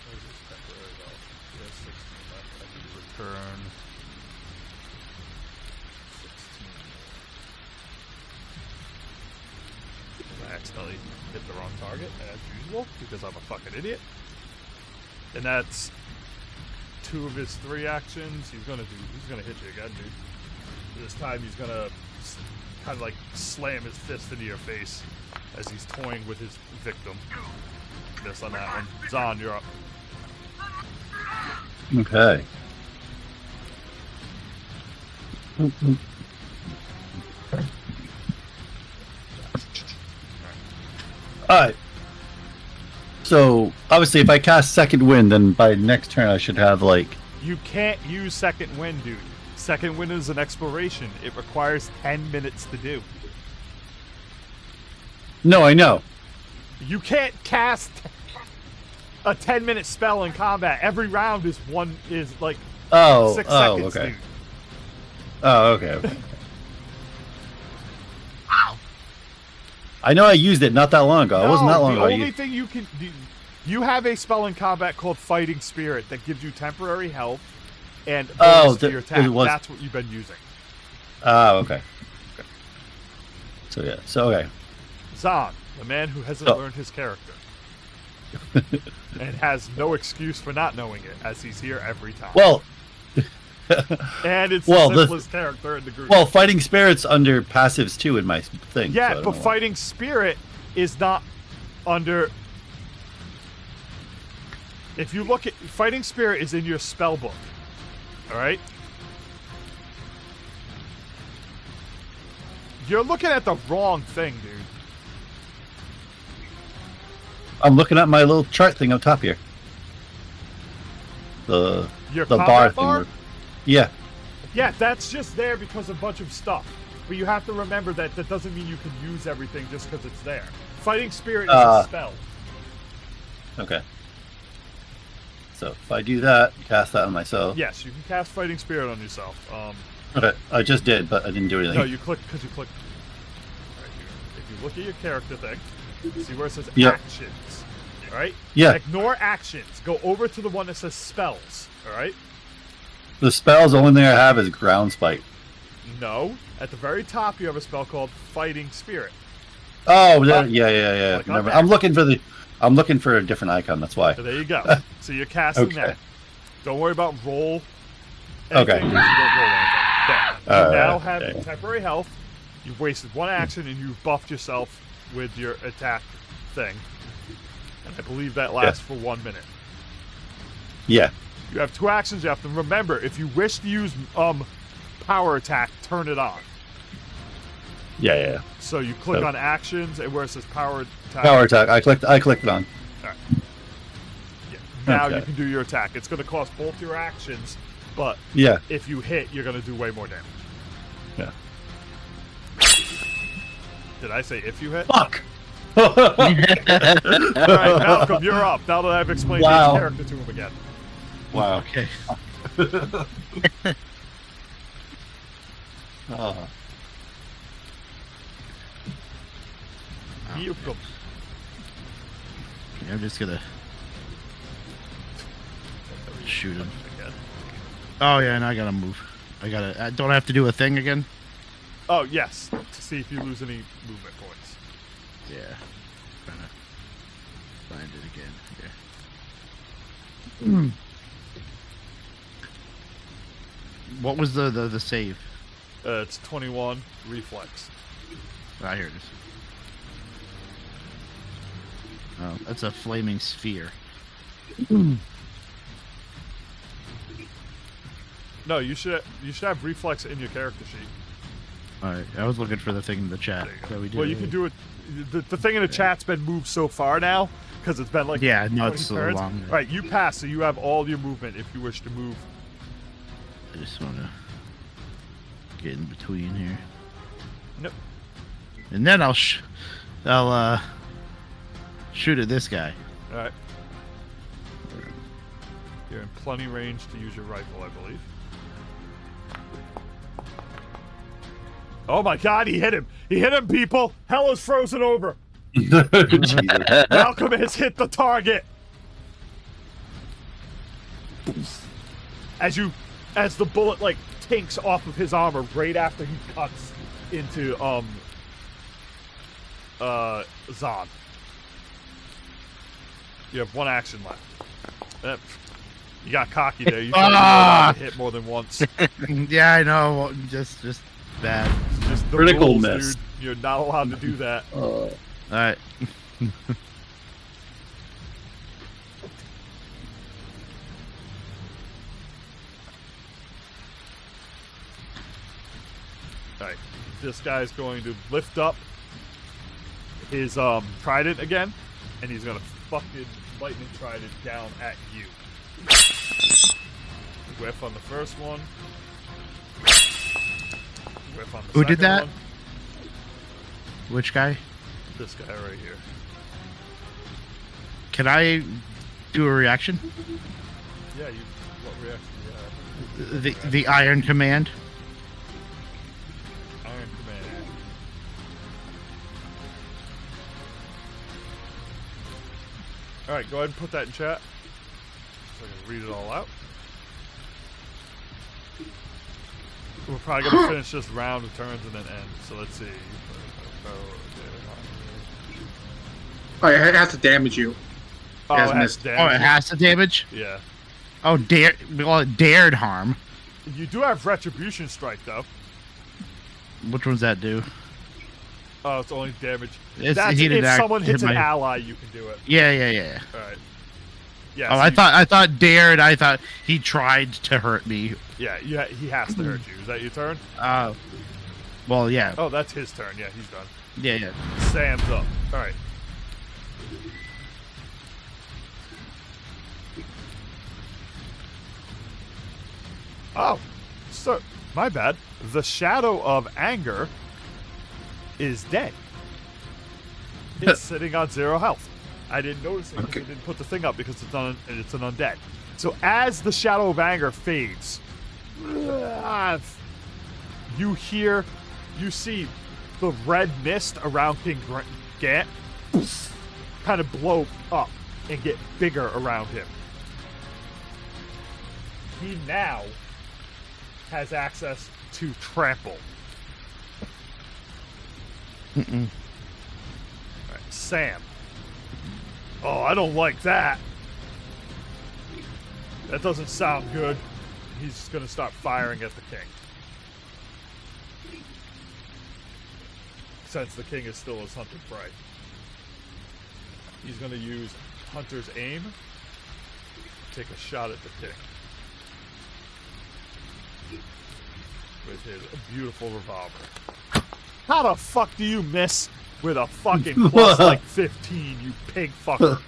Where's this temporary health? There's 16 left. I need to return 16. I accidentally hit the wrong target, as usual, because I'm a fucking idiot. And that's 2 of his 3 actions. He's gonna hit you again, dude. This time he's gonna kind of like slam his fist into your face as he's toying with his victim. Miss on that one. Zahn, you're up. Okay. Alright. So, obviously, if I cast Second Wind, then by next turn I should have, like... You can't use Second Wind, dude. Second Wind is an exploration. It requires 10 minutes to do. No, I know. You can't cast a 10-minute spell in combat. Every round is like 6 seconds, okay. dude. Oh, okay. Wow. I know I used it not that long ago. It wasn't that long ago. The only thing you can do, you have a spell in combat called Fighting Spirit that gives you temporary health and bonus to your attack. That's what you've been using. Oh, okay. So yeah. So okay. Zahn, the man who hasn't learned his character. And has no excuse for not knowing it, as he's here every time. Well, and it's the simplest character in the group. Well, Fighting Spirit's under passives too in my thing. Yeah, so but Fighting Spirit is not under. If you look at Fighting Spirit is in your spell book. All right. You're looking at the wrong thing, dude. I'm looking at my little chart thing up top here. The Your bar combat thing. bar? Yeah. Yeah, that's just there because of a bunch of stuff. But you have to remember that that doesn't mean you can use everything just because it's there. Fighting Spirit is a spell. Okay. So if I do that, cast that on myself. Yes, you can cast Fighting Spirit on yourself. Okay, I just did, but I didn't do anything. No, you click because you click. Right here. If you look at your character thing, see where it says Yep. actions. All right. Yeah. Ignore actions. Go over to the one that says spells. All right. The spells, the only thing I have is Ground Spike. No. At the very top, you have a spell called Fighting Spirit. Oh, yeah. Click on Never, that. I'm looking for a different icon. That's why. So there you go. So you're casting Okay. that. Don't worry about roll. Okay. Anything, you don't roll anything. There. You All now right, have okay. temporary health. You've wasted one action and you've buffed yourself with your attack thing. And I believe that lasts for 1 minute. Yeah. You have 2 actions. You have to remember, if you wish to use power attack, turn it on. Yeah. So you click So- on actions and where it says power attack. Power attack. I clicked it on. All right. Yeah. Now Okay. you can do your attack. It's going to cost both your actions, but Yeah. if you hit, you're going to do way more damage. Yeah. Did I say if you hit? Fuck. All right, Malcolm, you're up. Now that I've explained Wow. each character to him again. Wow. Okay. Oh. Malcolm. I'm just gonna shoot him. Again. Oh yeah, and I gotta move. I don't have to do a thing again. Oh, yes. To see if you lose any movement points. Yeah. Trying to find it again. Yeah. What was the save? It's 21 reflex. Ah, here it is. Oh, that's a flaming sphere. No, you should have reflex in your character sheet. All right, I was looking for the thing in the chat. That we did. Well, you can do it. The thing in the chat's been moved so far now because it's been like Yeah, no, 20 it's so turns. long. All right, you pass, so you have all your movement if you wish to move. I just want to get in between here. Nope. And then I'll shoot at this guy. All right. You're in plenty range to use your rifle, I believe. Oh my God! He hit him! He hit him, people! Hell is frozen over. Jesus. Malcolm has hit the target. As the bullet like tinks off of his armor right after he cuts into Zod. You have 1 action left. You got cocky there. You thought you were allowed to hit more than once. Yeah, I know. Just bad. It's just the Critical rules, miss. dude. You're not allowed to do that. All right. Alright. This guy's going to lift up his trident again, and he's gonna fucking lightning trident down at you. Whiff on the first one. Whiff on the Who did second that? one. Which guy? This guy right here. Can I do a reaction? Yeah, you. What reaction do you have? The Iron Command. Iron Command. Alright, go ahead and put that in chat. So I can read it all out. We're probably going to finish this round of turns and then end. So let's see. Oh, it has to damage you. Oh, has it has missed. Oh, damage. it has to damage. Yeah. Oh, dared harm. You do have Retribution Strike, though. Which one's that do? Oh, it's only damage. It's That's heated if act- someone hits hit an my- ally, you can do it. Yeah. Alright. Yeah. Oh, so I thought dared. I thought he tried to hurt me. Yeah, he has to hurt you. Is that your turn? Well, yeah. Oh, that's his turn. Yeah, he's done. Yeah. Sam's up. All right. Oh, so my bad. The shadow of anger is dead. It's sitting on 0 health. I didn't notice it because I didn't put the thing up because it's an undead. So as the shadow of anger fades, you see the red mist around King Gant kind of blow up and get bigger around him. He now has access to trample. All right, Sam. Oh, I don't like that. That doesn't sound good. He's just going to start firing at the king. Since the king is still his hunted prey. He's going to use Hunter's Aim. Take a shot at the king. With his beautiful revolver. How the fuck do you miss with a fucking plus like 15, you pig fucker?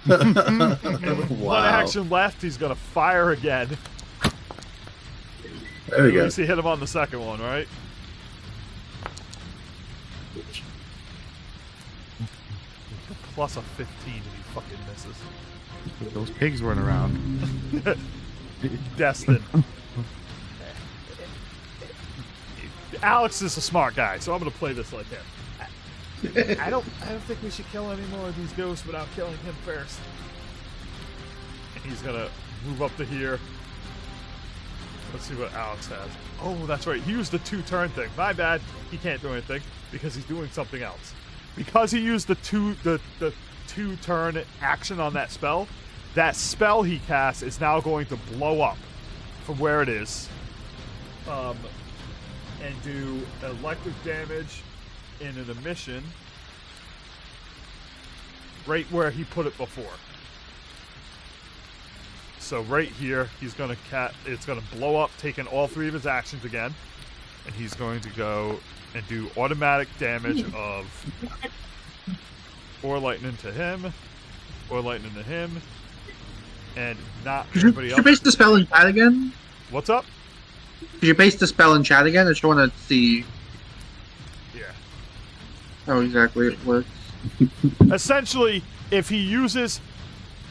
And with one action left, he's gonna fire again. There we At go. least he hit him on the second one, right? Plus a 15 and he fucking misses. Those pigs weren't around. Destin. Alex is a smart guy, so I'm gonna play this like him. I don't think we should kill any more of these ghosts without killing him first. And he's gonna move up to here. Let's see what Alex has. Oh, that's right. He used the 2-turn thing. My bad. He can't do anything because he's doing something else. Because he used the 2-turn action on that spell he casts is now going to blow up from where it is. And do electric damage in an emission right where he put it before. So right here, he's gonna it's gonna blow up, taking all 3 of his actions again, and he's going to go and do automatic damage of 4 lightning to him, 4 lightning to him, and not everybody else. Could you paste the spell in chat again? What's up? Could you paste the spell in chat again? I just want to see Yeah. how exactly it works. Essentially, if he uses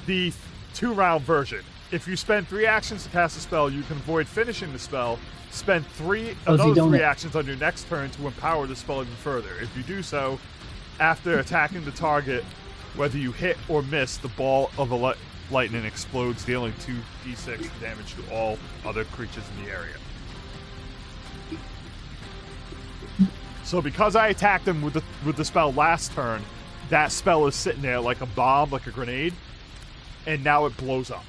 the 2-round version, if you spend 3 actions to cast a spell, you can avoid finishing the spell. Spend 3 of those 3 actions on your next turn to empower the spell even further. If you do so, after attacking the target, whether you hit or miss, the ball of lightning explodes, dealing 2d6 damage to all other creatures in the area. So because I attacked him with the spell last turn, that spell is sitting there like a bomb, like a grenade, and now it blows up.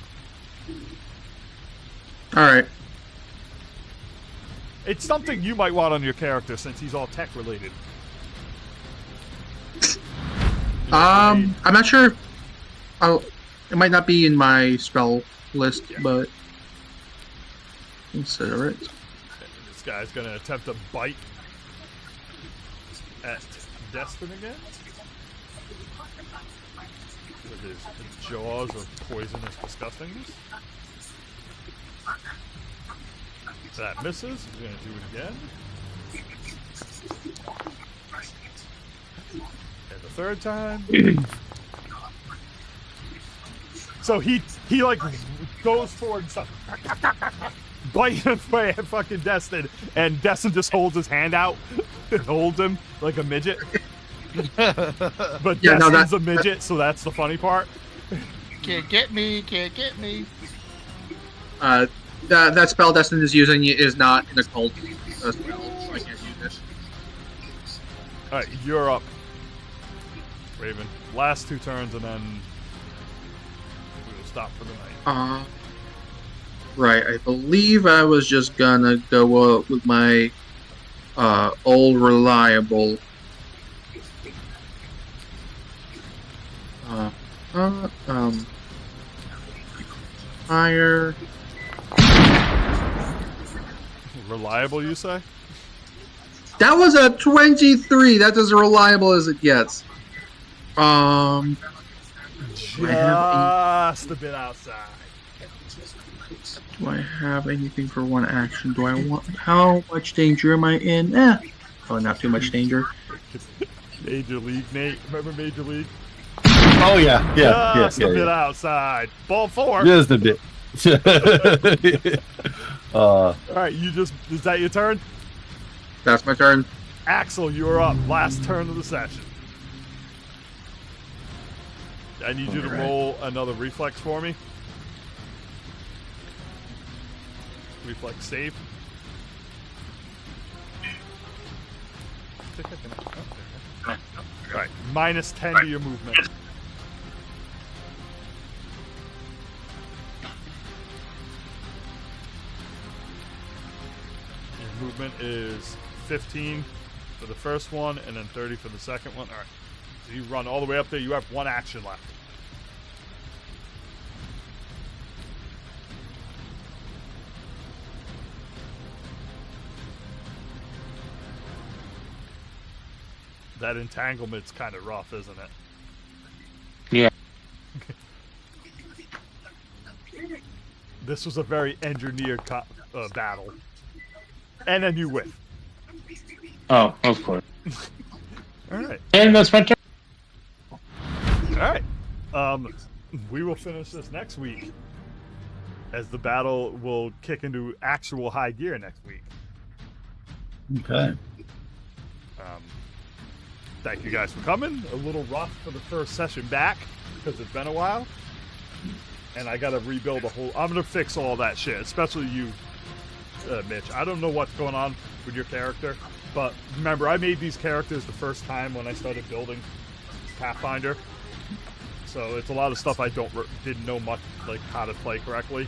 Alright. It's something you might want on your character since he's all tech related. I'm not sure. It might not be in my spell list, but consider it. This guy's gonna attempt to bite at Destin again. With his jaws of poisonous disgustingness. That misses. He's gonna do it again. And the third time. So he like goes forward and stuff, biting away at fucking Destin, and Destin just holds his hand out and holds him like a midget. But Yeah, no, Destin's a midget, so that's the funny part. Can't get me. That spell Destin is using is not an occult spell, so I can't use it. Alright, you're up, Raven. Last 2 turns, and then we will stop for the night. Right, I believe I was just gonna go with my old reliable. Fire. Reliable, you say? That was a 23. That's as reliable as it gets. Just a bit outside. Do I have anything for one action? Do I want? How much danger am I in? Probably not too much danger. Major League, Nate. Remember Major League? Oh yeah, Just a bit outside. Ball 4. Just a bit. All right, is that your turn? That's my turn. Axel, you're up. Last turn of the session. I need you to roll another reflex for me. Reflex save. Alright, minus 10 to your movement. Your movement is 15 for the first one, and then 30 for the second one. Alright, so you run all the way up there. You have one action left. That entanglement's kind of rough, isn't it? Yeah. This was a very engineered battle. And then you win. Oh, of course. Alright. And that's my turn. Alright. We will finish this next week, as the battle will kick into actual high gear next week. Okay. Thank you guys for coming. A little rough for the first session back, because it's been a while. And I gotta rebuild the whole... I'm gonna fix all that shit, especially you, Mitch. I don't know what's going on with your character, but remember, I made these characters the first time when I started building Pathfinder. So it's a lot of stuff I didn't know much, like how to play correctly.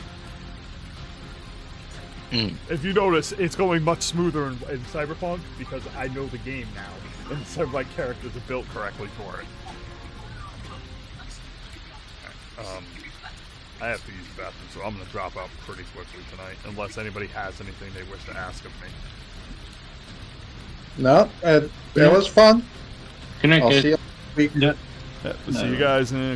If you notice, it's going much smoother in Cyberpunk because I know the game now, and some of my characters are built correctly for it. I have to use the bathroom, so I'm going to drop out pretty quickly tonight, unless anybody has anything they wish to ask of me. No, it was fun. Good night, I'll guys. see you next week. We'll see you guys in